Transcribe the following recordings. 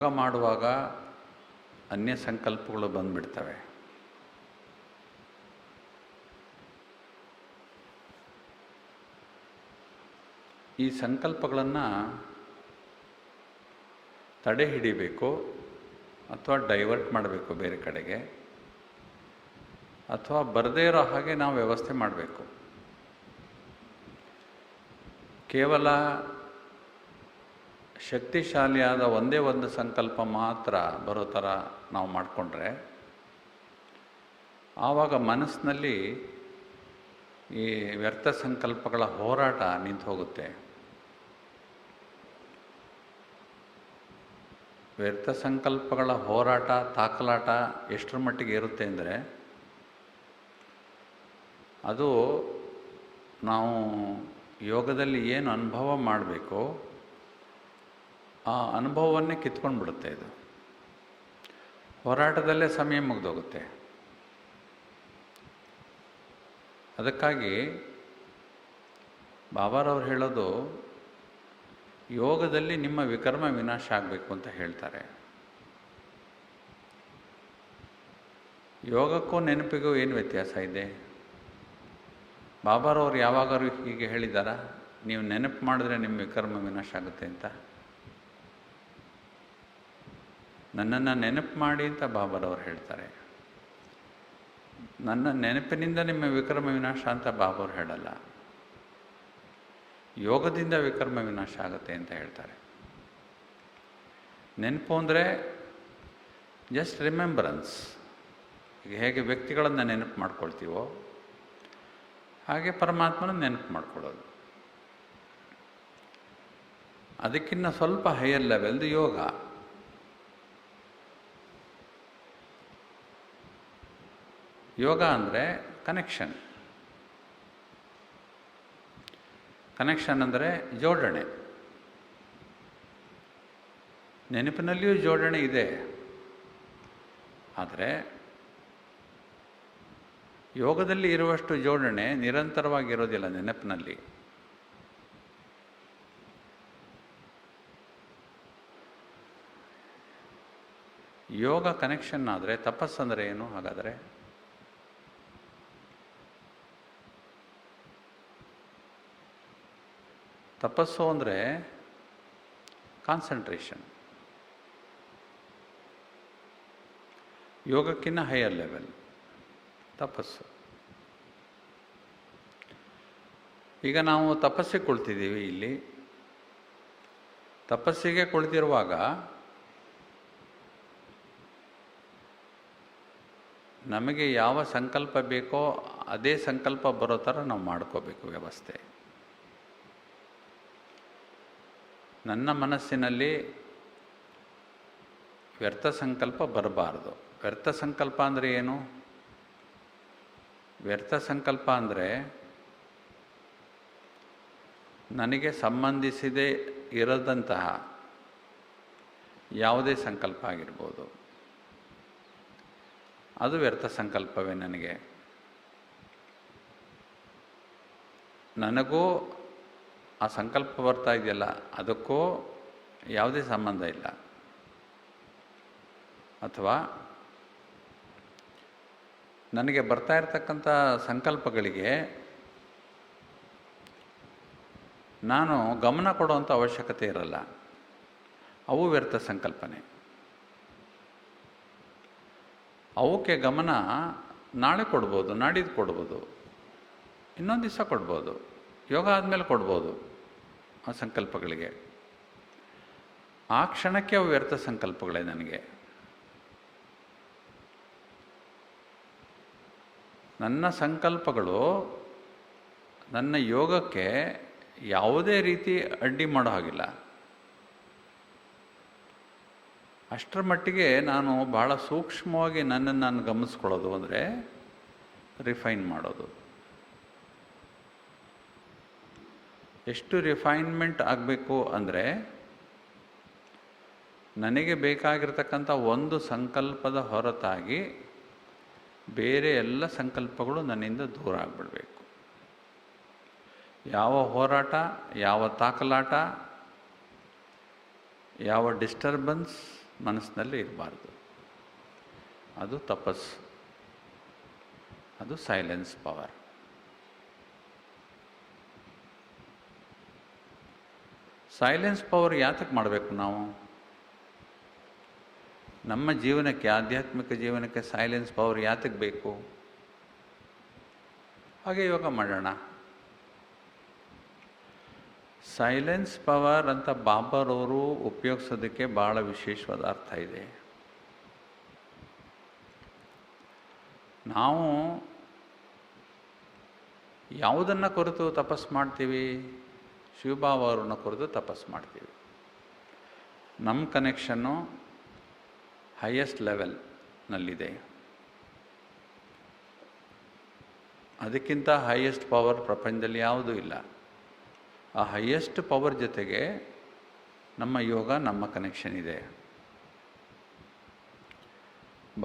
ಯೋಗ ಮಾಡುವಾಗ ಅನ್ಯ ಸಂಕಲ್ಪಗಳು ಬಂದುಬಿಡ್ತವೆ. ಈ ಸಂಕಲ್ಪಗಳನ್ನು ತಡೆ ಹಿಡಿಬೇಕು ಅಥವಾ ಡೈವರ್ಟ್ ಮಾಡಬೇಕು ಬೇರೆ ಕಡೆಗೆ, ಅಥವಾ ಬರದೇ ಇರೋ ಹಾಗೆ ನಾವು ವ್ಯವಸ್ಥೆ ಮಾಡಬೇಕು. ಕೇವಲ ಶಕ್ತಿಶಾಲಿಯಾದ ಒಂದೇ ಒಂದು ಸಂಕಲ್ಪ ಮಾತ್ರ ಬರೋ ಥರ ನಾವು ಮಾಡಿಕೊಂಡ್ರೆ ಆವಾಗ ಮನಸ್ಸಿನಲ್ಲಿ ಈ ವ್ಯರ್ಥ ಸಂಕಲ್ಪಗಳ ಹೋರಾಟ ನಿಂತು ಹೋಗುತ್ತೆ. ವ್ಯರ್ಥ ಸಂಕಲ್ಪಗಳ ಹೋರಾಟ, ತಾಕಲಾಟ ಎಷ್ಟರ ಮಟ್ಟಿಗೆ ಇರುತ್ತೆ ಅಂದರೆ, ಅದು ನಾವು ಯೋಗದಲ್ಲಿ ಏನು ಅನುಭವ ಮಾಡಬೇಕು ಆ ಅನುಭವವನ್ನೇ ಕಿತ್ಕೊಂಡು ಬಿಡುತ್ತೆ. ಇದು ಹೋರಾಟದಲ್ಲೇ ಸಮಯ ಮುಗಿದೋಗುತ್ತೆ. ಅದಕ್ಕಾಗಿ ಬಾಬಾರವ್ರು ಹೇಳೋದು, ಯೋಗದಲ್ಲಿ ನಿಮ್ಮ ವಿಕರ್ಮ ವಿನಾಶ ಆಗಬೇಕು ಅಂತ ಹೇಳ್ತಾರೆ. ಯೋಗಕ್ಕೂ ನೆನಪಿಗೂ ಏನು ವ್ಯತ್ಯಾಸ ಇದೆ? ಬಾಬಾರವ್ರು ಯಾವಾಗಾರು ಹೀಗೆ ಹೇಳಿದಾರಾ, ನೀವು ನೆನಪು ಮಾಡಿದ್ರೆ ನಿಮ್ಮ ವಿಕರ್ಮ ವಿನಾಶ ಆಗುತ್ತೆ ಅಂತ? ನನ್ನನ್ನು ನೆನಪು ಮಾಡಿ ಅಂತ ಬಾಬಾರವ್ರು ಹೇಳ್ತಾರೆ. ನನ್ನ ನೆನಪಿನಿಂದ ನಿಮ್ಮ ವಿಕರ್ಮ ವಿನಾಶ ಅಂತ ಬಾಬಾವ್ರು ಹೇಳಲ್ಲ. ಯೋಗದಿಂದ ವಿಕರ್ಮ ವಿನಾಶ ಆಗುತ್ತೆ ಅಂತ ಹೇಳ್ತಾರೆ. ನೆನಪು ಅಂದರೆ ಜಸ್ಟ್ ರಿಮೆಂಬರೆನ್ಸ್. ಈಗ ಹೇಗೆ ವ್ಯಕ್ತಿಗಳನ್ನು ನೆನಪು ಮಾಡ್ಕೊಳ್ತೀವೋ ಹಾಗೆ ಪರಮಾತ್ಮನ ನೆನಪು ಮಾಡ್ಕೊಳ್ಳೋದು. ಅದಕ್ಕಿಂತ ಸ್ವಲ್ಪ ಹೈಯರ್ ಲೆವೆಲ್ದು ಯೋಗ. ಯೋಗ ಅಂದರೆ ಕನೆಕ್ಷನ್. ಕನೆಕ್ಷನ್ ಅಂದರೆ ಜೋಡಣೆ. ನೆನಪಿನಲ್ಲಿಯೂ ಜೋಡಣೆ ಇದೆ, ಆದರೆ ಯೋಗದಲ್ಲಿ ಇರುವಷ್ಟು ಜೋಡಣೆ ನಿರಂತರವಾಗಿರೋದಿಲ್ಲ ನೆನಪಿನಲ್ಲಿ. ಯೋಗ ಕನೆಕ್ಷನ್ ಆದರೆ ತಪಸ್ಸಂದರೆ ಏನು ಹಾಗಾದರೆ? ತಪಸ್ಸು ಅಂದರೆ ಕಾನ್ಸಂಟ್ರೇಷನ್. ಯೋಗಕ್ಕಿಂತ ಹೈಯರ್ ಲೆವೆಲ್ ತಪಸ್ಸು. ಈಗ ನಾವು ತಪಸ್ಸಿಗೆ ಕುಳಿತಿದ್ದೀವಿ. ಇಲ್ಲಿ ತಪಸ್ಸಿಗೆ ಕುಳಿತಿರುವಾಗ ನಮಗೆ ಯಾವ ಸಂಕಲ್ಪ ಬೇಕೋ ಅದೇ ಸಂಕಲ್ಪ ಬರೋ ಥರ ನಾವು ಮಾಡ್ಕೋಬೇಕು ವ್ಯವಸ್ಥೆ. ನನ್ನ ಮನಸ್ಸಿನಲ್ಲಿ ವ್ಯರ್ಥ ಸಂಕಲ್ಪ ಬರಬಾರ್ದು. ವ್ಯರ್ಥ ಸಂಕಲ್ಪ ಅಂದರೆ ಏನು? ವ್ಯರ್ಥ ಸಂಕಲ್ಪ ಅಂದರೆ ನನಗೆ ಸಂಬಂಧಿಸಿದೇ ಇರದಂತಹ ಯಾವುದೇ ಸಂಕಲ್ಪ ಆಗಿರ್ಬೋದು, ಅದು ವ್ಯರ್ಥ ಸಂಕಲ್ಪವೇ. ನನಗೂ ಆ ಸಂಕಲ್ಪ ಬರ್ತಾ ಇದೆಯಲ್ಲ ಅದಕ್ಕೂ ಯಾವುದೇ ಸಂಬಂಧ ಇಲ್ಲ. ಅಥವಾ ನನಗೆ ಬರ್ತಾ ಇರತಕ್ಕಂಥ ಸಂಕಲ್ಪಗಳಿಗೆ ನಾನು ಗಮನ ಕೊಡುವಂಥ ಅವಶ್ಯಕತೆ ಇರಲ್ಲ, ಅವು ವ್ಯರ್ಥ ಸಂಕಲ್ಪನೆ. ಅವಕ್ಕೆ ಗಮನ ನಾಳೆ ಕೊಡ್ಬೋದು, ನಾಡಿದ್ದು ಕೊಡ್ಬೋದು, ಇನ್ನೊಂದು ದಿವಸ ಕೊಡ್ಬೋದು, ಯೋಗ ಆದಮೇಲೆ ಕೊಡ್ಬೋದು. ಆ ಸಂಕಲ್ಪಗಳಿಗೆ ಆ ಕ್ಷಣಕ್ಕೆ ಅವು ವ್ಯರ್ಥ ಸಂಕಲ್ಪಗಳೇ. ನನಗೆ ನನ್ನ ಸಂಕಲ್ಪಗಳು ನನ್ನ ಯೋಗಕ್ಕೆ ಯಾವುದೇ ರೀತಿ ಅಡ್ಡಿ ಮಾಡೋ ಹಾಗಿಲ್ಲ. ಅಷ್ಟರ ಮಟ್ಟಿಗೆ ನಾನು ಭಾಳ ಸೂಕ್ಷ್ಮವಾಗಿ ನನ್ನನ್ನು ನಾನು ಗಮನಿಸ್ಕೊಳ್ಳೋದು ಅಂದರೆ ರಿಫೈನ್ ಮಾಡೋದು. ಎಷ್ಟು ರಿಫೈನ್ಮೆಂಟ್ ಆಗಬೇಕು ಅಂದರೆ, ನನಗೆ ಬೇಕಾಗಿರ್ತಕ್ಕಂಥ ಒಂದು ಸಂಕಲ್ಪದ ಹೊರತಾಗಿ ಬೇರೆ ಎಲ್ಲ ಸಂಕಲ್ಪಗಳು ನನ್ನಿಂದ ದೂರ ಆಗಿಬಿಡಬೇಕು. ಯಾವ ಹೋರಾಟ, ಯಾವ ತಾಕಲಾಟ, ಯಾವ ಡಿಸ್ಟರ್ಬೆನ್ಸ್ ಮನಸ್ಸಿನಲ್ಲಿ ಇರಬಾರ್ದು. ಅದು ತಪಸ್ಸು, ಅದು ಸೈಲೆನ್ಸ್ ಪವರ್. ಸೈಲೆನ್ಸ್ ಪವರ್ ಯಾತಕ್ಕೆ ಮಾಡಬೇಕು ನಾವು? ನಮ್ಮ ಜೀವನಕ್ಕೆ, ಆಧ್ಯಾತ್ಮಿಕ ಜೀವನಕ್ಕೆ ಸೈಲೆನ್ಸ್ ಪವರ್ ಯಾತಕ್ಕೆ ಬೇಕು? ಹಾಗೆ ಯೋಗ ಮಾಡೋಣ. ಸೈಲೆನ್ಸ್ ಪವರ್ ಅಂತ ಬಾಬಾರವರು ಉಪಯೋಗಿಸೋದಕ್ಕೆ ಭಾಳ ವಿಶೇಷವಾದ ಅರ್ಥ ಇದೆ. ನಾವು ಯಾವುದನ್ನು ಕುರಿತು ತಪಸ್ಸು ಮಾಡ್ತೀವಿ? ಶಿವಬಾಬಾ ಅವ್ರನ್ನ ಕುರಿತು ತಪಸ್ಸು ಮಾಡ್ತೀವಿ. ನಮ್ಮ ಕನೆಕ್ಷನ್ನು ಹೈಯೆಸ್ಟ್ ಲೆವೆಲ್ನಲ್ಲಿದೆ. ಅದಕ್ಕಿಂತ ಹೈಯೆಸ್ಟ್ ಪವರ್ ಪ್ರಪಂಚದಲ್ಲಿ ಯಾವುದೂ ಇಲ್ಲ. ಆ ಹೈಯೆಸ್ಟ್ ಪವರ್ ಜೊತೆಗೆ ನಮ್ಮ ಯೋಗ, ನಮ್ಮ ಕನೆಕ್ಷನ್ ಇದೆ.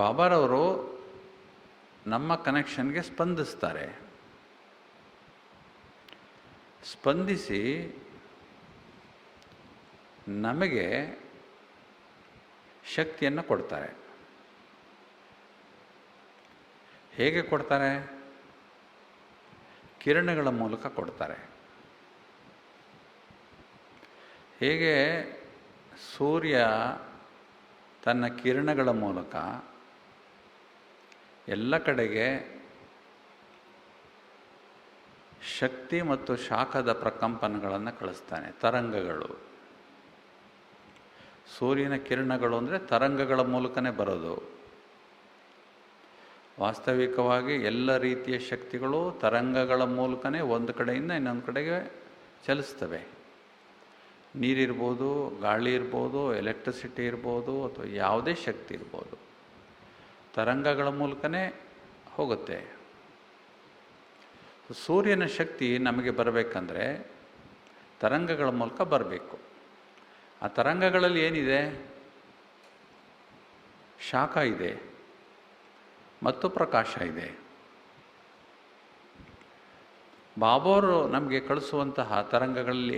ಬಾಬಾರವರು ನಮ್ಮ ಕನೆಕ್ಷನ್ಗೆ ಸ್ಪಂದಿಸ್ತಾರೆ. ಸ್ಪಂದಿಸಿ ನಮಗೆ ಶಕ್ತಿಯನ್ನು ಕೊಡ್ತಾರೆ. ಹೇಗೆ ಕೊಡ್ತಾರೆ? ಕಿರಣಗಳ ಮೂಲಕ ಕೊಡ್ತಾರೆ. ಹೇಗೆ ಸೂರ್ಯ ತನ್ನ ಕಿರಣಗಳ ಮೂಲಕ ಎಲ್ಲ ಕಡೆಗೆ ಶಕ್ತಿ ಮತ್ತು ಶಾಖದ ಪ್ರಕಂಪನಗಳನ್ನು ಕಳಿಸ್ತಾನೆ, ತರಂಗಗಳು. ಸೂರ್ಯನ ಕಿರಣಗಳು ಅಂದರೆ ತರಂಗಗಳ ಮೂಲಕನೇ ಬರೋದು. ವಾಸ್ತವಿಕವಾಗಿ ಎಲ್ಲ ರೀತಿಯ ಶಕ್ತಿಗಳು ತರಂಗಗಳ ಮೂಲಕನೇ ಒಂದು ಕಡೆಯಿಂದ ಇನ್ನೊಂದು ಕಡೆಗೆ ಚಲಿಸ್ತವೆ. ನೀರಿರ್ಬೋದು, ಗಾಳಿ ಇರ್ಬೋದು, ಎಲೆಕ್ಟ್ರಿಸಿಟಿ ಇರ್ಬೋದು, ಅಥವಾ ಯಾವುದೇ ಶಕ್ತಿ ಇರ್ಬೋದು, ತರಂಗಗಳ ಮೂಲಕನೇ ಹೋಗುತ್ತೆ. ಸೂರ್ಯನ ಶಕ್ತಿ ನಮಗೆ ಬರಬೇಕಂದ್ರೆ ತರಂಗಗಳ ಮೂಲಕ ಬರಬೇಕು. ಆ ತರಂಗಗಳಲ್ಲಿ ಏನಿದೆ? ಶಾಖ ಇದೆ ಮತ್ತು ಪ್ರಕಾಶ ಇದೆ. ಬಾಬಾವರು ನಮಗೆ ಕಳಿಸುವಂತಹ ತರಂಗಗಳಲ್ಲಿ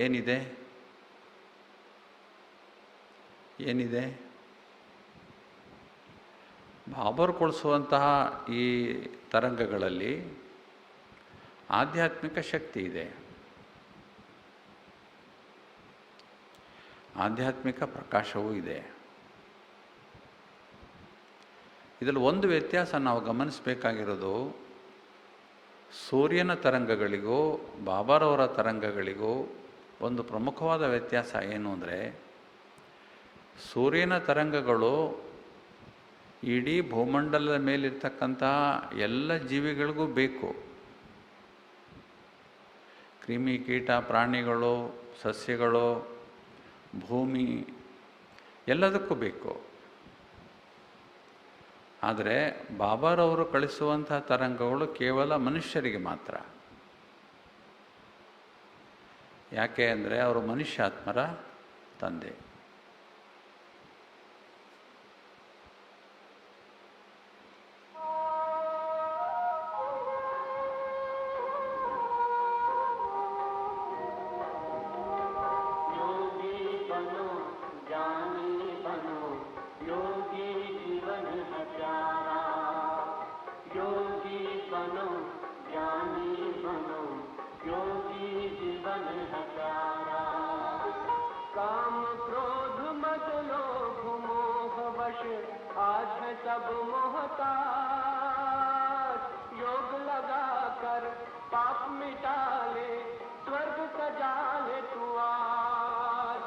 ಏನಿದೆ? ಬಾಬಾವರು ಕಳಿಸುವಂತಹ ಈ ತರಂಗಗಳಲ್ಲಿ ಆಧ್ಯಾತ್ಮಿಕ ಶಕ್ತಿ ಇದೆ, ಆಧ್ಯಾತ್ಮಿಕ ಪ್ರಕಾಶವೂ ಇದೆ. ಇದರಲ್ಲಿ ಒಂದು ವ್ಯತ್ಯಾಸ ನಾವು ಗಮನಿಸಬೇಕಾಗಿರೋದು, ಸೂರ್ಯನ ತರಂಗಗಳಿಗೂ ಬಾಬಾರವರ ತರಂಗಗಳಿಗೂ ಒಂದು ಪ್ರಮುಖವಾದ ವ್ಯತ್ಯಾಸ ಏನು ಅಂದರೆ, ಸೂರ್ಯನ ತರಂಗಗಳು ಇಡೀ ಭೂಮಂಡಲದ ಮೇಲಿರ್ತಕ್ಕಂತಹ ಎಲ್ಲ ಜೀವಿಗಳಿಗೂ ಬೇಕು. ಕ್ರಿಮಿ ಕೀಟ, ಪ್ರಾಣಿಗಳು, ಸಸ್ಯಗಳು, ಭೂಮಿ ಎಲ್ಲದಕ್ಕೂ ಬೇಕು. ಆದರೆ ಬಾಬಾರವರು ಕಳಿಸುವಂತಹ ತರಂಗಗಳು ಕೇವಲ ಮನುಷ್ಯರಿಗೆ ಮಾತ್ರ. ಯಾಕೆ ಅಂದರೆ ಅವರು ಮನುಷ್ಯಾತ್ಮರ ತಂದೆ. सब मोहताज योग लगा कर पाप मिटा ले, स्वर्ग सजा ले तू आज।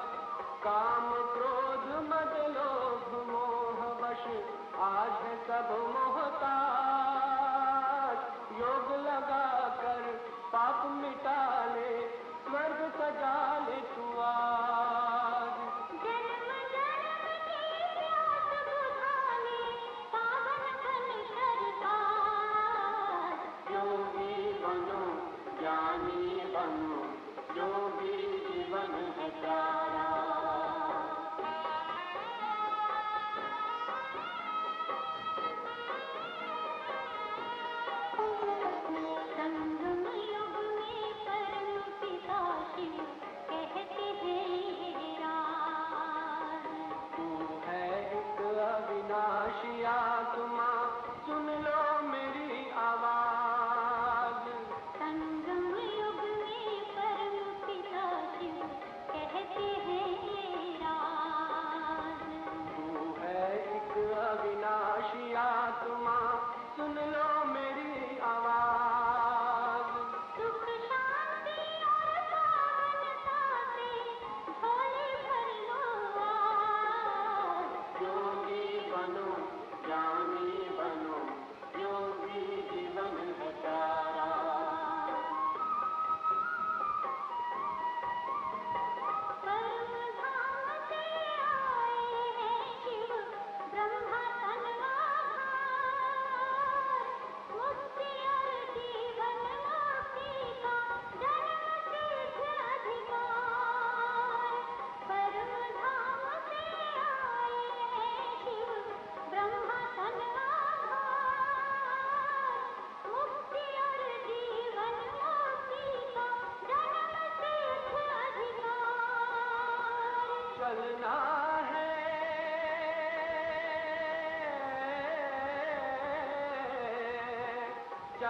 काम क्रोध मद लोभ मोह वश आज है सब मोहताज। योग लगा कर पाप मिटा ले, स्वर्ग सजा ले तू आज। ज्ञानी बनो, जो भी जीवन है प्यारा।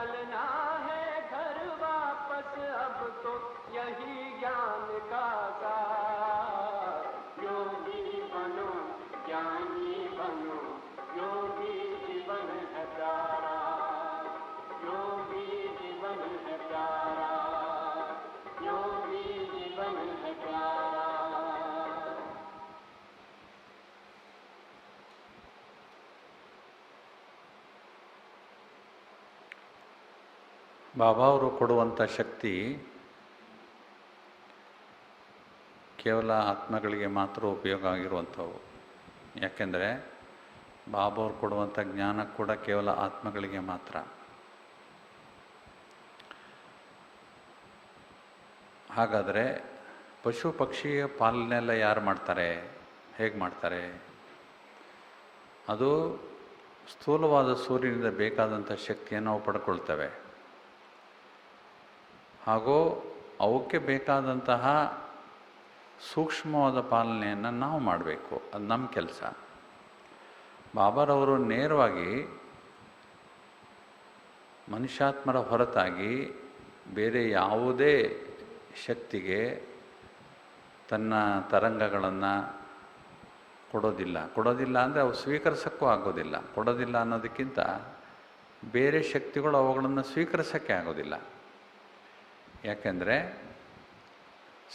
चलना है घर वापस अब तो यही ज्ञान का सार। योगी बनो ज्ञानी बनो, योगी जीवन है प्यारा, योगी जीवन है प्यारा, योगी जीवन है प्यारा। ಬಾಬಾ ಅವರು ಕೊಡುವಂಥ ಶಕ್ತಿ ಕೇವಲ ಆತ್ಮಗಳಿಗೆ ಮಾತ್ರ ಉಪಯೋಗ ಆಗಿರುವಂಥವು. ಯಾಕೆಂದರೆ ಬಾಬಾ ಅವರು ಕೊಡುವಂಥ ಜ್ಞಾನ ಕೂಡ ಕೇವಲ ಆತ್ಮಗಳಿಗೆ ಮಾತ್ರ. ಹಾಗಾದರೆ ಪಶು ಪಕ್ಷಿಯ ಪಾಲನೆಲ್ಲ ಯಾರು ಮಾಡ್ತಾರೆ, ಹೇಗೆ ಮಾಡ್ತಾರೆ? ಅದು ಸ್ಥೂಲವಾದ ಸೂರ್ಯನಿಂದ ಬೇಕಾದಂಥ ಶಕ್ತಿಯನ್ನು ನಾವು ಪಡ್ಕೊಳ್ತವೆ. ಹಾಗೂ ಅವಕ್ಕೆ ಬೇಕಾದಂತಹ ಸೂಕ್ಷ್ಮವಾದ ಪಾಲನೆಯನ್ನು ನಾವು ಮಾಡಬೇಕು, ಅದು ನಮ್ಮ ಕೆಲಸ. ಬಾಬಾರವರು ನೇರವಾಗಿ ಮನುಷ್ಯಾತ್ಮರ ಹೊರತಾಗಿ ಬೇರೆ ಯಾವುದೇ ಶಕ್ತಿಗೆ ತನ್ನ ತರಂಗಗಳನ್ನು ಕೊಡೋದಿಲ್ಲ ಅಂದರೆ ಅವು ಸ್ವೀಕರಿಸೋಕ್ಕೂ ಆಗೋದಿಲ್ಲ. ಕೊಡೋದಿಲ್ಲ ಅನ್ನೋದಕ್ಕಿಂತ ಬೇರೆ ಶಕ್ತಿಗಳು ಅವುಗಳನ್ನು ಸ್ವೀಕರಿಸೋಕ್ಕೆ ಆಗೋದಿಲ್ಲ. ಯಾಕೆಂದರೆ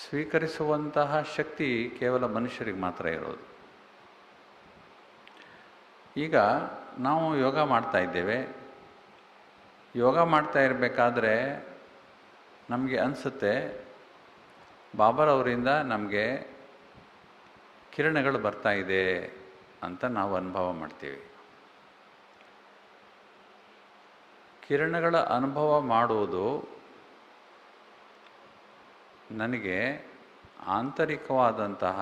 ಸ್ವೀಕರಿಸುವಂತಹ ಶಕ್ತಿ ಕೇವಲ ಮನುಷ್ಯರಿಗೆ ಮಾತ್ರ ಇರೋದು. ಈಗ ನಾವು ಯೋಗ ಮಾಡ್ತಾ ಇದ್ದೇವೆ. ಯೋಗ ಮಾಡ್ತಾ ಇರಬೇಕಾದ್ರೆ ನಮಗೆ ಅನಿಸುತ್ತೆ ಬಾಬಾರವರಿಂದ ನಮಗೆ ಕಿರಣಗಳು ಬರ್ತಾ ಇದೆ ಅಂತ ನಾವು ಅನುಭವ ಮಾಡ್ತೀವಿ. ಕಿರಣಗಳ ಅನುಭವ ಮಾಡುವುದು ನನಗೆ ಆಂತರಿಕವಾದಂತಹ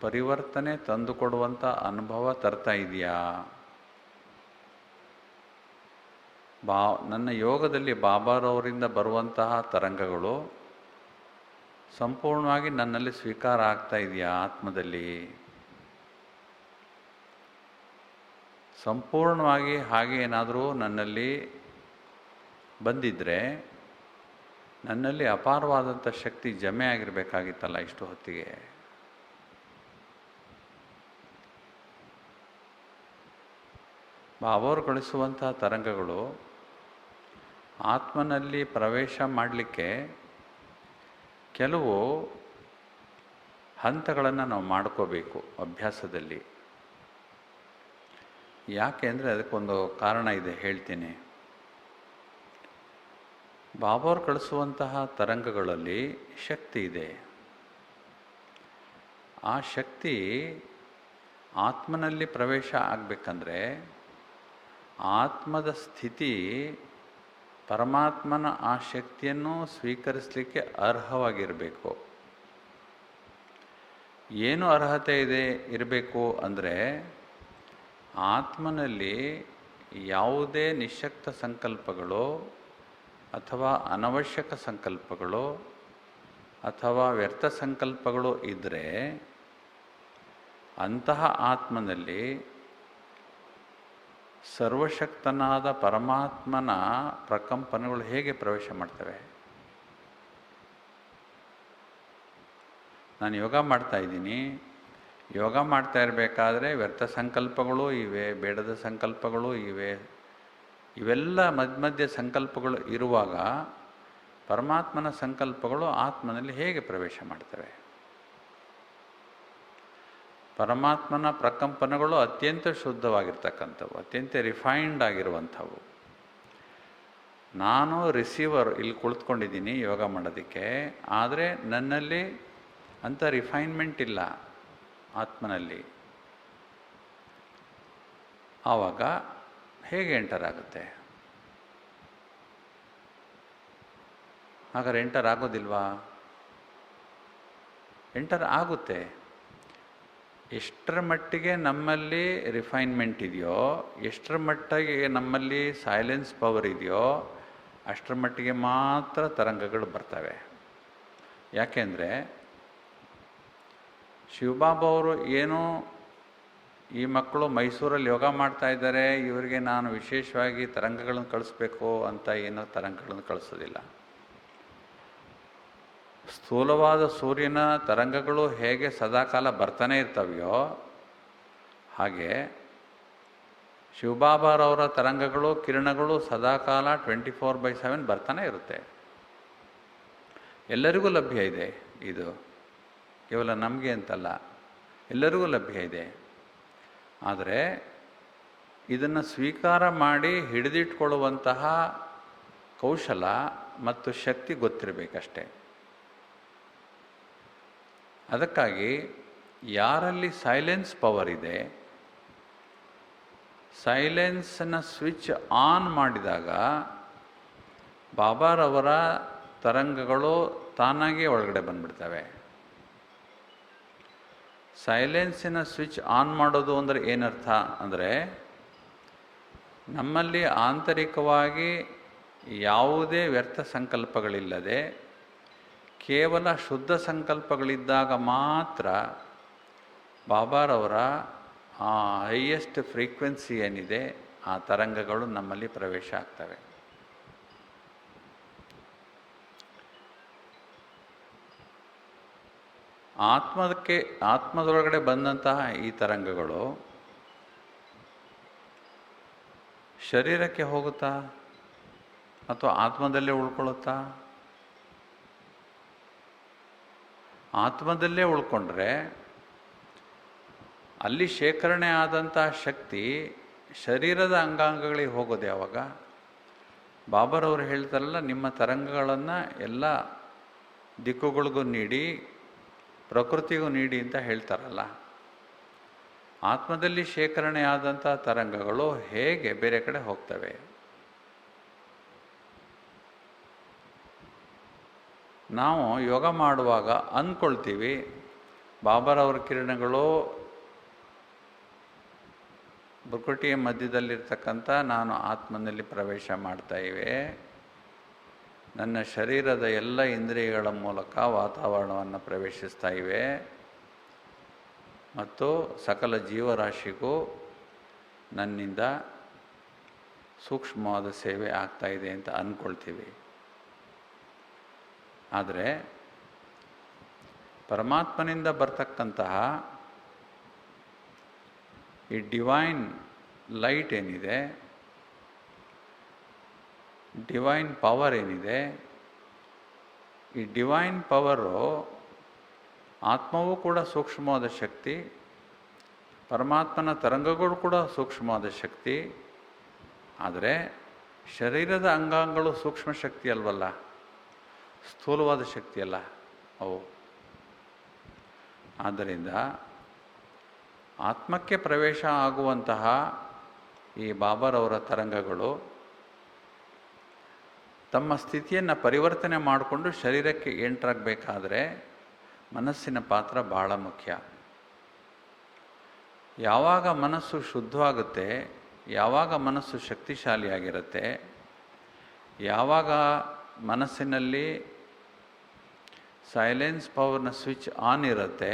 ಪರಿವರ್ತನೆ ತಂದುಕೊಡುವಂಥ ಅನುಭವ ತರ್ತಾ ಇದೆಯಾ? ನನ್ನ ಯೋಗದಲ್ಲಿ ಬಾಬಾರವರಿಂದ ಬರುವಂತಹ ತರಂಗಗಳು ಸಂಪೂರ್ಣವಾಗಿ ನನ್ನಲ್ಲಿ ಸ್ವೀಕಾರ ಆಗ್ತಾ ಇದೆಯಾ? ಆತ್ಮದಲ್ಲಿ ಸಂಪೂರ್ಣವಾಗಿ ಹಾಗೆ ಏನಾದರೂ ನನ್ನಲ್ಲಿ ಬಂದಿದ್ದರೆ ನನ್ನಲ್ಲಿ ಅಪಾರವಾದಂಥ ಶಕ್ತಿ ಜಮೆ ಆಗಿರಬೇಕಾಗಿತ್ತಲ್ಲ ಇಷ್ಟು ಹೊತ್ತಿಗೆ. ಬಾಬಾವರು ಕಳಿಸುವಂತಹ ತರಂಗಗಳು ಆತ್ಮನಲ್ಲಿ ಪ್ರವೇಶ ಮಾಡಲಿಕ್ಕೆ ಕೆಲವು ಹಂತಗಳನ್ನು ನಾವು ಮಾಡ್ಕೋಬೇಕು ಅಭ್ಯಾಸದಲ್ಲಿ. ಯಾಕೆ ಅಂದರೆ ಅದಕ್ಕೊಂದು ಕಾರಣ ಇದೆ, ಹೇಳ್ತೀನಿ. ಬಾಬಾವರು ಕಳಿಸುವಂತಹ ತರಂಗಗಳಲ್ಲಿ ಶಕ್ತಿ ಇದೆ. ಆ ಶಕ್ತಿ ಆತ್ಮನಲ್ಲಿ ಪ್ರವೇಶ ಆಗಬೇಕಂದ್ರೆ ಆತ್ಮದ ಸ್ಥಿತಿ ಪರಮಾತ್ಮನ ಆ ಶಕ್ತಿಯನ್ನು ಸ್ವೀಕರಿಸಲಿಕ್ಕೆ ಅರ್ಹವಾಗಿರಬೇಕು. ಏನು ಅರ್ಹತೆ ಇರಬೇಕು ಅಂದರೆ ಆತ್ಮನಲ್ಲಿ ಯಾವುದೇ ನಿಶ್ಶಕ್ತ ಸಂಕಲ್ಪಗಳು ಅಥವಾ ಅನವಶ್ಯಕ ಸಂಕಲ್ಪಗಳು ಅಥವಾ ವ್ಯರ್ಥ ಸಂಕಲ್ಪಗಳು ಇದ್ದರೆ ಅಂತಹ ಆತ್ಮನಲ್ಲಿ ಸರ್ವಶಕ್ತನಾದ ಪರಮಾತ್ಮನ ಪ್ರಕಂಪನಗಳು ಹೇಗೆ ಪ್ರವೇಶ ಮಾಡ್ತವೆ? ನಾನು ಯೋಗ ಮಾಡ್ತಾ ಇದ್ದೀನಿ. ಯೋಗ ಮಾಡ್ತಾ ಇರಬೇಕಾದ್ರೆ ವ್ಯರ್ಥ ಸಂಕಲ್ಪಗಳು ಇವೆ, ಬೇಡದ ಸಂಕಲ್ಪಗಳು ಇವೆ. ಇವೆಲ್ಲ ಮಧ್ಯ ಸಂಕಲ್ಪಗಳು ಇರುವಾಗ ಪರಮಾತ್ಮನ ಸಂಕಲ್ಪಗಳು ಆತ್ಮನಲ್ಲಿ ಹೇಗೆ ಪ್ರವೇಶ ಮಾಡ್ತವೆ? ಪರಮಾತ್ಮನ ಪ್ರಕಂಪನಗಳು ಅತ್ಯಂತ ಶುದ್ಧವಾಗಿರ್ತಕ್ಕಂಥವು, ಅತ್ಯಂತ ರಿಫೈನ್ಡ್ ಆಗಿರುವಂಥವು. ನಾನು ರಿಸೀವರ್ ಇಲ್ಲಿ ಕುಳಿತುಕೊಂಡಿದ್ದೀನಿ ಯೋಗ ಮಾಡೋದಕ್ಕೆ, ಆದರೆ ನನ್ನಲ್ಲಿ ಅಂಥ ರಿಫೈನ್ಮೆಂಟ್ ಇಲ್ಲ ಆತ್ಮನಲ್ಲಿ. ಆವಾಗ ಹೇಗೆ ಎಂಟರ್ ಆಗುತ್ತೆ? ಹಾಗಾದ್ರೆ ಎಂಟರ್ ಆಗೋದಿಲ್ವಾ? ಎಂಟರ್ ಆಗುತ್ತೆ. ಎಷ್ಟರ ಮಟ್ಟಿಗೆ ನಮ್ಮಲ್ಲಿ ರಿಫೈನ್ಮೆಂಟ್ ಇದೆಯೋ, ಎಷ್ಟರ ಮಟ್ಟಿಗೆ ನಮ್ಮಲ್ಲಿ ಸೈಲೆನ್ಸ್ ಪವರ್ ಇದೆಯೋ ಅಷ್ಟರ ಮಟ್ಟಿಗೆ ಮಾತ್ರ ತರಂಗಗಳು ಬರ್ತವೆ. ಯಾಕೆಂದರೆ ಶಿವಬಾಬಾ ಅವರು ಏನೋ ಈ ಮಕ್ಕಳು ಮೈಸೂರಲ್ಲಿ ಯೋಗ ಮಾಡ್ತಾ ಇದ್ದಾರೆ, ಇವರಿಗೆ ನಾನು ವಿಶೇಷವಾಗಿ ತರಂಗಗಳನ್ನು ಕಳಿಸ್ಬೇಕು ಅಂತ ಏನೋ ತರಂಗಗಳನ್ನು ಕಳಿಸೋದಿಲ್ಲ. ಸ್ಥೂಲವಾದ ಸೂರ್ಯನ ತರಂಗಗಳು ಹೇಗೆ ಸದಾಕಾಲ ಬರ್ತಾನೆ ಇರ್ತವೆಯೋ ಹಾಗೆ ಶಿವಬಾಬಾರವರ ತರಂಗಗಳು, ಕಿರಣಗಳು ಸದಾಕಾಲ 24/7 ಬರ್ತಾನೆ ಇರುತ್ತೆ. ಎಲ್ಲರಿಗೂ ಲಭ್ಯ ಇದೆ. ಇದು ಕೇವಲ ನಮಗೆ ಅಂತಲ್ಲ, ಎಲ್ಲರಿಗೂ ಲಭ್ಯ ಇದೆ. ಆದರೆ ಇದನ್ನು ಸ್ವೀಕಾರ ಮಾಡಿ ಹಿಡಿದಿಟ್ಕೊಳ್ಳುವಂತಹ ಕೌಶಲ ಮತ್ತು ಶಕ್ತಿ ಗೊತ್ತಿರಬೇಕಷ್ಟೆ. ಅದಕ್ಕಾಗಿ ಯಾರಲ್ಲಿ ಸೈಲೆನ್ಸ್ ಪವರ್ ಇದೆ, ಸೈಲೆನ್ಸನ್ನು ಸ್ವಿಚ್ ಆನ್ ಮಾಡಿದಾಗ ಬಾಬಾರವರ ತರಂಗಗಳು ತಾನಾಗೇ ಒಳಗಡೆ ಬಂದ್ಬಿಡ್ತವೆ. ಸೈಲೆನ್ಸಿನ ಸ್ವಿಚ್ ಆನ್ ಮಾಡೋದು ಅಂದರೆ ಏನರ್ಥ ಅಂದರೆ, ನಮ್ಮಲ್ಲಿ ಆಂತರಿಕವಾಗಿ ಯಾವುದೇ ವ್ಯರ್ಥ ಸಂಕಲ್ಪಗಳಿಲ್ಲದೆ ಕೇವಲ ಶುದ್ಧ ಸಂಕಲ್ಪಗಳಿದ್ದಾಗ ಮಾತ್ರ ಬಾಬಾರವರ ಆ ಹೈಯೆಸ್ಟ್ ಫ್ರೀಕ್ವೆನ್ಸಿ ಏನಿದೆ ಆ ತರಂಗಗಳು ನಮ್ಮಲ್ಲಿ ಪ್ರವೇಶ ಆಗ್ತವೆ. ಆತ್ಮದೊಳಗಡೆ ಬಂದಂತಹ ಈ ತರಂಗಗಳು ಶರೀರಕ್ಕೆ ಹೋಗುತ್ತಾ ಅಥವಾ ಆತ್ಮದಲ್ಲೇ ಉಳ್ಕೊಳ್ಳುತ್ತಾ? ಆತ್ಮದಲ್ಲೇ ಉಳ್ಕೊಂಡ್ರೆ ಅಲ್ಲಿ ಶೇಖರಣೆ ಆದಂತಹ ಶಕ್ತಿ ಶರೀರದ ಅಂಗಾಂಗಗಳಿಗೆ ಹೋಗೋದು ಯಾವಾಗ? ಬಾಬಾರವರು ಹೇಳ್ತಾರಲ್ಲ, ನಿಮ್ಮ ತರಂಗಗಳನ್ನು ಎಲ್ಲ ದಿಕ್ಕುಗಳಿಗೂ ನೀಡಿ, ಪ್ರಕೃತಿಗೂ ನೀಡಿ ಅಂತ ಹೇಳ್ತಾರಲ್ಲ. ಆತ್ಮದಲ್ಲಿ ಶೇಖರಣೆ ಆದಂಥ ತರಂಗಗಳು ಹೇಗೆ ಬೇರೆ ಕಡೆ ಹೋಗ್ತವೆ? ನಾವು ಯೋಗ ಮಾಡುವಾಗ ಅಂದ್ಕೊಳ್ತೀವಿ, ಬಾಬಾರವ್ರ ಕಿರಣಗಳು ಭ್ರುಕುಟಿಯ ಮಧ್ಯದಲ್ಲಿರ್ತಕ್ಕಂಥ ನಾನು ಆತ್ಮನಲ್ಲಿ ಪ್ರವೇಶ ಮಾಡ್ತಾ ಇವೆ, ನನ್ನ ಶರೀರದ ಎಲ್ಲ ಇಂದ್ರಿಯಗಳ ಮೂಲಕ ವಾತಾವರಣವನ್ನು ಪ್ರವೇಶಿಸ್ತಾ ಇವೆ ಮತ್ತು ಸಕಲ ಜೀವರಾಶಿಗೂ ನನ್ನಿಂದ ಸೂಕ್ಷ್ಮವಾದ ಸೇವೆ ಆಗ್ತಾ ಇದೆ ಅಂತ ಅಂದ್ಕೊಳ್ತೀವಿ. ಆದರೆ ಪರಮಾತ್ಮನಿಂದ ಬರ್ತಕ್ಕಂತಹ ಈ ಡಿವೈನ್ ಲೈಟ್ ಏನಿದೆ, ಡಿವೈನ್ ಪವರ್ ಏನಿದೆ, ಈ ಡಿವೈನ್ ಪವರು, ಆತ್ಮವೂ ಕೂಡ ಸೂಕ್ಷ್ಮವಾದ ಶಕ್ತಿ, ಪರಮಾತ್ಮನ ತರಂಗಗಳು ಕೂಡ ಸೂಕ್ಷ್ಮವಾದ ಶಕ್ತಿ. ಆದರೆ ಶರೀರದ ಅಂಗಾಂಗಗಳು ಸೂಕ್ಷ್ಮ ಶಕ್ತಿ ಅಲ್ವಲ್ಲ, ಸ್ಥೂಲವಾದ ಶಕ್ತಿ ಅಲ್ಲ ಅವು. ಆದ್ದರಿಂದ ಆತ್ಮಕ್ಕೆ ಪ್ರವೇಶ ಆಗುವಂತಹ ಈ ಬಾಬಾರವರ ತರಂಗಗಳು ತಮ್ಮ ಸ್ಥಿತಿಯನ್ನು ಪರಿವರ್ತನೆ ಮಾಡಿಕೊಂಡು ಶರೀರಕ್ಕೆ ಎಂಟ್ರಾಗಬೇಕಾದ್ರೆ ಮನಸ್ಸಿನ ಪಾತ್ರ ಬಹಳ ಮುಖ್ಯ. ಯಾವಾಗ ಮನಸ್ಸು ಶುದ್ಧವಾಗುತ್ತೆ, ಯಾವಾಗ ಮನಸ್ಸು ಶಕ್ತಿಶಾಲಿಯಾಗಿರುತ್ತೆ, ಯಾವಾಗ ಮನಸ್ಸಿನಲ್ಲಿ ಸೈಲೆನ್ಸ್ ಪವರ್ನ ಸ್ವಿಚ್ ಆನ್ ಇರುತ್ತೆ,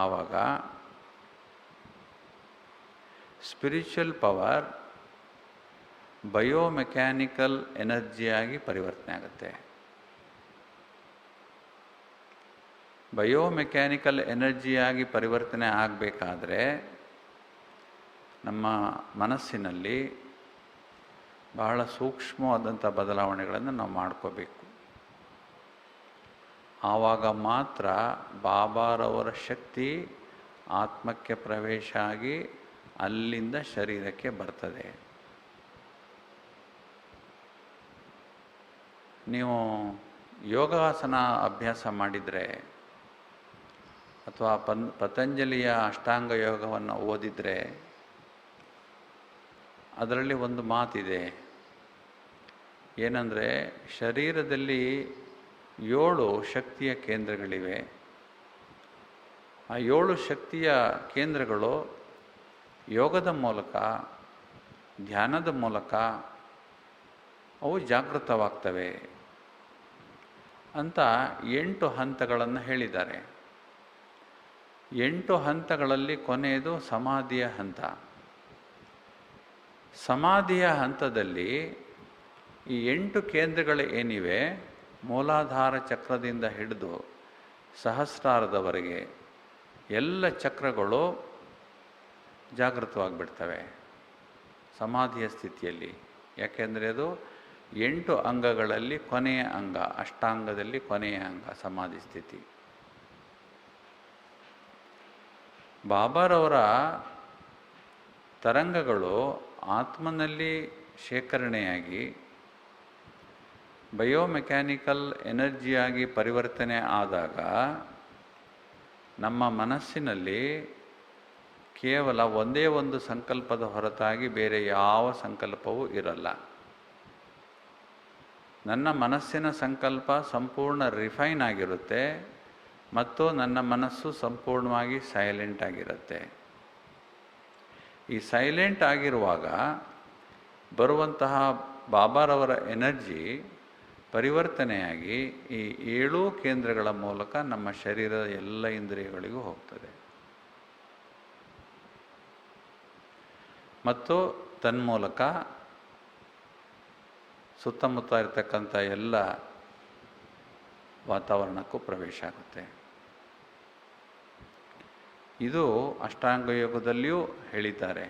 ಆವಾಗ ಸ್ಪಿರಿಚುವಲ್ ಪವರ್ ಬಯೋಮೆಕ್ಯಾನಿಕಲ್ ಎನರ್ಜಿಯಾಗಿ ಪರಿವರ್ತನೆ ಆಗುತ್ತೆ. ಬಯೋಮೆಕ್ಯಾನಿಕಲ್ ಎನರ್ಜಿಯಾಗಿ ಪರಿವರ್ತನೆ ಆಗಬೇಕಾದ್ರೆ ನಮ್ಮ ಮನಸ್ಸಿನಲ್ಲಿ ಬಹಳ ಸೂಕ್ಷ್ಮವಾದಂಥ ಬದಲಾವಣೆಗಳನ್ನು ನಾವು ಮಾಡ್ಕೋಬೇಕು. ಆವಾಗ ಮಾತ್ರ ಬಾಬಾರವರ ಶಕ್ತಿ ಆತ್ಮಕ್ಕೆ ಪ್ರವೇಶ ಆಗಿ ಅಲ್ಲಿಂದ ಶರೀರಕ್ಕೆ ಬರ್ತದೆ. ನೀವು ಯೋಗಾಸನ ಅಭ್ಯಾಸ ಮಾಡಿದರೆ ಅಥವಾ ಪತಂಜಲಿಯ ಅಷ್ಟಾಂಗ ಯೋಗವನ್ನು ಓದಿದರೆ ಅದರಲ್ಲಿ ಒಂದು ಮಾತಿದೆ. ಏನಂದರೆ, ಶರೀರದಲ್ಲಿ 7 ಶಕ್ತಿಯ ಕೇಂದ್ರಗಳಿವೆ. ಆ 7 ಶಕ್ತಿಯ ಕೇಂದ್ರಗಳು ಯೋಗದ ಮೂಲಕ, ಧ್ಯಾನದ ಮೂಲಕ ಅವು ಜಾಗೃತವಾಗ್ತವೆ ಅಂತ 8 ಹಂತಗಳನ್ನು ಹೇಳಿದ್ದಾರೆ. 8 ಹಂತಗಳಲ್ಲಿ ಕೊನೆಯದು ಸಮಾಧಿಯ ಹಂತ. ಸಮಾಧಿಯ ಹಂತದಲ್ಲಿ ಈ 8 ಕೇಂದ್ರಗಳು ಏನಿವೆ, ಮೂಲಾಧಾರ ಚಕ್ರದಿಂದ ಹಿಡಿದು ಸಹಸ್ರಾರದವರೆಗೆ ಎಲ್ಲ ಚಕ್ರಗಳು ಜಾಗೃತವಾಗಿಬಿಡ್ತವೆ ಸಮಾಧಿಯ ಸ್ಥಿತಿಯಲ್ಲಿ. ಯಾಕೆಂದರೆ ಅದು 8 ಅಂಗಗಳಲ್ಲಿ ಕೊನೆಯ ಅಂಗ, ಅಷ್ಟಾಂಗದಲ್ಲಿ ಕೊನೆಯ ಅಂಗ ಸಮಾಧಿ ಸ್ಥಿತಿ. ಬಾಬಾರವರ ತರಂಗಗಳು ಆತ್ಮನಲ್ಲಿ ಶೇಖರಣೆಯಾಗಿ ಬಯೋಮೆಕ್ಯಾನಿಕಲ್ ಎನರ್ಜಿಯಾಗಿ ಪರಿವರ್ತನೆ ಆದಾಗ ನಮ್ಮ ಮನಸ್ಸಿನಲ್ಲಿ ಕೇವಲ ಒಂದೇ ಒಂದು ಸಂಕಲ್ಪದ ಹೊರತಾಗಿ ಬೇರೆ ಯಾವ ಸಂಕಲ್ಪವೂ ಇರಲ್ಲ. ನನ್ನ ಮನಸ್ಸಿನ ಸಂಕಲ್ಪ ಸಂಪೂರ್ಣ ರಿಫೈನ್ ಆಗಿರುತ್ತೆ ಮತ್ತು ನನ್ನ ಮನಸ್ಸು ಸಂಪೂರ್ಣವಾಗಿ ಸೈಲೆಂಟ್ ಆಗಿರುತ್ತೆ. ಈ ಸೈಲೆಂಟ್ ಆಗಿರುವಾಗ ಬರುವಂತಹ ಬಾಬಾರವರ ಎನರ್ಜಿ ಪರಿವರ್ತನೆಯಾಗಿ ಈ 7 ಕೇಂದ್ರಗಳ ಮೂಲಕ ನಮ್ಮ ಶರೀರದ ಎಲ್ಲ ಇಂದ್ರಿಯಗಳಿಗೂ ಹೋಗ್ತದೆ ಮತ್ತು ತನ್ಮೂಲಕ ಸುತ್ತಮುತ್ತ ಇರತಕ್ಕಂಥ ಎಲ್ಲ ವಾತಾವರಣಕ್ಕೂ ಪ್ರವೇಶ ಆಗುತ್ತೆ. ಇದು ಅಷ್ಟಾಂಗ ಯೋಗದಲ್ಲಿಯೂ ಹೇಳಿದ್ದಾರೆ,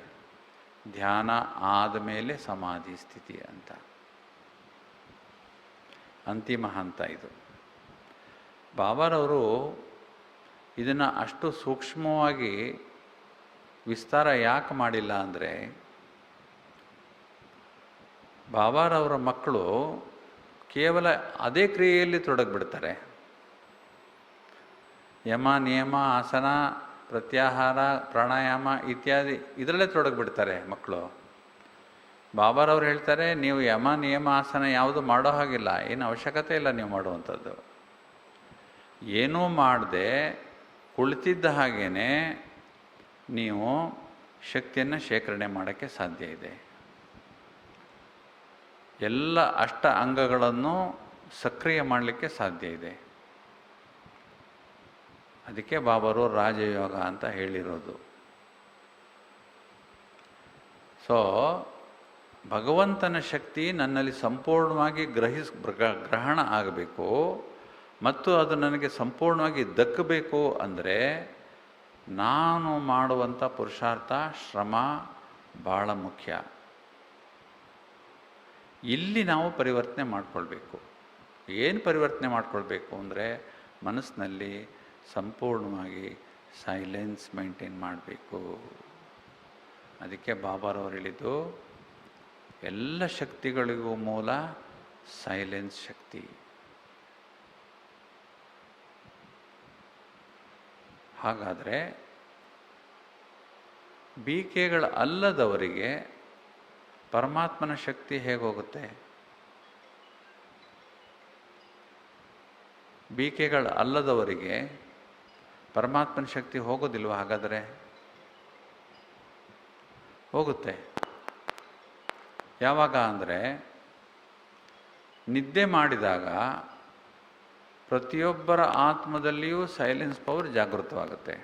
ಧ್ಯಾನ ಆದಮೇಲೆ ಸಮಾಧಿ ಸ್ಥಿತಿ ಅಂತ. ಅಂತಿಮ ಹಂತ ಇದು. ಬಾಬಾರವರು ಇದನ್ನು ಅಷ್ಟು ಸೂಕ್ಷ್ಮವಾಗಿ ವಿಸ್ತಾರ ಯಾಕೆ ಮಾಡಿಲ್ಲ ಅಂದರೆ, ಬಾಬಾರವರ ಮಕ್ಕಳು ಕೇವಲ ಅದೇ ಕ್ರಿಯೆಯಲ್ಲಿ ತೊಡಗಿಬಿಡ್ತಾರೆ. ಯಮ, ನಿಯಮ, ಆಸನ, ಪ್ರತ್ಯಾಹಾರ, ಪ್ರಾಣಾಯಾಮ ಇತ್ಯಾದಿ ಇದರಲ್ಲೇ ತೊಡಗಿಬಿಡ್ತಾರೆ ಮಕ್ಕಳು. ಬಾಬಾರವ್ರು ಹೇಳ್ತಾರೆ, ನೀವು ಯಮ, ನಿಯಮ, ಆಸನ ಯಾವುದು ಮಾಡೋ ಹಾಗಿಲ್ಲ, ಏನು ಅವಶ್ಯಕತೆ ಇಲ್ಲ ನೀವು ಮಾಡುವಂಥದ್ದು. ಏನೂ ಮಾಡದೆ ಕುಳಿತಿದ್ದ ಹಾಗೇ ನೀವು ಶಕ್ತಿಯನ್ನು ಶೇಖರಣೆ ಮಾಡೋಕ್ಕೆ ಸಾಧ್ಯ ಇದೆ. ಎಲ್ಲ ಅಷ್ಟ ಅಂಗಗಳನ್ನು ಸಕ್ರಿಯ ಮಾಡಲಿಕ್ಕೆ ಸಾಧ್ಯ ಇದೆ. ಅದಕ್ಕೆ ಬಾಬಾರು ರಾಜಯೋಗ ಅಂತ ಹೇಳಿರೋದು. ಸೊ ಭಗವಂತನ ಶಕ್ತಿ ನನ್ನಲ್ಲಿ ಸಂಪೂರ್ಣವಾಗಿ ಗ್ರಹಣ ಆಗಬೇಕು ಮತ್ತು ಅದು ನನಗೆ ಸಂಪೂರ್ಣವಾಗಿ ದಕ್ಕಬೇಕು ಅಂದರೆ ನಾನು ಮಾಡುವಂಥ ಪುರುಷಾರ್ಥ, ಶ್ರಮ ಭಾಳ ಮುಖ್ಯ. ಇಲ್ಲಿ ನಾವು ಪರಿವರ್ತನೆ ಮಾಡಿಕೊಳ್ಬೇಕು. ಏನು ಪರಿವರ್ತನೆ ಮಾಡಿಕೊಳ್ಬೇಕು ಅಂದರೆ ಮನಸ್ಸಿನಲ್ಲಿ ಸಂಪೂರ್ಣವಾಗಿ ಸೈಲೆನ್ಸ್ ಮೇಂಟೈನ್ ಮಾಡಬೇಕು. ಅದಕ್ಕೆ ಬಾಬಾರವರು ಹೇಳಿದ್ದು, ಎಲ್ಲ ಶಕ್ತಿಗಳಿಗೂ ಮೂಲ ಸೈಲೆನ್ಸ್ ಶಕ್ತಿ. ಹಾಗಾದರೆ ಅಲ್ಲದವರಿಗೆ ಪರಮಾತ್ಮನ ಶಕ್ತಿ ಹೇಗೋಗುತ್ತೆ? ಅಲ್ಲದವರಿಗೆ ಪರಮಾತ್ಮನ ಶಕ್ತಿ ಹೋಗೋದಿಲ್ವ? ಹಾಗಾದರೆ ಹೋಗುತ್ತೆ. ಯಾವಾಗ ಅಂದರೆ ನಿದ್ದೆ ಮಾಡಿದಾಗ ಪ್ರತಿಯೊಬ್ಬರ ಆತ್ಮದಲ್ಲಿಯೂ ಸೈಲೆನ್ಸ್ ಪವರ್ ಜಾಗೃತವಾಗುತ್ತೆ.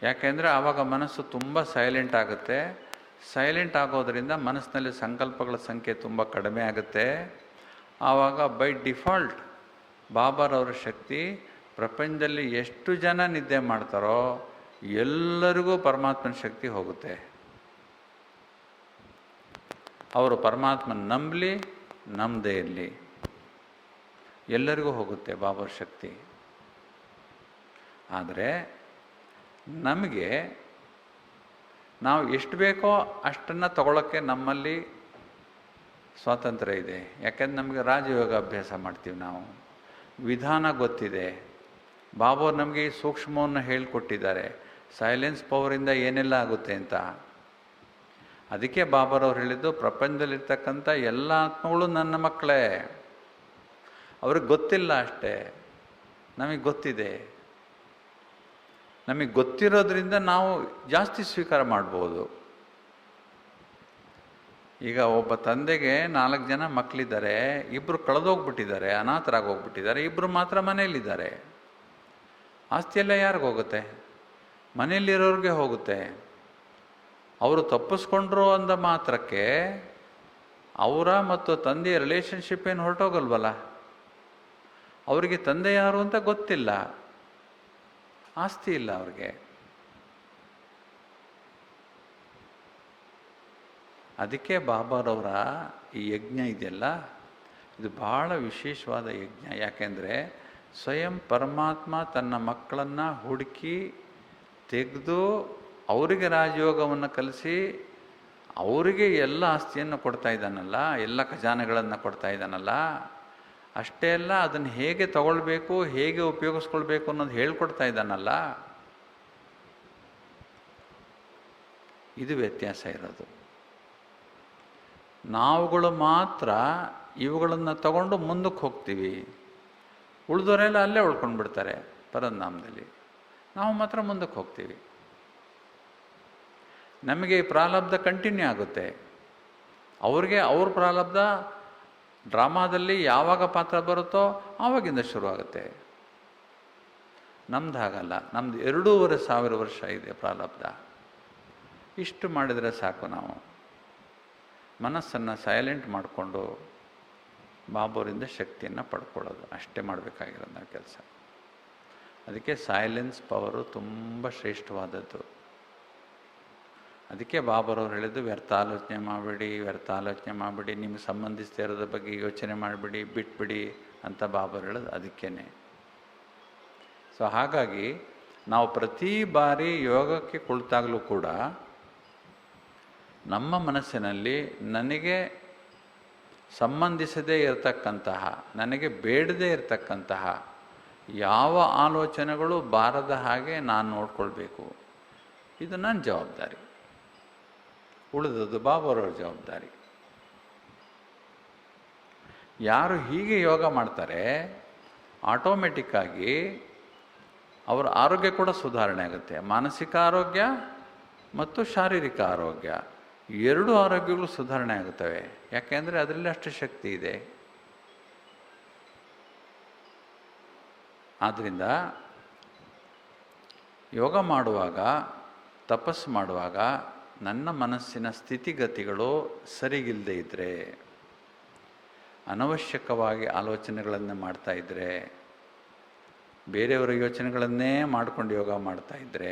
ಯಾಕೆಂದರೆ ಆವಾಗ ಮನಸ್ಸು ತುಂಬ ಸೈಲೆಂಟ್ ಆಗುತ್ತೆ. ಸೈಲೆಂಟ್ ಆಗೋದರಿಂದ ಮನಸ್ಸಿನಲ್ಲಿ ಸಂಕಲ್ಪಗಳ ಸಂಖ್ಯೆ ತುಂಬ ಕಡಿಮೆ ಆಗುತ್ತೆ. ಆವಾಗ ಬೈ ಡಿಫಾಲ್ಟ್ ಬಾಬಾರವರ ಶಕ್ತಿ ಪ್ರಪಂಚದಲ್ಲಿ ಎಷ್ಟು ಜನ ನಿದ್ದೆ ಮಾಡ್ತಾರೋ ಎಲ್ಲರಿಗೂ ಪರಮಾತ್ಮನ ಶಕ್ತಿ ಹೋಗುತ್ತೆ. ಅವರು ಪರಮಾತ್ಮನ ನಂಬಲಿ ನಂಬದೇ ಇರಲಿ, ಎಲ್ಲರಿಗೂ ಹೋಗುತ್ತೆ ಬಾಬಾರ ಶಕ್ತಿ. ಆದರೆ ನಮಗೆ ನಾವು ಎಷ್ಟು ಬೇಕೋ ಅಷ್ಟನ್ನು ತಗೊಳ್ಳೋಕ್ಕೆ ನಮ್ಮಲ್ಲಿ ಸ್ವಾತಂತ್ರ್ಯ ಇದೆ. ಯಾಕೆಂದ್ರೆ ನಮಗೆ ರಾಜಯೋಗ ಅಭ್ಯಾಸ ಮಾಡ್ತೀವಿ, ನಾವು ವಿಧಾನ ಗೊತ್ತಿದೆ. ಬಾಬಾವ್ರು ನಮಗೆ ಈ ಸೂಕ್ಷ್ಮವನ್ನು ಹೇಳಿಕೊಟ್ಟಿದ್ದಾರೆ, ಸೈಲೆನ್ಸ್ ಪವರಿಂದ ಏನೆಲ್ಲ ಆಗುತ್ತೆ ಅಂತ. ಅದಕ್ಕೆ ಬಾಬಾರವ್ರು ಹೇಳಿದ್ದು, ಪ್ರಪಂಚದಲ್ಲಿರ್ತಕ್ಕಂಥ ಎಲ್ಲ ಆತ್ಮಗಳು ನನ್ನ ಮಕ್ಕಳೇ. ಅವ್ರಿಗೆ ಗೊತ್ತಿಲ್ಲ ಅಷ್ಟೇ, ನಮಗೆ ಗೊತ್ತಿದೆ. ನಮಗೆ ಗೊತ್ತಿರೋದ್ರಿಂದ ನಾವು ಜಾಸ್ತಿ ಸ್ವೀಕಾರ ಮಾಡ್ಬೋದು. ಈಗ ಒಬ್ಬ ತಂದೆಗೆ 4 ಜನ ಮಕ್ಕಳಿದ್ದಾರೆ, 2 ಕಳೆದೋಗ್ಬಿಟ್ಟಿದ್ದಾರೆ, ಅನಾಥರಾಗೋಗ್ಬಿಟ್ಟಿದ್ದಾರೆ, 2 ಮಾತ್ರ ಮನೆಯಲ್ಲಿದ್ದಾರೆ. ಆಸ್ತಿಯೆಲ್ಲ ಯಾರಿಗೆ ಹೋಗುತ್ತೆ? ಮನೆಯಲ್ಲಿರೋರಿಗೆ ಹೋಗುತ್ತೆ. ಅವರು ತಪ್ಪಿಸ್ಕೊಂಡ್ರು ಅಂದ ಮಾತ್ರಕ್ಕೆ ಅವರ ಮತ್ತು ತಂದೆಯ ರಿಲೇಷನ್ಶಿಪ್ ಏನು ಹೊರಟೋಗಲ್ವಲ್ಲ. ಅವರಿಗೆ ತಂದೆ ಯಾರು ಅಂತ ಗೊತ್ತಿಲ್ಲ, ಆಸ್ತಿ ಇಲ್ಲ ಅವ್ರಿಗೆ. ಅದಕ್ಕೆ ಬಾಬಾರವರ ಈ ಯಜ್ಞ ಇದೆಯಲ್ಲ, ಇದು ಬಹಳ ವಿಶೇಷವಾದ ಯಜ್ಞ. ಯಾಕೆಂದರೆ ಸ್ವಯಂ ಪರಮಾತ್ಮ ತನ್ನ ಮಕ್ಕಳನ್ನು ಹುಡುಕಿ ತೆಗೆದು ಅವರಿಗೆ ರಾಜಯೋಗವನ್ನು ಕಲಿಸಿ ಅವರಿಗೆ ಎಲ್ಲ ಆಸ್ತಿಯನ್ನು ಕೊಡ್ತಾ ಇದ್ದಾನಲ್ಲ, ಎಲ್ಲ ಖಜಾನೆಗಳನ್ನು ಕೊಡ್ತಾ ಇದ್ದಾನಲ್ಲ. ಅಷ್ಟೇ ಅಲ್ಲ, ಅದನ್ನು ಹೇಗೆ ತಗೊಳ್ಬೇಕು, ಹೇಗೆ ಉಪಯೋಗಿಸ್ಕೊಳ್ಬೇಕು ಅನ್ನೋದು ಹೇಳ್ಕೊಡ್ತಾ ಇದ್ದಾನಲ್ಲ. ಇದು ವ್ಯತ್ಯಾಸ ಇರೋದು. ನಾವುಗಳು ಮಾತ್ರ ಇವುಗಳನ್ನು ತಗೊಂಡು ಮುಂದಕ್ಕೆ ಹೋಗ್ತೀವಿ, ಉಳಿದವರೆಲ್ಲ ಅಲ್ಲೇ ಉಳ್ಕೊಂಡು ಬಿಡ್ತಾರೆ ಪರಧಾಮದಲ್ಲಿ. ನಾವು ಮಾತ್ರ ಮುಂದಕ್ಕೆ ಹೋಗ್ತೀವಿ. ನಮಗೆ ಈ ಪ್ರಾರಬ್ಧ ಕಂಟಿನ್ಯೂ ಆಗುತ್ತೆ. ಅವ್ರಿಗೆ ಅವ್ರ ಪ್ರಾರಬ್ಧ ಡ್ರಾಮಾದಲ್ಲಿ ಯಾವಾಗ ಪಾತ್ರ ಬರುತ್ತೋ ಆವಾಗಿಂದ ಶುರುವಾಗುತ್ತೆ. ನಮ್ದು ಹಾಗಲ್ಲ. ನಮ್ಮದು 2500 ವರ್ಷ ಇದೆ ಪ್ರಾರಬ್ಧ. ಇಷ್ಟು ಮಾಡಿದರೆ ಸಾಕು. ನಾವು ಮನಸ್ಸನ್ನು ಸೈಲೆಂಟ್ ಮಾಡಿಕೊಂಡು ಬಾಬೋರಿಂದ ಶಕ್ತಿಯನ್ನು ಪಡ್ಕೊಳ್ಳೋದು ಅಷ್ಟೇ ಮಾಡಬೇಕಾಗಿರೋದು ನಾವು ಕೆಲಸ. ಅದಕ್ಕೆ ಸೈಲೆನ್ಸ್ ಪವರು ತುಂಬ ಶ್ರೇಷ್ಠವಾದದ್ದು. ಅದಕ್ಕೆ ಬಾಬರವ್ರು ಹೇಳಿದ್ದು, ವ್ಯರ್ಥ ಆಲೋಚನೆ ಮಾಡಬೇಡಿ, ವ್ಯರ್ಥ ಆಲೋಚನೆ ಮಾಡಬೇಡಿ, ನಿಮಗೆ ಸಂಬಂಧಿಸ್ತಾ ಇರೋದ್ರ ಬಗ್ಗೆ ಯೋಚನೆ ಮಾಡಿಬಿಡಿ, ಬಿಟ್ಬಿಡಿ ಅಂತ ಬಾಬರು ಹೇಳೋದು ಅದಕ್ಕೇ. ಸೊ ಹಾಗಾಗಿ ನಾವು ಪ್ರತಿ ಬಾರಿ ಯೋಗಕ್ಕೆ ಕುಳಿತಾಗಲೂ ಕೂಡ ನಮ್ಮ ಮನಸ್ಸಿನಲ್ಲಿ ನನಗೆ ಸಂಬಂಧಿಸದೇ ಇರತಕ್ಕಂತಹ, ನನಗೆ ಬೇಡದೇ ಇರತಕ್ಕಂತಹ ಯಾವ ಆಲೋಚನೆಗಳು ಬಾರದ ಹಾಗೆ ನಾನು ನೋಡ್ಕೊಳ್ಬೇಕು. ಇದು ನನ್ನ ಜವಾಬ್ದಾರಿ. ಉಳಿದದ್ದು ಬಾಬರವ್ರ ಜವಾಬ್ದಾರಿ. ಯಾರು ಹೀಗೆ ಯೋಗ ಮಾಡ್ತಾರೆ ಆಟೋಮೆಟಿಕ್ಕಾಗಿ ಅವರ ಆರೋಗ್ಯ ಕೂಡ ಸುಧಾರಣೆ ಆಗುತ್ತೆ. ಮಾನಸಿಕ ಆರೋಗ್ಯ ಮತ್ತು ಶಾರೀರಿಕ ಆರೋಗ್ಯ, ಎರಡೂ ಆರೋಗ್ಯಗಳು ಸುಧಾರಣೆ ಆಗುತ್ತವೆ. ಯಾಕೆಂದರೆ ಅದರಲ್ಲಿ ಅಷ್ಟು ಶಕ್ತಿ ಇದೆ. ಆದ್ದರಿಂದ ಯೋಗ ಮಾಡುವಾಗ, ತಪಸ್ಸು ಮಾಡುವಾಗ ನನ್ನ ಮನಸ್ಸಿನ ಸ್ಥಿತಿಗತಿಗಳು ಸರಿಗಿಲ್ಲದೆ ಇದ್ದರೆ, ಅನವಶ್ಯಕವಾಗಿ ಆಲೋಚನೆಗಳನ್ನು ಮಾಡ್ತಾ ಇದ್ದರೆ, ಬೇರೆಯವರ ಯೋಚನೆಗಳನ್ನೇ ಮಾಡ್ಕೊಂಡು ಯೋಗ ಮಾಡ್ತಾ ಇದ್ದರೆ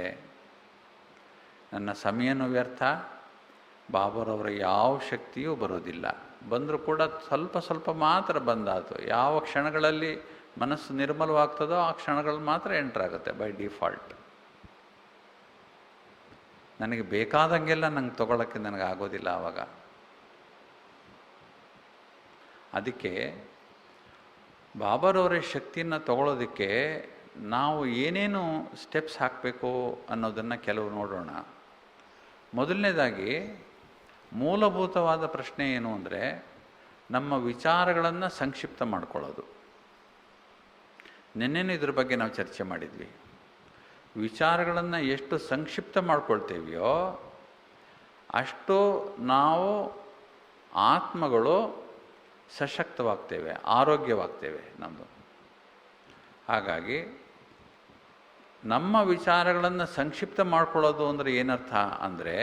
ನನ್ನ ಸಮಯನೂ ವ್ಯರ್ಥ, ಬಾಬರವರ ಯಾವ ಶಕ್ತಿಯೂ ಬರೋದಿಲ್ಲ. ಬಂದರೂ ಕೂಡ ಸ್ವಲ್ಪ ಸ್ವಲ್ಪ ಮಾತ್ರ ಬಂದಾತು. ಯಾವ ಕ್ಷಣಗಳಲ್ಲಿ ಮನಸ್ಸು ನಿರ್ಮಲವಾಗ್ತದೋ ಆ ಕ್ಷಣಗಳಲ್ಲಿ ಮಾತ್ರ ಎಂಟ್ರಾಗುತ್ತೆ ಬೈ ಡಿಫಾಲ್ಟ್. ನನಗೆ ಬೇಕಾದಂಗೆಲ್ಲ ನಂಗೆ ತಗೊಳ್ಳೋಕ್ಕೆ ನನಗೆ ಆಗೋದಿಲ್ಲ ಆವಾಗ. ಅದಕ್ಕೆ ಬಾಬರವರ ಶಕ್ತಿಯನ್ನು ತಗೊಳ್ಳೋದಕ್ಕೆ ನಾವು ಏನೇನು ಸ್ಟೆಪ್ಸ್ ಹಾಕಬೇಕು ಅನ್ನೋದನ್ನು ಕೆಲವು ನೋಡೋಣ. ಮೊದಲನೇದಾಗಿ ಮೂಲಭೂತವಾದ ಪ್ರಶ್ನೆ ಏನು ಅಂದರೆ, ನಮ್ಮ ವಿಚಾರಗಳನ್ನು ಸಂಕ್ಷಿಪ್ತ ಮಾಡ್ಕೊಳ್ಳೋದು. ನಿನ್ನೆನೂ ಇದ್ರ ಬಗ್ಗೆ ನಾವು ಚರ್ಚೆ ಮಾಡಿದ್ವಿ. ವಿಚಾರಗಳನ್ನು ಎಷ್ಟು ಸಂಕ್ಷಿಪ್ತ ಮಾಡ್ಕೊಳ್ತೇವೆಯೋ ಅಷ್ಟು ನಾವು ಆತ್ಮಗಳು ಸಶಕ್ತವಾಗ್ತೇವೆ, ಆರೋಗ್ಯವಾಗ್ತೇವೆ ನಮ್ಮದು. ಹಾಗಾಗಿ ನಮ್ಮ ವಿಚಾರಗಳನ್ನು ಸಂಕ್ಷಿಪ್ತ ಮಾಡ್ಕೊಳ್ಳೋದು ಅಂದರೆ ಏನರ್ಥ ಅಂದರೆ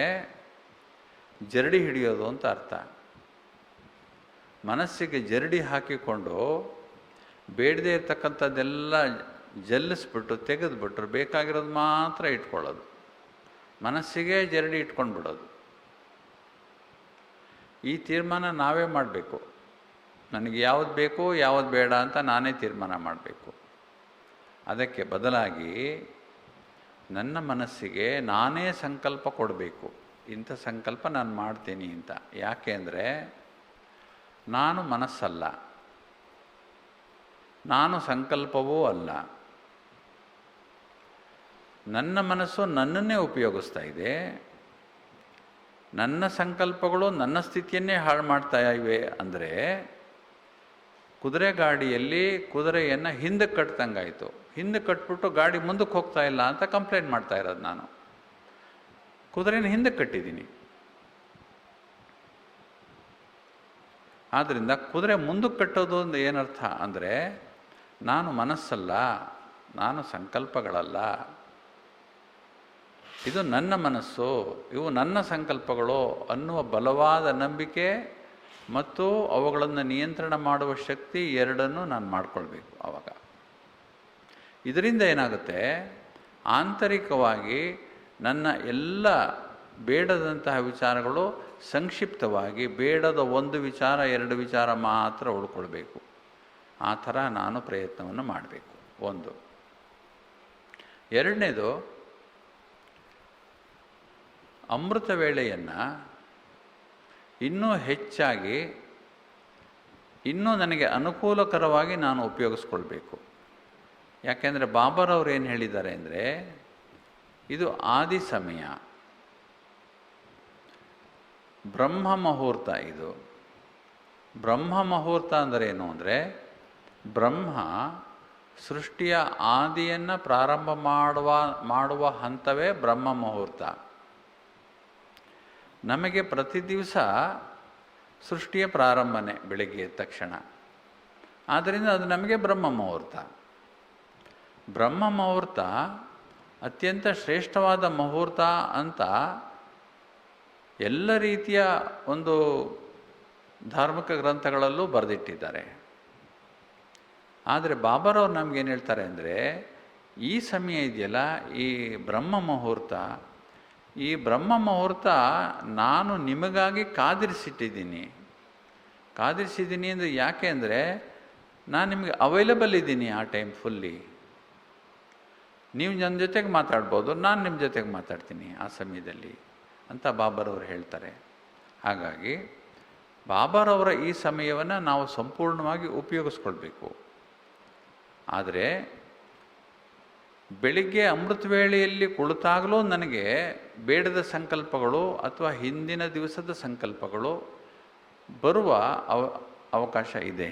ಜರಡಿ ಹಿಡಿಯೋದು ಅಂತ ಅರ್ಥ. ಮನಸ್ಸಿಗೆ ಜರಡಿ ಹಾಕಿಕೊಂಡು ಬೇಡದೇ ಇರ್ತಕ್ಕಂಥದ್ದೆಲ್ಲ ಜಲ್ಲಿಸ್ಬಿಟ್ಟು ತೆಗೆದುಬಿಟ್ರು ಬೇಕಾಗಿರೋದು ಮಾತ್ರ ಇಟ್ಕೊಳ್ಳೋದು. ಮನಸ್ಸಿಗೆ ಜರಡಿ ಇಟ್ಕೊಂಡು ಬಿಡೋದು. ಈ ತೀರ್ಮಾನ ನಾವೇ ಮಾಡಬೇಕು. ನನಗೆ ಯಾವುದು ಬೇಕು ಯಾವುದು ಬೇಡ ಅಂತ ನಾನೇ ತೀರ್ಮಾನ ಮಾಡಬೇಕು. ಅದಕ್ಕೆ ಬದಲಾಗಿ ನನ್ನ ಮನಸ್ಸಿಗೆ ನಾನೇ ಸಂಕಲ್ಪ ಕೊಡಬೇಕು. ಇಂಥ ಸಂಕಲ್ಪ ನಾನು ಮಾಡ್ತೀನಿ ಅಂತ. ಯಾಕೆ ಅಂದರೆ ನಾನು ಮನಸ್ಸಲ್ಲ, ನಾನು ಸಂಕಲ್ಪವೂ ಅಲ್ಲ. ನನ್ನ ಮನಸ್ಸು ನನ್ನನ್ನೇ ಉಪಯೋಗಿಸ್ತಾ ಇದೆ. ನನ್ನ ಸಂಕಲ್ಪಗಳು ನನ್ನ ಸ್ಥಿತಿಯನ್ನೇ ಹಾಳು ಮಾಡ್ತಾ ಇವೆ. ಅಂದರೆ ಕುದುರೆ ಗಾಡಿಯಲ್ಲಿ ಕುದುರೆಯನ್ನು ಹಿಂದಕ್ಕೆ ಕಟ್ತಂಗಾಯಿತು. ಹಿಂದಕ್ಕೆ ಕಟ್ಬಿಟ್ಟು ಗಾಡಿ ಮುಂದಕ್ಕೆ ಹೋಗ್ತಾ ಇಲ್ಲ ಅಂತ ಕಂಪ್ಲೇಂಟ್ ಮಾಡ್ತಾ ಇರೋದು ನಾನು. ಕುದುರೆನ ಹಿಂದಕ್ಕೆ ಕಟ್ಟಿದ್ದೀನಿ. ಆದ್ದರಿಂದ ಕುದುರೆ ಮುಂದಕ್ಕೆ ಕಟ್ಟೋದು ಒಂದು ಏನರ್ಥ ಅಂದರೆ ನಾನು ಮನಸ್ಸಲ್ಲ, ನಾನು ಸಂಕಲ್ಪಗಳಲ್ಲ, ಇದು ನನ್ನ ಮನಸ್ಸು, ಇವು ನನ್ನ ಸಂಕಲ್ಪಗಳು ಅನ್ನುವ ಬಲವಾದ ನಂಬಿಕೆ ಮತ್ತು ಅವುಗಳನ್ನು ನಿಯಂತ್ರಣ ಮಾಡುವ ಶಕ್ತಿ ಎರಡನ್ನೂ ನಾನು ಮಾಡಿಕೊಳ್ಬೇಕು. ಆವಾಗ ಇದರಿಂದ ಏನಾಗುತ್ತೆ, ಆಂತರಿಕವಾಗಿ ನನ್ನ ಎಲ್ಲ ಬೇಡದಂತಹ ವಿಚಾರಗಳು ಸಂಕ್ಷಿಪ್ತವಾಗಿ ಬೇಡದ ಒಂದು ವಿಚಾರ ಎರಡು ವಿಚಾರ ಮಾತ್ರ ಉಳ್ಕೊಳ್ಬೇಕು. ಆ ಥರ ನಾನು ಪ್ರಯತ್ನವನ್ನು ಮಾಡಬೇಕು. ಒಂದು. ಎರಡನೇದು, ಅಮೃತ ವೇಳೆಯನ್ನು ಇನ್ನೂ ಹೆಚ್ಚಾಗಿ ಇನ್ನೂ ನನಗೆ ಅನುಕೂಲಕರವಾಗಿ ನಾನು ಉಪಯೋಗಿಸ್ಕೊಳ್ಬೇಕು. ಯಾಕೆಂದರೆ ಬಾಬಾರವ್ರು ಏನು ಹೇಳಿದ್ದಾರೆ ಅಂದರೆ, ಇದು ಆದಿ ಸಮಯ, ಬ್ರಹ್ಮ ಮುಹೂರ್ತ. ಇದು ಬ್ರಹ್ಮ ಮುಹೂರ್ತ ಅಂದರೆ ಏನು ಅಂದರೆ, ಬ್ರಹ್ಮ ಸೃಷ್ಟಿಯ ಆದಿಯನ್ನು ಪ್ರಾರಂಭ ಮಾಡುವ ಹಂತವೇ ಬ್ರಹ್ಮ ಮುಹೂರ್ತ. ನಮಗೆ ಪ್ರತಿ ದಿವಸ ಸೃಷ್ಟಿಯ ಪ್ರಾರಂಭನೆ ಬೆಳಗ್ಗೆ ಎದ್ದ ತಕ್ಷಣ. ಆದ್ದರಿಂದ ಅದು ನಮಗೆ ಬ್ರಹ್ಮ ಮುಹೂರ್ತ. ಬ್ರಹ್ಮ ಮುಹೂರ್ತ ಅತ್ಯಂತ ಶ್ರೇಷ್ಠವಾದ ಮುಹೂರ್ತ ಅಂತ ಎಲ್ಲ ರೀತಿಯ ಒಂದು ಧಾರ್ಮಿಕ ಗ್ರಂಥಗಳಲ್ಲೂ ಬರೆದಿಟ್ಟಿದ್ದಾರೆ. ಆದರೆ ಬಾಬಾರವ್ರು ನಮಗೇನು ಹೇಳ್ತಾರೆ ಅಂದರೆ, ಈ ಸಮಯ ಇದೆಯಲ್ಲ, ಈ ಬ್ರಹ್ಮ ಮುಹೂರ್ತ, ಈ ಬ್ರಹ್ಮ ಮುಹೂರ್ತ ನಾನು ನಿಮಗಾಗಿ ಕಾದಿರಿಸಿಟ್ಟಿದ್ದೀನಿ ಅಂದರೆ ಯಾಕೆ ಅಂದರೆ, ನಾನು ನಿಮಗೆ ಅವೈಲಬಲ್ ಇದ್ದೀನಿ ಆ ಟೈಮ್ ಫುಲ್ಲಿ. ನೀವು ನನ್ನ ಜೊತೆಗೆ ಮಾತಾಡ್ಬೋದು, ನಾನು ನಿಮ್ಮ ಜೊತೆಗೆ ಮಾತಾಡ್ತೀನಿ ಆ ಸಮಯದಲ್ಲಿ ಅಂತ ಬಾಬಾರವರು ಹೇಳ್ತಾರೆ. ಹಾಗಾಗಿ ಬಾಬಾರವರ ಈ ಸಮಯವನ್ನು ನಾವು ಸಂಪೂರ್ಣವಾಗಿ ಉಪಯೋಗಿಸ್ಕೊಳ್ಬೇಕು. ಆದರೆ ಬೆಳಿಗ್ಗೆ ಅಮೃತ ವೇಳೆಯಲ್ಲಿ ಕುಳಿತಾಗಲೂ ನನಗೆ ಬೇಡದ ಸಂಕಲ್ಪಗಳು ಅಥವಾ ಹಿಂದಿನ ದಿವಸದ ಸಂಕಲ್ಪಗಳು ಬರುವ ಅವಕಾಶ ಇದೆ,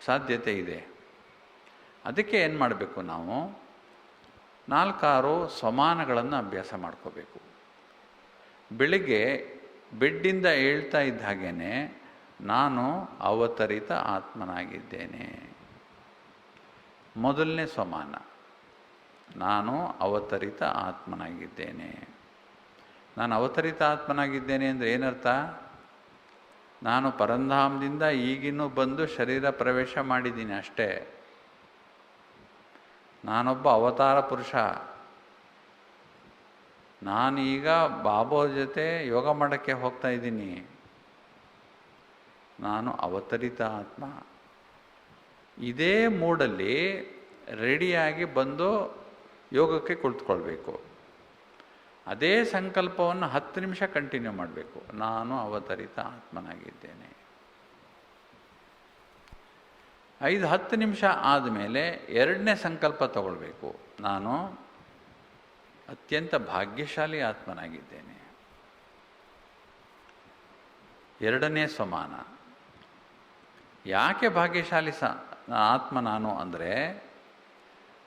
ಸಾಧ್ಯತೆ ಇದೆ. ಅದಕ್ಕೆ ಏನು ಮಾಡಬೇಕು, ನಾವು 4-6 ಸಮಾನಗಳನ್ನು ಅಭ್ಯಾಸ ಮಾಡ್ಕೋಬೇಕು. ಬೆಳಿಗ್ಗೆ ಬೆಡ್ಡಿಂದ ಏಳ್ತಾ ಇದ್ದ ಹಾಗೇ ನಾನು ಅವತರಿತ ಆತ್ಮನಾಗಿದ್ದೇನೆ. ಮೊದಲನೇ ಸಮಾನ, ನಾನು ಅವತರಿತ ಆತ್ಮನಾಗಿದ್ದೇನೆ. ನಾನು ಅವತರಿತ ಆತ್ಮನಾಗಿದ್ದೇನೆ ಅಂದರೆ ಏನರ್ಥ? ನಾನು ಪರಂಧಾಮದಿಂದ ಈಗಿನ್ನೂ ಬಂದು ಶರೀರ ಪ್ರವೇಶ ಮಾಡಿದ್ದೀನಿ ಅಷ್ಟೇ. ನಾನೊಬ್ಬ ಅವತಾರ ಪುರುಷ. ನಾನೀಗ ಬಾಬಾ ಜೊತೆ ಯೋಗ ಮಾಡೋಕ್ಕೆ ಹೋಗ್ತಾ ಇದ್ದೀನಿ. ನಾನು ಅವತರಿತ ಆತ್ಮ. ಇದೇ ಮೂಡಲ್ಲಿ ರೆಡಿಯಾಗಿ ಬಂದು ಯೋಗಕ್ಕೆ ಕುಳಿತುಕೊಳ್ಬೇಕು. ಅದೇ ಸಂಕಲ್ಪವನ್ನು 10 ನಿಮಿಷ ಕಂಟಿನ್ಯೂ ಮಾಡಬೇಕು. ನಾನು ಅವತರಿತ ಆತ್ಮನಾಗಿದ್ದೇನೆ. 5-10 ನಿಮಿಷ ಆದಮೇಲೆ ಎರಡನೇ ಸಂಕಲ್ಪ ತಗೊಳ್ಬೇಕು. ನಾನು ಅತ್ಯಂತ ಭಾಗ್ಯಶಾಲಿ ಆತ್ಮನಾಗಿದ್ದೇನೆ. ಎರಡನೇ ಸಮಾನ. ಯಾಕೆ ಭಾಗ್ಯಶಾಲಿ ಆತ್ಮ ನಾನು ಅಂದರೆ,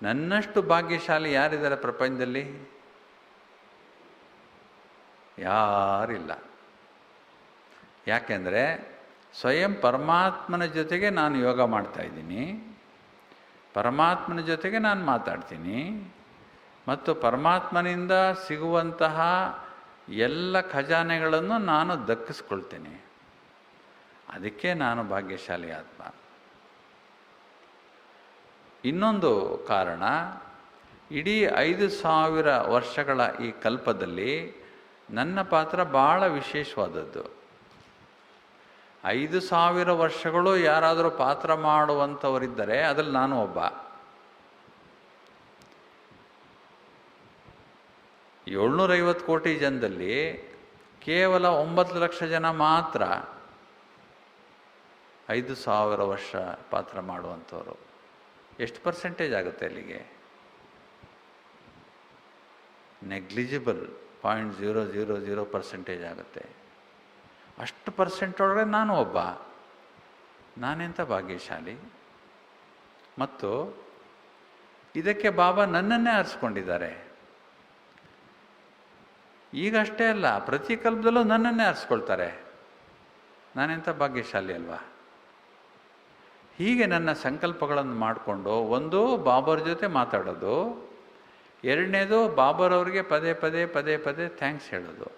ನನ್ನಷ್ಟು ಭಾಗ್ಯಶಾಲಿ ಯಾರಿದ್ದಾರೆ ಪ್ರಪಂಚದಲ್ಲಿ? ಯಾರಿಲ್ಲ. ಯಾಕೆಂದರೆ ಸ್ವಯಂ ಪರಮಾತ್ಮನ ಜೊತೆಗೆ ನಾನು ಯೋಗ ಮಾಡ್ತಾ ಇದ್ದೀನಿ, ಪರಮಾತ್ಮನ ಜೊತೆಗೆ ನಾನು ಮಾತಾಡ್ತೀನಿ ಮತ್ತು ಪರಮಾತ್ಮನಿಂದ ಸಿಗುವಂತಹ ಎಲ್ಲ ಖಜಾನೆಗಳನ್ನು ನಾನು ದಕ್ಕಿಸ್ಕೊಳ್ತೇನೆ. ಅದಕ್ಕೆ ನಾನು ಭಾಗ್ಯಶಾಲಿ ಆತ್ಮ. ಇನ್ನೊಂದು ಕಾರಣ, ಇಡೀ 5000 ವರ್ಷಗಳ ಈ ಕಲ್ಪದಲ್ಲಿ ನನ್ನ ಪಾತ್ರ ಭಾಳ ವಿಶೇಷವಾದದ್ದು. 5000 ವರ್ಷಗಳು ಯಾರಾದರೂ ಪಾತ್ರ ಮಾಡುವಂಥವರಿದ್ದರೆ ಅದರಲ್ಲಿ ನಾನು ಒಬ್ಬ. 750 ಕೋಟಿ ಜನದಲ್ಲಿ ಕೇವಲ 9 ಲಕ್ಷ ಜನ ಮಾತ್ರ 5000 ವರ್ಷ ಪಾತ್ರ ಮಾಡುವಂಥವ್ರು. ಎಷ್ಟು ಪರ್ಸೆಂಟೇಜ್ ಆಗುತ್ತೆ ಅಲ್ಲಿಗೆ? ನೆಗ್ಲಿಜಿಬಲ್ 0.000% ಆಗುತ್ತೆ. ಅಷ್ಟು ಪರ್ಸೆಂಟ್ ಒಳಗೆ ನಾನು ಒಬ್ಬ. ನಾನೆಂಥ ಭಾಗ್ಯಶಾಲಿ. ಮತ್ತು ಇದಕ್ಕೆ ಬಾಬಾ ನನ್ನನ್ನೇ ಆರಿಸ್ಕೊಂಡಿದ್ದಾರೆ. ಈಗಷ್ಟೇ ಅಲ್ಲ, ಪ್ರತಿ ಕಲ್ಪದಲ್ಲೂ ನನ್ನನ್ನೇ ಆರಿಸ್ಕೊಳ್ತಾರೆ. ನಾನೆಂಥ ಭಾಗ್ಯಶಾಲಿ ಅಲ್ವಾ? ಹೀಗೆ ನನ್ನ ಸಂಕಲ್ಪಗಳನ್ನು ಮಾಡಿಕೊಂಡು, ಒಂದು ಬಾಬರ್ ಜೊತೆ ಮಾತಾಡೋದು, ಎರಡನೇದು ಬಾಬರ್ ಅವ್ರಿಗೆ ಪದೇ ಪದೇ ಪದೇ ಪದೇ ಥ್ಯಾಂಕ್ಸ್ ಹೇಳೋದು.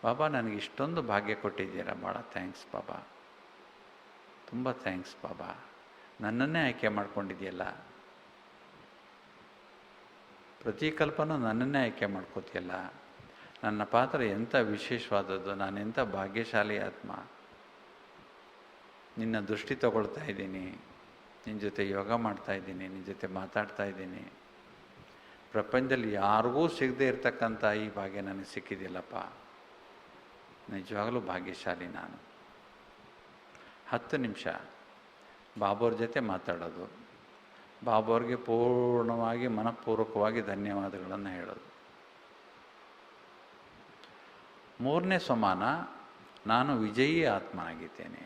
ಬಾಬಾ ನನಗೆ ಇಷ್ಟೊಂದು ಭಾಗ್ಯ ಕೊಟ್ಟಿದ್ದೀರಾ, ಭಾಳ ಥ್ಯಾಂಕ್ಸ್ ಬಾಬಾ, ತುಂಬ ಥ್ಯಾಂಕ್ಸ್ ಬಾಬಾ, ನನ್ನನ್ನೇ ಆಯ್ಕೆ ಮಾಡ್ಕೊಂಡಿದೆಯಲ್ಲ, ಪ್ರತಿ ಕಲ್ಪನೂ ನನ್ನನ್ನೇ ಆಯ್ಕೆ ಮಾಡ್ಕೋತಿಯಲ್ಲ, ನನ್ನ ಪಾತ್ರ ಎಂಥ ವಿಶೇಷವಾದದ್ದು, ನಾನೆಂಥ ಭಾಗ್ಯಶಾಲಿ ಆತ್ಮ, ನಿನ್ನ ದೃಷ್ಟಿ ತಗೊಳ್ತಾ ಇದ್ದೀನಿ, ನಿನ್ನ ಜೊತೆ ಯೋಗ ಮಾಡ್ತಾಯಿದ್ದೀನಿ, ನಿನ್ನ ಜೊತೆ ಮಾತಾಡ್ತಾ ಇದ್ದೀನಿ, ಪ್ರಪಂಚದಲ್ಲಿ ಯಾರಿಗೂ ಸಿಗದೆ ಇರತಕ್ಕಂಥ ಈ ಭಾಗ್ಯ ನನಗೆ ಸಿಕ್ಕಿದೆಯಲ್ಲಪ್ಪ, ನಿಜವಾಗಲೂ ಭಾಗ್ಯಶಾಲಿ ನಾನು. 10 ನಿಮಿಷ ಬಾಬವ್ರ ಜೊತೆ ಮಾತಾಡೋದು, ಬಾಬವ್ರಿಗೆ ಪೂರ್ಣವಾಗಿ ಮನಃಪೂರ್ವಕವಾಗಿ ಧನ್ಯವಾದಗಳನ್ನು ಹೇಳೋದು. 3ನೇ ಸೋಮಾನ, ನಾನು ವಿಜಯೀ ಆತ್ಮನಾಗಿದ್ದೇನೆ,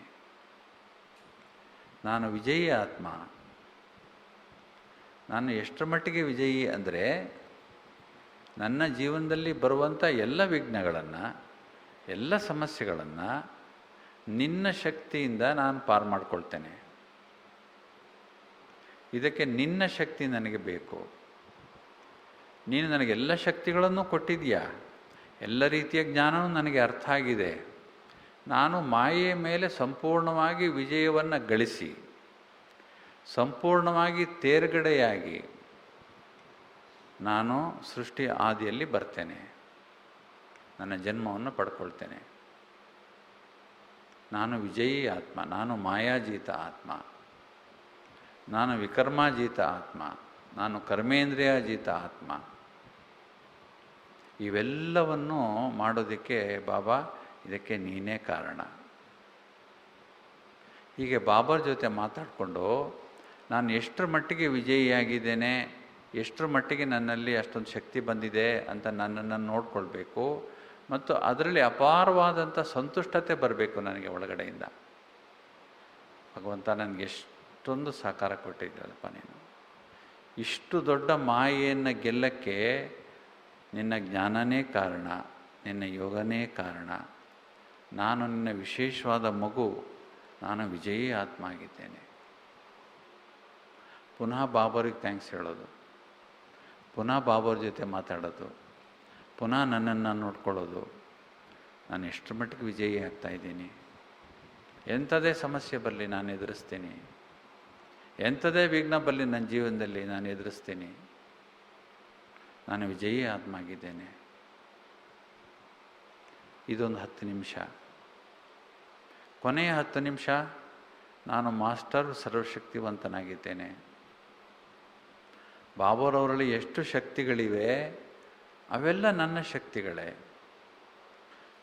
ನಾನು ವಿಜಯೀ ಆತ್ಮ. ನಾನು ಎಷ್ಟರ ಮಟ್ಟಿಗೆ ವಿಜಯೀ ಅಂದರೆ, ನನ್ನ ಜೀವನದಲ್ಲಿ ಬರುವಂಥ ಎಲ್ಲ ವಿಘ್ನಗಳನ್ನು, ಎಲ್ಲ ಸಮಸ್ಯೆಗಳನ್ನು ನಿನ್ನ ಶಕ್ತಿಯಿಂದ ನಾನು ಪಾರು ಮಾಡಿಕೊಳ್ತೇನೆ. ಇದಕ್ಕೆ ನಿನ್ನ ಶಕ್ತಿ ನನಗೆ ಬೇಕು. ನೀನು ನನಗೆಲ್ಲ ಶಕ್ತಿಗಳನ್ನು ಕೊಟ್ಟಿದ್ದೀಯಾ, ಎಲ್ಲ ರೀತಿಯ ಜ್ಞಾನವೂ ನನಗೆ ಅರ್ಥ ಆಗಿದೆ. ನಾನು ಮಾಯೆಯ ಮೇಲೆ ಸಂಪೂರ್ಣವಾಗಿ ವಿಜಯವನ್ನು ಗಳಿಸಿ, ಸಂಪೂರ್ಣವಾಗಿ ತೇರ್ಗಡೆಯಾಗಿ ನಾನು ಸೃಷ್ಟಿ ಆದಿಯಲ್ಲಿ ಬರ್ತೇನೆ, ನನ್ನ ಜನ್ಮವನ್ನು ಪಡ್ಕೊಳ್ತೇನೆ. ನಾನು ವಿಜಯೀ ಆತ್ಮ, ನಾನು ಮಾಯಾಜೀತ ಆತ್ಮ, ನಾನು ವಿಕರ್ಮಾಜೀತ ಆತ್ಮ, ನಾನು ಕರ್ಮೇಂದ್ರಿಯಾಜೀತ ಆತ್ಮ. ಇವೆಲ್ಲವನ್ನು ಮಾಡೋದಕ್ಕೆ ಬಾಬಾ, ಇದಕ್ಕೆ ನೀನೇ ಕಾರಣ. ಹೀಗೆ ಬಾಬರ್ ಜೊತೆ ಮಾತಾಡಿಕೊಂಡು ನಾನು ಎಷ್ಟರ ಮಟ್ಟಿಗೆ ವಿಜಯಿಯಾಗಿದ್ದೇನೆ, ಎಷ್ಟರ ಮಟ್ಟಿಗೆ ನನ್ನಲ್ಲಿ ಅಷ್ಟೊಂದು ಶಕ್ತಿ ಬಂದಿದೆ ಅಂತ ನನ್ನನ್ನು ನೋಡ್ಕೊಳ್ಬೇಕು. ಮತ್ತು ಅದರಲ್ಲಿ ಅಪಾರವಾದಂಥ ಸಂತುಷ್ಟತೆ ಬರಬೇಕು ನನಗೆ ಒಳಗಡೆಯಿಂದ. ಭಗವಂತ ನನಗೆ ಎಷ್ಟೊಂದು ಸಹಕಾರ ಕೊಟ್ಟಿದ್ದಲ್ಲಪ್ಪ ನೀನು, ಇಷ್ಟು ದೊಡ್ಡ ಮಾಯೆಯನ್ನು ಗೆಲ್ಲಕ್ಕೆ ನಿನ್ನ ಜ್ಞಾನನೇ ಕಾರಣ, ನಿನ್ನ ಯೋಗನೇ ಕಾರಣ. ನಾನು ನಿನ್ನ ವಿಶೇಷವಾದ ಮಗು, ನಾನು ವಿಜಯೀ ಆತ್ಮ ಆಗಿದ್ದೇನೆ. ಪುನಃ ಬಾಬರಿಗೆ ಥ್ಯಾಂಕ್ಸ್ ಹೇಳೋದು, ಪುನಃ ಬಾಬರ ಜೊತೆ ಮಾತಾಡೋದು, ಪುನಃ ನನ್ನನ್ನು ನೋಡ್ಕೊಳ್ಳೋದು. ನಾನು ಎಷ್ಟರ ಮಟ್ಟಿಗೆ ವಿಜಯೀ ಆಗ್ತಾಯಿದ್ದೀನಿ, ಎಂಥದೇ ಸಮಸ್ಯೆ ಬರಲಿ ನಾನು ಎದುರಿಸ್ತೀನಿ, ಎಂಥದೇ ವಿಘ್ನ ಬರಲಿ ನನ್ನ ಜೀವನದಲ್ಲಿ ನಾನು ಎದುರಿಸ್ತೀನಿ, ನಾನು ವಿಜಯೀ ಆತ್ಮ ಆಗಿದ್ದೇನೆ. ಇದೊಂದು 10 ನಿಮಿಷ. ಕೊನೆಯ 10 ನಿಮಿಷ ನಾನು ಮಾಸ್ಟರ್ ಸರ್ವಶಕ್ತಿವಂತನಾಗಿದ್ದೇನೆ. ಬಾಬರವರಲ್ಲಿ ಎಷ್ಟು ಶಕ್ತಿಗಳಿವೆ ಅವೆಲ್ಲ ನನ್ನ ಶಕ್ತಿಗಳೇ.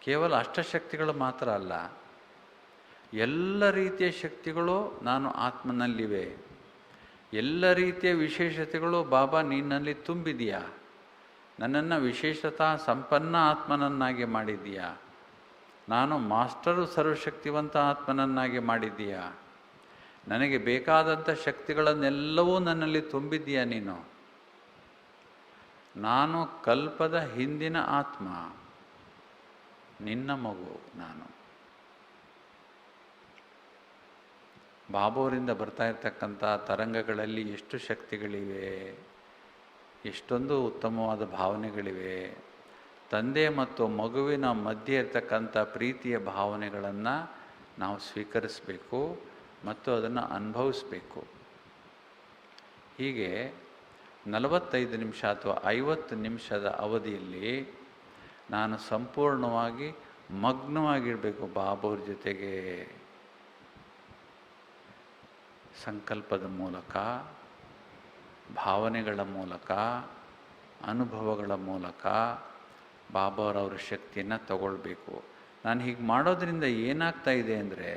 ಕೇವಲ ಅಷ್ಟಶಕ್ತಿಗಳು ಮಾತ್ರ ಅಲ್ಲ, ಎಲ್ಲ ರೀತಿಯ ಶಕ್ತಿಗಳು ನಾನು ಆತ್ಮನಲ್ಲಿವೆ. ಎಲ್ಲ ರೀತಿಯ ವಿಶೇಷತೆಗಳು ಬಾಬಾ ನಿನ್ನಲ್ಲಿ ತುಂಬಿದೆಯಾ. ನನ್ನನ್ನು ವಿಶೇಷತಾ ಸಂಪನ್ನ ಆತ್ಮನನ್ನಾಗಿ ಮಾಡಿದ್ದೀಯಾ. ನಾನು ಮಾಸ್ಟರು ಸರ್ವಶಕ್ತಿವಂತ ಆತ್ಮನನ್ನಾಗಿ ಮಾಡಿದ್ದೀಯಾ. ನನಗೆ ಬೇಕಾದಂಥ ಶಕ್ತಿಗಳನ್ನೆಲ್ಲವೂ ನನ್ನಲ್ಲಿ ತುಂಬಿದ್ದೀಯಾ ನೀನು. ನಾನು ಕಲ್ಪದ ಹಿಂದಿನ ಆತ್ಮ, ನಿನ್ನ ಮಗು ನಾನು. ಬಾಬುವರಿಂದ ಬರ್ತಾ ಇರ್ತಕ್ಕಂಥ ತರಂಗಗಳಲ್ಲಿ ಎಷ್ಟು ಶಕ್ತಿಗಳಿವೆ, ಎಷ್ಟೊಂದು ಉತ್ತಮವಾದ ಭಾವನೆಗಳಿವೆ. ತಂದೆ ಮತ್ತು ಮಗುವಿನ ಮಧ್ಯೆ ಇರ್ತಕ್ಕಂಥ ಪ್ರೀತಿಯ ಭಾವನೆಗಳನ್ನು ನಾವು ಸ್ವೀಕರಿಸಬೇಕು ಮತ್ತು ಅದನ್ನು ಅನುಭವಿಸಬೇಕು. ಹೀಗೆ 45 ನಿಮಿಷ ಅಥವಾ 50 ನಿಮಿಷದ ಅವಧಿಯಲ್ಲಿ ನಾನು ಸಂಪೂರ್ಣವಾಗಿ ಮಗ್ನವಾಗಿರಬೇಕು ಬಾಬುವ್ರ ಜೊತೆಗೆ. ಸಂಕಲ್ಪದ ಮೂಲಕ, ಭಾವನೆಗಳ ಮೂಲಕ, ಅನುಭವಗಳ ಮೂಲಕ ಬಾಬಾರವರ ಶಕ್ತಿಯನ್ನು ತಗೊಳ್ಬೇಕು. ನಾನು ಹೀಗೆ ಮಾಡೋದ್ರಿಂದ ಏನಾಗ್ತಾ ಇದೆ ಅಂದರೆ,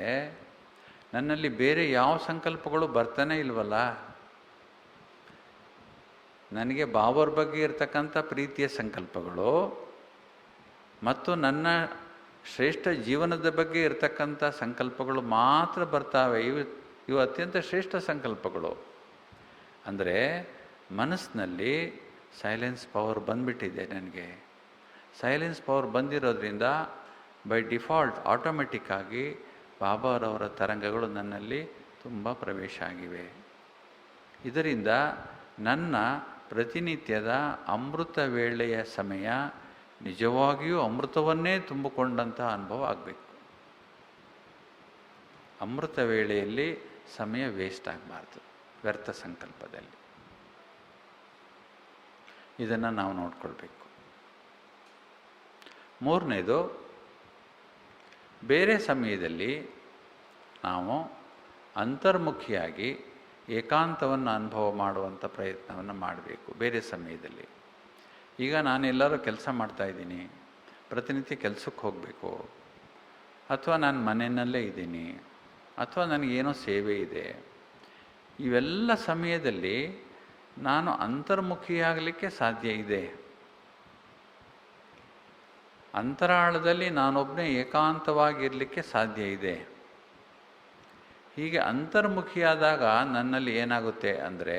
ನನ್ನಲ್ಲಿ ಬೇರೆ ಯಾವ ಸಂಕಲ್ಪಗಳು ಬರ್ತಾನೆ ಇಲ್ವಲ್ಲ. ನನಗೆ ಬಾಬಾರ ಬಗ್ಗೆ ಇರತಕ್ಕಂಥ ಪ್ರೀತಿಯ ಸಂಕಲ್ಪಗಳು ಮತ್ತು ನನ್ನ ಶ್ರೇಷ್ಠ ಜೀವನದ ಬಗ್ಗೆ ಇರತಕ್ಕಂಥ ಸಂಕಲ್ಪಗಳು ಮಾತ್ರ ಬರ್ತಾವೆ. ಇವು ಅತ್ಯಂತ ಶ್ರೇಷ್ಠ ಸಂಕಲ್ಪಗಳು. ಅಂದರೆ ಮನಸ್ಸಿನಲ್ಲಿ ಸೈಲೆನ್ಸ್ ಪವರ್ ಬಂದುಬಿಟ್ಟಿದೆ ನನಗೆ. ಸೈಲೆನ್ಸ್ ಪವರ್ ಬಂದಿರೋದ್ರಿಂದ ಬೈ ಡಿಫಾಲ್ಟ್ ಆಟೋಮೆಟಿಕ್ಕಾಗಿ ಬಾಬಾರವರ ತರಂಗಗಳು ನನ್ನಲ್ಲಿ ತುಂಬ ಪ್ರವೇಶ ಆಗಿವೆ. ಇದರಿಂದ ನನ್ನ ಪ್ರತಿನಿತ್ಯದ ಅಮೃತ ವೇಳೆಯ ಸಮಯ ನಿಜವಾಗಿಯೂ ಅಮೃತವನ್ನೇ ತುಂಬಿಕೊಂಡಂತಹ ಅನುಭವ ಆಗಬೇಕು. ಅಮೃತ ವೇಳೆಯಲ್ಲಿ ಸಮಯ ವೇಸ್ಟ್ ಆಗಬಾರ್ದು ವ್ಯರ್ಥ ಸಂಕಲ್ಪದಲ್ಲಿ. ಇದನ್ನು ನಾವು ನೋಡ್ಕೊಳ್ಬೇಕು. ಮೂರನೇದು, ಬೇರೆ ಸಮಯದಲ್ಲಿ ನಾವು ಅಂತರ್ಮುಖಿಯಾಗಿ ಏಕಾಂತವನ್ನು ಅನುಭವ ಮಾಡುವಂಥ ಪ್ರಯತ್ನವನ್ನು ಮಾಡಬೇಕು. ಬೇರೆ ಸಮಯದಲ್ಲಿ ಈಗ ನಾನೆಲ್ಲರೂ ಕೆಲಸ ಮಾಡ್ತಾಯಿದ್ದೀನಿ, ಪ್ರತಿನಿತ್ಯ ಕೆಲಸಕ್ಕೆ ಹೋಗಬೇಕು, ಅಥವಾ ನಾನು ಮನೆಯಲ್ಲೇ ಇದ್ದೀನಿ, ಅಥವಾ ನನಗೇನೋ ಸೇವೆ ಇದೆ, ಇವೆಲ್ಲ ಸಮಯದಲ್ಲಿ ನಾನು ಅಂತರ್ಮುಖಿಯಾಗಲಿಕ್ಕೆ ಸಾಧ್ಯ ಇದೆ. ಅಂತರಾಳದಲ್ಲಿ ನಾನೊಬ್ಬನೇ ಏಕಾಂತವಾಗಿರಲಿಕ್ಕೆ ಸಾಧ್ಯ ಇದೆ. ಹೀಗೆ ಅಂತರ್ಮುಖಿಯಾದಾಗ ನನ್ನಲ್ಲಿ ಏನಾಗುತ್ತೆ ಅಂದರೆ,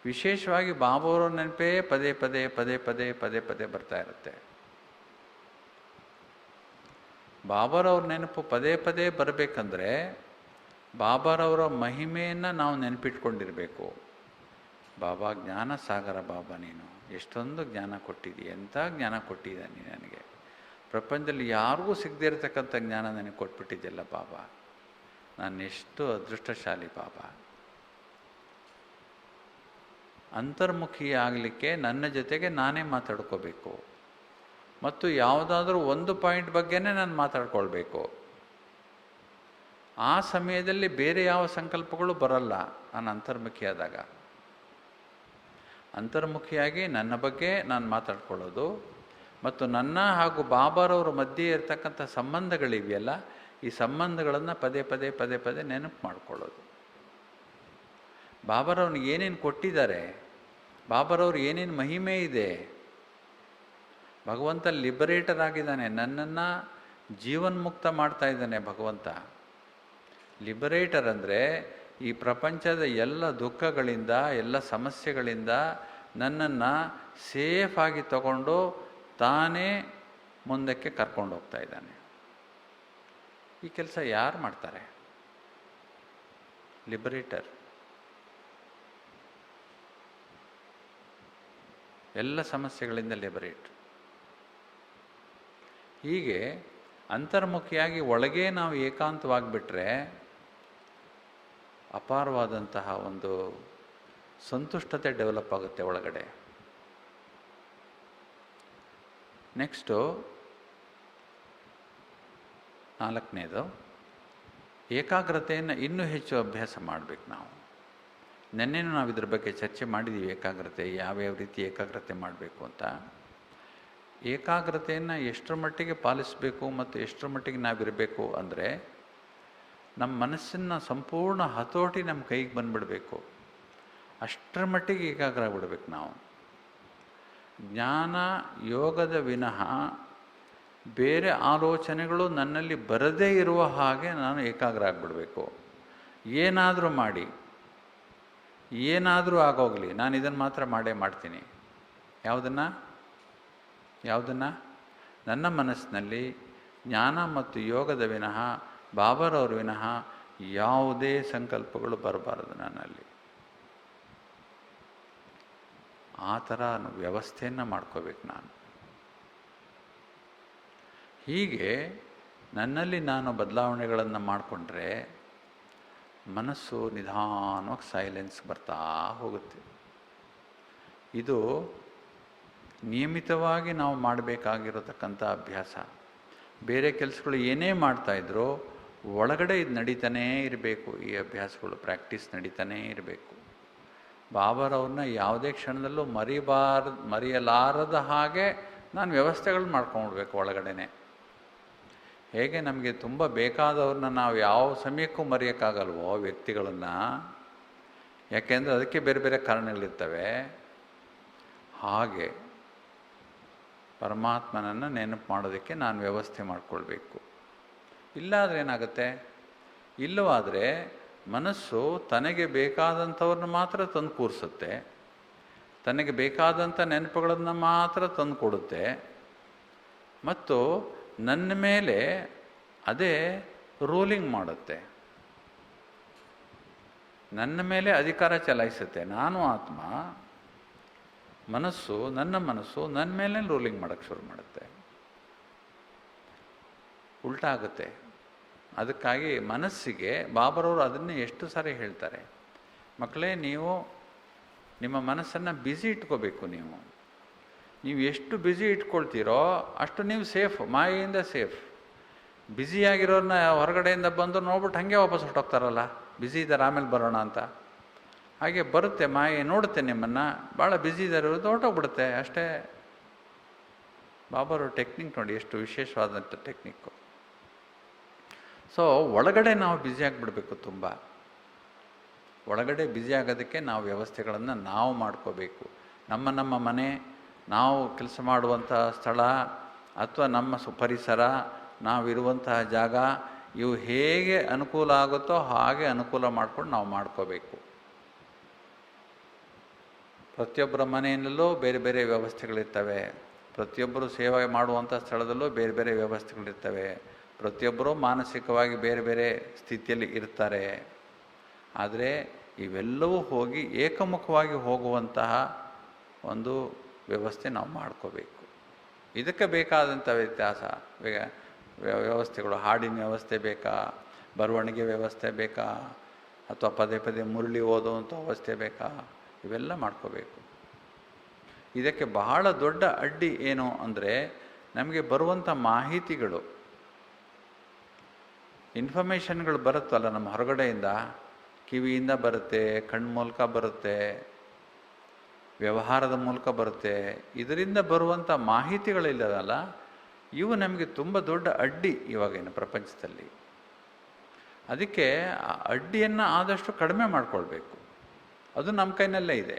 ವಿಶೇಷವಾಗಿ ಬಾಬಾವರ ನೆನಪೇ ಪದೇ ಪದೇ ಪದೇ ಪದೇ ಪದೇ ಪದೇ ಬರ್ತಾ ಇರುತ್ತೆ. ಬಾಬಾರವ್ರ ನೆನಪು ಪದೇ ಪದೇ ಬರಬೇಕಂದ್ರೆ ಬಾಬಾರವರ ಮಹಿಮೆಯನ್ನು ನಾವು ನೆನಪಿಟ್ಕೊಂಡಿರಬೇಕು. ಬಾಬಾ ಜ್ಞಾನ ಸಾಗರ, ಬಾಬಾ ನೀನು ಎಷ್ಟೊಂದು ಜ್ಞಾನ ಕೊಟ್ಟಿದ್ದೀಯ, ಎಂಥ ಜ್ಞಾನ ಕೊಟ್ಟಿದ್ದಾನೆ ನನಗೆ, ಪ್ರಪಂಚದಲ್ಲಿ ಯಾರಿಗೂ ಸಿಗದೇ ಇರತಕ್ಕಂಥ ಜ್ಞಾನ ನನಗೆ ಕೊಟ್ಬಿಟ್ಟಿದ್ದೆಲ್ಲ ಬಾಬಾ, ನಾನು ಎಷ್ಟು ಅದೃಷ್ಟಶಾಲಿ ಬಾಬಾ. ಅಂತರ್ಮುಖಿ ಆಗಲಿಕ್ಕೆ ನನ್ನ ಜೊತೆಗೆ ನಾನೇ ಮಾತಾಡ್ಕೋಬೇಕು, ಮತ್ತು ಯಾವುದಾದ್ರೂ ಒಂದು ಪಾಯಿಂಟ್ ಬಗ್ಗೆನೇ ನಾನು ಮಾತಾಡ್ಕೊಳ್ಬೇಕು. ಆ ಸಮಯದಲ್ಲಿ ಬೇರೆ ಯಾವ ಸಂಕಲ್ಪಗಳು ಬರಲ್ಲ. ನಾನು ಅಂತರ್ಮುಖಿಯಾದಾಗ ಅಂತರ್ಮುಖಿಯಾಗಿ ನನ್ನ ಬಗ್ಗೆ ನಾನು ಮಾತಾಡ್ಕೊಳ್ಳೋದು, ಮತ್ತು ನನ್ನ ಹಾಗೂ ಬಾಬಾರವ್ರ ಮಧ್ಯೆ ಇರತಕ್ಕಂಥ ಸಂಬಂಧಗಳಿವೆಯಲ್ಲ, ಈ ಸಂಬಂಧಗಳನ್ನು ಪದೇ ಪದೇ ಪದೇ ಪದೇ ನೆನಪು ಮಾಡಿಕೊಳ್ಳೋದು. ಬಾಬಾರವ್ನಿಗೆ ಏನೇನು ಕೊಟ್ಟಿದ್ದಾರೆ, ಬಾಬಾರವ್ರು ಏನೇನು ಮಹಿಮೆ ಇದೆ. ಭಗವಂತ ಲಿಬರೇಟರ್ ಆಗಿದ್ದಾನೆ, ನನ್ನನ್ನು ಜೀವನ್ಮುಕ್ತ ಮಾಡ್ತಾ ಇದ್ದಾನೆ ಭಗವಂತ. ಲಿಬರೇಟರ್ ಅಂದರೆ ಈ ಪ್ರಪಂಚದ ಎಲ್ಲ ದುಃಖಗಳಿಂದ, ಎಲ್ಲ ಸಮಸ್ಯೆಗಳಿಂದ ನನ್ನನ್ನು ಸೇಫಾಗಿ ತಗೊಂಡು ತಾನೇ ಮುಂದಕ್ಕೆ ಕರ್ಕೊಂಡು ಹೋಗ್ತಾ ಇದ್ದಾನೆ. ಈ ಕೆಲಸ ಯಾರು ಮಾಡ್ತಾರೆ? ಲಿಬರೇಟರ್. ಎಲ್ಲ ಸಮಸ್ಯೆಗಳಿಂದ ಲಿಬರೇಟ್. ಹೀಗೆ ಅಂತರ್ಮುಖಿಯಾಗಿ ಒಳಗೆ ನಾವು ಏಕಾಂತವಾಗಿಬಿಟ್ರೆ ಅಪಾರವಾದಂತಹ ಒಂದು ಸಂತುಷ್ಟತೆ ಡೆವಲಪ್ ಆಗುತ್ತೆ ಒಳಗಡೆ. ನೆಕ್ಸ್ಟು 4ನೇದು, ಏಕಾಗ್ರತೆಯನ್ನು ಇನ್ನೂ ಹೆಚ್ಚು ಅಭ್ಯಾಸ ಮಾಡಬೇಕು ನಾವು. ನೆನ್ನೆನೂ ನಾವು ಇದ್ರ ಬಗ್ಗೆ ಚರ್ಚೆ ಮಾಡಿದ್ದೀವಿ. ಏಕಾಗ್ರತೆ ಯಾವ್ಯಾವ ರೀತಿ ಏಕಾಗ್ರತೆ ಮಾಡಬೇಕು ಅಂತ. ಏಕಾಗ್ರತೆಯನ್ನು ಎಷ್ಟರ ಮಟ್ಟಿಗೆ ಪಾಲಿಸಬೇಕು ಮತ್ತು ಎಷ್ಟರ ಮಟ್ಟಿಗೆ ನಾವಿರಬೇಕು ಅಂದರೆ, ನಮ್ಮ ಮನಸ್ಸನ್ನು ಸಂಪೂರ್ಣ ಹತೋಟಿ ನಮ್ಮ ಕೈಗೆ ಬಂದುಬಿಡಬೇಕು. ಅಷ್ಟರ ಮಟ್ಟಿಗೆ ಏಕಾಗ್ರ ಆಗಿಬಿಡ್ಬೇಕು ನಾವು. ಜ್ಞಾನ ಯೋಗದ ವಿನಃ ಬೇರೆ ಆಲೋಚನೆಗಳು ನನ್ನಲ್ಲಿ ಬರದೇ ಇರುವ ಹಾಗೆ ನಾನು ಏಕಾಗ್ರ ಆಗಿಬಿಡಬೇಕು. ಏನಾದರೂ ಮಾಡಿ, ಏನಾದರೂ ಆಗೋಗಲಿ, ನಾನು ಇದನ್ನು ಮಾತ್ರ ಮಾಡೇ ಮಾಡ್ತೀನಿ. ಯಾವುದನ್ನು? ನನ್ನ ಮನಸ್ಸಿನಲ್ಲಿ ಜ್ಞಾನ ಮತ್ತು ಯೋಗದ ವಿನಃ, ಬಾಬಾರವ್ರ ವಿನಃ ಯಾವುದೇ ಸಂಕಲ್ಪಗಳು ಬರಬಾರದು ನನ್ನಲ್ಲಿ. ಆ ಥರ ವ್ಯವಸ್ಥೆಯನ್ನು ಮಾಡ್ಕೋಬೇಕು ನಾನು. ಹೀಗೆ ನನ್ನಲ್ಲಿ ನಾನು ಬದಲಾವಣೆಗಳನ್ನು ಮಾಡಿಕೊಂಡ್ರೆ ಮನಸ್ಸು ನಿಧಾನವಾಗಿ ಸೈಲೆನ್ಸ್ ಬರ್ತಾ ಹೋಗುತ್ತೆ. ಇದು ನಿಯಮಿತವಾಗಿ ನಾವು ಮಾಡಬೇಕಾಗಿರತಕ್ಕಂಥ ಅಭ್ಯಾಸ. ಬೇರೆ ಕೆಲಸಗಳು ಏನೇ ಮಾಡ್ತಾಯಿದ್ರೂ ಒಳಗಡೆ ಇದು ನಡೀತಾನೇ ಇರಬೇಕು. ಈ ಅಭ್ಯಾಸಗಳು ಪ್ರಾಕ್ಟೀಸ್ ನಡೀತಾನೇ ಇರಬೇಕು. ಬಾಬಾರವ್ರನ್ನ ಯಾವುದೇ ಕ್ಷಣದಲ್ಲೂ ಮರೆಯಲಾರದ ಹಾಗೆ ನಾನು ವ್ಯವಸ್ಥೆಗಳು ಮಾಡ್ಕೊಂಡ್ಬಿಡ್ಬೇಕು ಒಳಗಡೆನೆ. ಹೇಗೆ ನಮಗೆ ತುಂಬ ಬೇಕಾದವ್ರನ್ನ ನಾವು ಯಾವ ಸಮಯಕ್ಕೂ ಮರೆಯೋಕ್ಕಾಗಲ್ವೋ ವ್ಯಕ್ತಿಗಳನ್ನು, ಯಾಕೆಂದರೆ ಅದಕ್ಕೆ ಬೇರೆ ಬೇರೆ ಕಾರಣಗಳಿರ್ತವೆ. ಹಾಗೆ ಪರಮಾತ್ಮನನ್ನು ನೆನಪು ಮಾಡೋದಕ್ಕೆ ನಾನು ವ್ಯವಸ್ಥೆ ಮಾಡಿಕೊಳ್ಬೇಕು. ಇಲ್ಲಾದರೆ ಏನಾಗುತ್ತೆ? ಇಲ್ಲವಾದರೆ ಮನಸ್ಸು ತನಗೆ ಬೇಕಾದಂಥವ್ರನ್ನ ಮಾತ್ರ ತಂದು ಕೂರಿಸುತ್ತೆ, ತನಗೆ ಬೇಕಾದಂಥ ನೆನಪುಗಳನ್ನು ಮಾತ್ರ ತಂದು ಕೊಡುತ್ತೆ, ಮತ್ತು ನನ್ನ ಮೇಲೆ ಅದೇ ರೂಲಿಂಗ್ ಮಾಡುತ್ತೆ. ನನ್ನ ಮೇಲೆ ಅಧಿಕಾರ ಚಲಾಯಿಸುತ್ತೆ. ನಾನು ಆತ್ಮ, ಮನಸ್ಸು ನನ್ನ ಮೇಲೆ ರೂಲಿಂಗ್ ಮಾಡೋಕ್ಕೆ ಶುರು ಮಾಡುತ್ತೆ. ಉಲ್ಟಾ ಆಗುತ್ತೆ. ಅದಕ್ಕಾಗಿ ಮನಸ್ಸಿಗೆ ಬಾಬರವರು ಅದನ್ನೇ ಎಷ್ಟು ಸಾರಿ ಹೇಳ್ತಾರೆ, ಮಕ್ಕಳೇ ನೀವು ನಿಮ್ಮ ಮನಸ್ಸನ್ನು ಬ್ಯುಸಿ ಇಟ್ಕೋಬೇಕು. ನೀವು ಎಷ್ಟು ಬ್ಯುಸಿ ಇಟ್ಕೊಳ್ತೀರೋ ಅಷ್ಟು ನೀವು ಸೇಫ್, ಮಾಯೆಯಿಂದ ಸೇಫ್. ಬ್ಯುಸಿಯಾಗಿರೋರನ್ನ ಹೊರಗಡೆಯಿಂದ ಬಂದು ನೋಡ್ಬಿಟ್ಟು ಹಾಗೆ ವಾಪಸ್ ಹೊರಟೋಗ್ತಾರಲ್ಲ, ಬ್ಯುಸಿ ಇದ್ದಾರೆ ಆಮೇಲೆ ಬರೋಣ ಅಂತ. ಹಾಗೆ ಬರುತ್ತೆ ಮಾಯೆ, ನೋಡುತ್ತೆ ನಿಮ್ಮನ್ನು, ಭಾಳ ಬ್ಯುಸಿ ಇದ್ದಾರೆ ಹೊರಟೋಗ್ಬಿಡುತ್ತೆ ಅಷ್ಟೇ. ಬಾಬಾರವ್ರ ಟೆಕ್ನಿಕ್ ನೋಡಿ ಎಷ್ಟು ವಿಶೇಷವಾದಂಥ ಟೆಕ್ನಿಕ್ಕು. ಸೊ ಒಳಗಡೆ ನಾವು ಬ್ಯುಸಿ ಆಗಿಬಿಡ್ಬೇಕು. ತುಂಬ ಒಳಗಡೆ ಬ್ಯುಸಿ ಆಗೋದಕ್ಕೆ ನಾವು ವ್ಯವಸ್ಥೆಗಳನ್ನು ನಾವು ಮಾಡ್ಕೋಬೇಕು. ನಮ್ಮ ಮನೆ, ನಾವು ಕೆಲಸ ಮಾಡುವಂಥ ಸ್ಥಳ ಅಥವಾ ನಮ್ಮ ಪರಿಸರ, ನಾವಿರುವಂತಹ ಜಾಗ, ಇವು ಹೇಗೆ ಅನುಕೂಲ ಆಗುತ್ತೋ ಹಾಗೆ ಅನುಕೂಲ ಮಾಡ್ಕೊಂಡು ನಾವು ಮಾಡ್ಕೋಬೇಕು. ಪ್ರತಿಯೊಬ್ಬರ ಮನೆಯಲ್ಲೂ ಬೇರೆ ಬೇರೆ ವ್ಯವಸ್ಥೆಗಳಿರ್ತವೆ. ಪ್ರತಿಯೊಬ್ಬರು ಸೇವೆ ಮಾಡುವಂಥ ಸ್ಥಳದಲ್ಲೂ ಬೇರೆ ಬೇರೆ ವ್ಯವಸ್ಥೆಗಳಿರ್ತವೆ. ಪ್ರತಿಯೊಬ್ಬರೂ ಮಾನಸಿಕವಾಗಿ ಬೇರೆ ಬೇರೆ ಸ್ಥಿತಿಯಲ್ಲಿ ಇರ್ತಾರೆ. ಆದರೆ ಇವೆಲ್ಲವೂ ಹೋಗಿ ಏಕಮುಖವಾಗಿ ಹೋಗುವಂತಹ ಒಂದು ವ್ಯವಸ್ಥೆ ನಾವು ಮಾಡ್ಕೋಬೇಕು. ಇದಕ್ಕೆ ಬೇಕಾದಂಥ ವ್ಯವಸ್ಥೆಗಳು, ಹಾಡಿನ ವ್ಯವಸ್ಥೆ ಬೇಕಾ, ಬರವಣಿಗೆ ವ್ಯವಸ್ಥೆ ಬೇಕಾ, ಅಥವಾ ಪದೇ ಪದೇ ಮುರಳಿ ಓದುವಂಥ ವ್ಯವಸ್ಥೆ ಬೇಕಾ, ಇವೆಲ್ಲ ಮಾಡ್ಕೋಬೇಕು. ಇದಕ್ಕೆ ಬಹಳ ದೊಡ್ಡ ಅಡ್ಡಿ ಏನು ಅಂದರೆ, ನಮಗೆ ಬರುವಂಥ ಮಾಹಿತಿಗಳು, ಇನ್ಫಾರ್ಮೇಷನ್ಗಳು ಬರುತ್ತಲ್ಲ ನಮ್ಮ ಹೊರಗಡೆಯಿಂದ, ಕಿವಿಯಿಂದ ಬರುತ್ತೆ, ಕಣ್ಣು ಮೂಲಕ ಬರುತ್ತೆ, ವ್ಯವಹಾರದ ಮೂಲಕ ಬರುತ್ತೆ. ಇದರಿಂದ ಬರುವಂಥ ಮಾಹಿತಿಗಳಿಲ್ಲದಲ್ಲ, ಇವು ನಮಗೆ ತುಂಬ ದೊಡ್ಡ ಅಡ್ಡಿ ಇವಾಗಿನ ಪ್ರಪಂಚದಲ್ಲಿ. ಅದಕ್ಕೆ ಆ ಅಡ್ಡಿಯನ್ನು ಆದಷ್ಟು ಕಡಿಮೆ ಮಾಡಿಕೊಳ್ಬೇಕು. ಅದು ನಮ್ಮ ಕೈನಲ್ಲೇ ಇದೆ.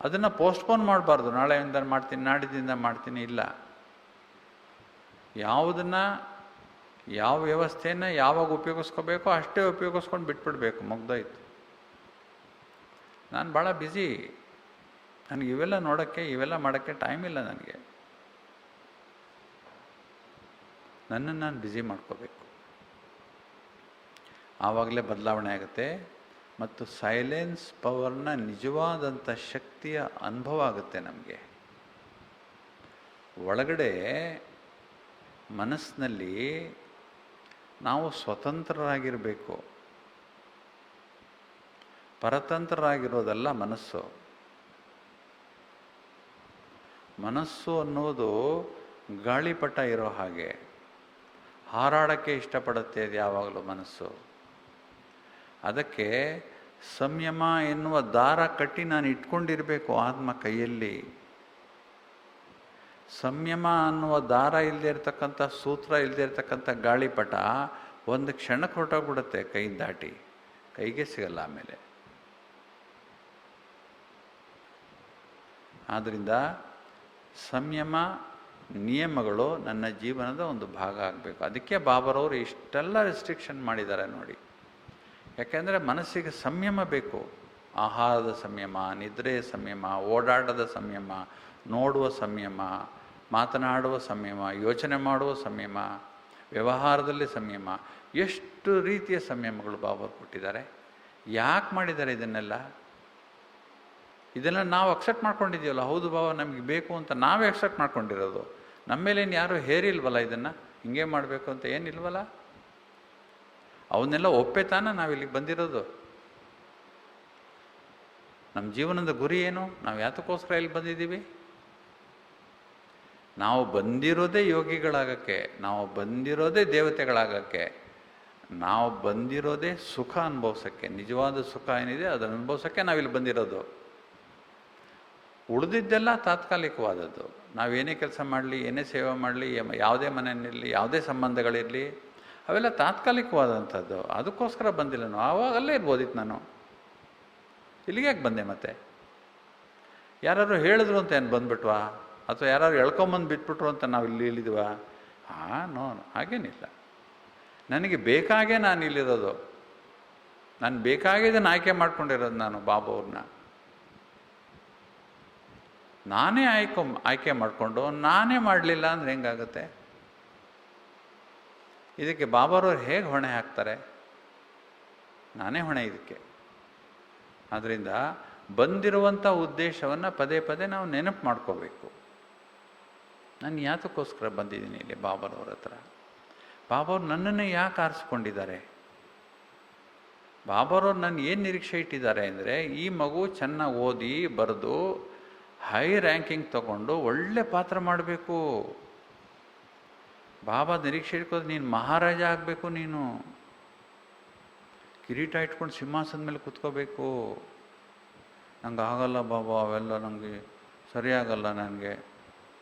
ಅದನ್ನು ಪೋಸ್ಟ್ಪೋನ್ ಮಾಡಬಾರ್ದು, ನಾಳೆಯಿಂದ ಮಾಡ್ತೀನಿ, ನಾಡಿದ್ದಿಂದ ಮಾಡ್ತೀನಿ, ಇಲ್ಲ. ಯಾವ ವ್ಯವಸ್ಥೆಯನ್ನು ಯಾವಾಗ ಉಪಯೋಗಿಸ್ಕೋಬೇಕೋ ಅಷ್ಟೇ ಉಪಯೋಗಿಸ್ಕೊಂಡು ಬಿಟ್ಬಿಡ್ಬೇಕು, ಮುಗ್ದೋಯ್ತು. ನಾನು ಭಾಳ ಬ್ಯುಸಿ, ನನಗೆ ಇವೆಲ್ಲ ನೋಡೋಕ್ಕೆ, ಇವೆಲ್ಲ ಮಾಡೋಕ್ಕೆ ಟೈಮ್ ಇಲ್ಲ ನನಗೆ. ನನ್ನನ್ನು ನಾನು ಬ್ಯುಸಿ ಮಾಡ್ಕೋಬೇಕು. ಆವಾಗಲೇ ಬದಲಾವಣೆ ಆಗುತ್ತೆ ಮತ್ತು ಸೈಲೆನ್ಸ್ ಪವರ್ನ ನಿಜವಾದಂಥ ಶಕ್ತಿಯ ಅನುಭವ ಆಗುತ್ತೆ ನಮಗೆ. ಒಳಗಡೆ ಮನಸ್ಸಿನಲ್ಲಿ ನಾವು ಸ್ವತಂತ್ರರಾಗಿರಬೇಕು, ಪರತಂತ್ರರಾಗಿರೋದಲ್ಲ ಮನಸ್ಸು. ಮನಸ್ಸು ಅನ್ನೋದು ಗಾಳಿಪಟ ಇರೋ ಹಾಗೆ, ಹಾರಾಡೋಕ್ಕೆ ಇಷ್ಟಪಡುತ್ತೆ ಅದು ಯಾವಾಗಲೂ ಮನಸ್ಸು. ಅದಕ್ಕೆ ಸಂಯಮ ಎನ್ನುವ ದಾರ ಕಟ್ಟಿ ನಾನು ಇಟ್ಕೊಂಡಿರಬೇಕು ಆತ್ಮ ಕೈಯಲ್ಲಿ. ಸಂಯಮ ಅನ್ನುವ ದಾರ ಇಲ್ಲದೆ ಇರತಕ್ಕಂಥ, ಸೂತ್ರ ಇಲ್ಲದೆ ಇರತಕ್ಕಂಥ ಗಾಳಿಪಟ ಒಂದು ಕ್ಷಣಕ್ಕೆ ಹೊರಟೋಗ್ಬಿಡುತ್ತೆ, ಕೈ ದಾಟಿ ಕೈಗೆ ಸಿಗಲ್ಲ ಆಮೇಲೆ. ಆದ್ದರಿಂದ ಸಂಯಮ ನಿಯಮಗಳು ನನ್ನ ಜೀವನದ ಒಂದು ಭಾಗ ಆಗಬೇಕು. ಅದಕ್ಕೆ ಬಾಬರವರು ಇಷ್ಟೆಲ್ಲ ರೆಸ್ಟ್ರಿಕ್ಷನ್ ಮಾಡಿದ್ದಾರೆ ನೋಡಿ. ಯಾಕೆಂದರೆ ಮನಸ್ಸಿಗೆ ಸಂಯಮ ಬೇಕು. ಆಹಾರದ ಸಂಯಮ, ನಿದ್ರೆಯ ಸಂಯಮ, ಓಡಾಟದ ಸಂಯಮ, ನೋಡುವ ಸಂಯಮ, ಮಾತನಾಡುವ ಸಂಯಮ, ಯೋಚನೆ ಮಾಡುವ ಸಂಯಮ, ವ್ಯವಹಾರದಲ್ಲಿ ಸಂಯಮ. ಎಷ್ಟು ರೀತಿಯ ಸಂಯಮಗಳು ಬಾಬರು ಕೊಟ್ಟಿದ್ದಾರೆ. ಯಾಕೆ ಮಾಡಿದ್ದಾರೆ ಇದನ್ನೆಲ್ಲ? ಇದೆಲ್ಲ ನಾವು ಅಕ್ಸೆಪ್ಟ್ ಮಾಡ್ಕೊಂಡಿದ್ದೀವಲ್ಲ, ಹೌದು ಬಾಬಾ ನಮಗೆ ಬೇಕು ಅಂತ ನಾವೇ ಅಕ್ಸೆಪ್ಟ್ ಮಾಡ್ಕೊಂಡಿರೋದು. ನಮ್ಮ ಮೇಲೇನು ಯಾರೂ ಹೇರಿಲ್ವಲ್ಲ, ಇದನ್ನು ಹಿಂಗೆ ಮಾಡಬೇಕು ಅಂತ ಏನಿಲ್ವಲ್ಲ. ಅವನ್ನೆಲ್ಲ ಒಪ್ಪೆ ತಾನೇ ನಾವಿಲ್ಲಿಗೆ ಬಂದಿರೋದು. ನಮ್ಮ ಜೀವನದ ಗುರಿ ಏನು? ನಾವು ಯಾತಕ್ಕೋಸ್ಕರ ಇಲ್ಲಿ ಬಂದಿದ್ದೀವಿ? ನಾವು ಬಂದಿರೋದೇ ಯೋಗಿಗಳಾಗಕ್ಕೆ, ನಾವು ಬಂದಿರೋದೇ ದೇವತೆಗಳಾಗಕ್ಕೆ, ನಾವು ಬಂದಿರೋದೇ ಸುಖ ಅನುಭವಿಸೋಕ್ಕೆ. ನಿಜವಾದ ಸುಖ ಏನಿದೆ ಅದನ್ನು ಅನುಭವಿಸೋಕ್ಕೆ ನಾವಿಲ್ಲಿ ಬಂದಿರೋದು. ಉಳಿದಿದ್ದೆಲ್ಲ ತಾತ್ಕಾಲಿಕವಾದದ್ದು. ನಾವೇನೇ ಕೆಲಸ ಮಾಡಲಿ, ಏನೇ ಸೇವೆ ಮಾಡಲಿ, ಯಾವುದೇ ಮನೆಯಲ್ಲಿರಲಿ, ಯಾವುದೇ ಸಂಬಂಧಗಳಿರಲಿ, ಅವೆಲ್ಲ ತಾತ್ಕಾಲಿಕವಾದಂಥದ್ದು. ಅದಕ್ಕೋಸ್ಕರ ಬಂದಿಲ್ಲ ನಾವು. ಆವಾಗಲ್ಲೇ ಇರ್ಬೋದಿತ್ತು ನಾನು. ಇಲ್ಲಿಗೆ ಯಾಕೆ ಬಂದೆ ಮತ್ತೆ? ಯಾರು ಹೇಳಿದ್ರು ಅಂತ ಏನು ಬಂದುಬಿಟ್ವಾ? ಅಥವಾ ಯಾರು ಎಳ್ಕೊಂಬಂದು ಬಿಟ್ಬಿಟ್ರು ಅಂತ ನಾವು ಇಲ್ಲಿ ಇಲ್ಲಿದ್ವಾ? ನೋ, ಹಾಗೇನಿಲ್ಲ. ನನಗೆ ಬೇಕಾಗೇ ನಾನು ಇಲ್ಲಿರೋದು. ನಾನು ಬೇಕಾಗಿದ್ದನ್ನು ಆಯ್ಕೆ ಮಾಡ್ಕೊಂಡಿರೋದು ನಾನು ಬಾಬಾವ್ರನ್ನ. ನಾನೇ ಆಯ್ಕೆ ಮಾಡಿಕೊಂಡು ನಾನೇ ಮಾಡಲಿಲ್ಲ ಅಂದರೆ ಹೆಂಗಾಗುತ್ತೆ? ಇದಕ್ಕೆ ಬಾಬಾರವ್ರು ಹೇಗೆ ಹೊಣೆ ಹಾಕ್ತಾರೆ? ನಾನೇ ಹೊಣೆ ಇದಕ್ಕೆ. ಆದ್ದರಿಂದ ಬಂದಿರುವಂಥ ಉದ್ದೇಶವನ್ನು ಪದೇ ಪದೇ ನಾವು ನೆನಪು ಮಾಡ್ಕೋಬೇಕು. ನಾನು ಯಾತಕ್ಕೋಸ್ಕರ ಬಂದಿದ್ದೀನಿ ಇಲ್ಲಿ ಬಾಬಾರವ್ರ ಹತ್ರ? ಬಾಬಾವ್ರು ನನ್ನನ್ನು ಯಾಕೆ ಆರಿಸ್ಕೊಂಡಿದ್ದಾರೆ? ಬಾಬಾರವ್ರು ನನ್ನ ಏನು ನಿರೀಕ್ಷೆ ಇಟ್ಟಿದ್ದಾರೆ ಅಂದರೆ, ಈ ಮಗು ಚೆನ್ನಾಗಿ ಓದಿ ಬರೆದು ಹೈ ರ್ಯಾಂಕಿಂಗ್ ತಗೊಂಡು ಒಳ್ಳೆ ಪಾತ್ರ ಮಾಡಬೇಕು. ಬಾಬಾ ನಿರೀಕ್ಷೆ ಇಟ್ಕೋದು ನೀನು ಮಹಾರಾಜ ಆಗಬೇಕು, ನೀನು ಕಿರೀಟ ಇಟ್ಕೊಂಡು ಸಿಂಹಾಸನದ ಮೇಲೆ ಕೂತ್ಕೋಬೇಕು. ನಂಗೆ ಆಗಲ್ಲ ಬಾಬಾ, ಅವೆಲ್ಲ ನನಗೆ ಸರಿಯಾಗಲ್ಲ,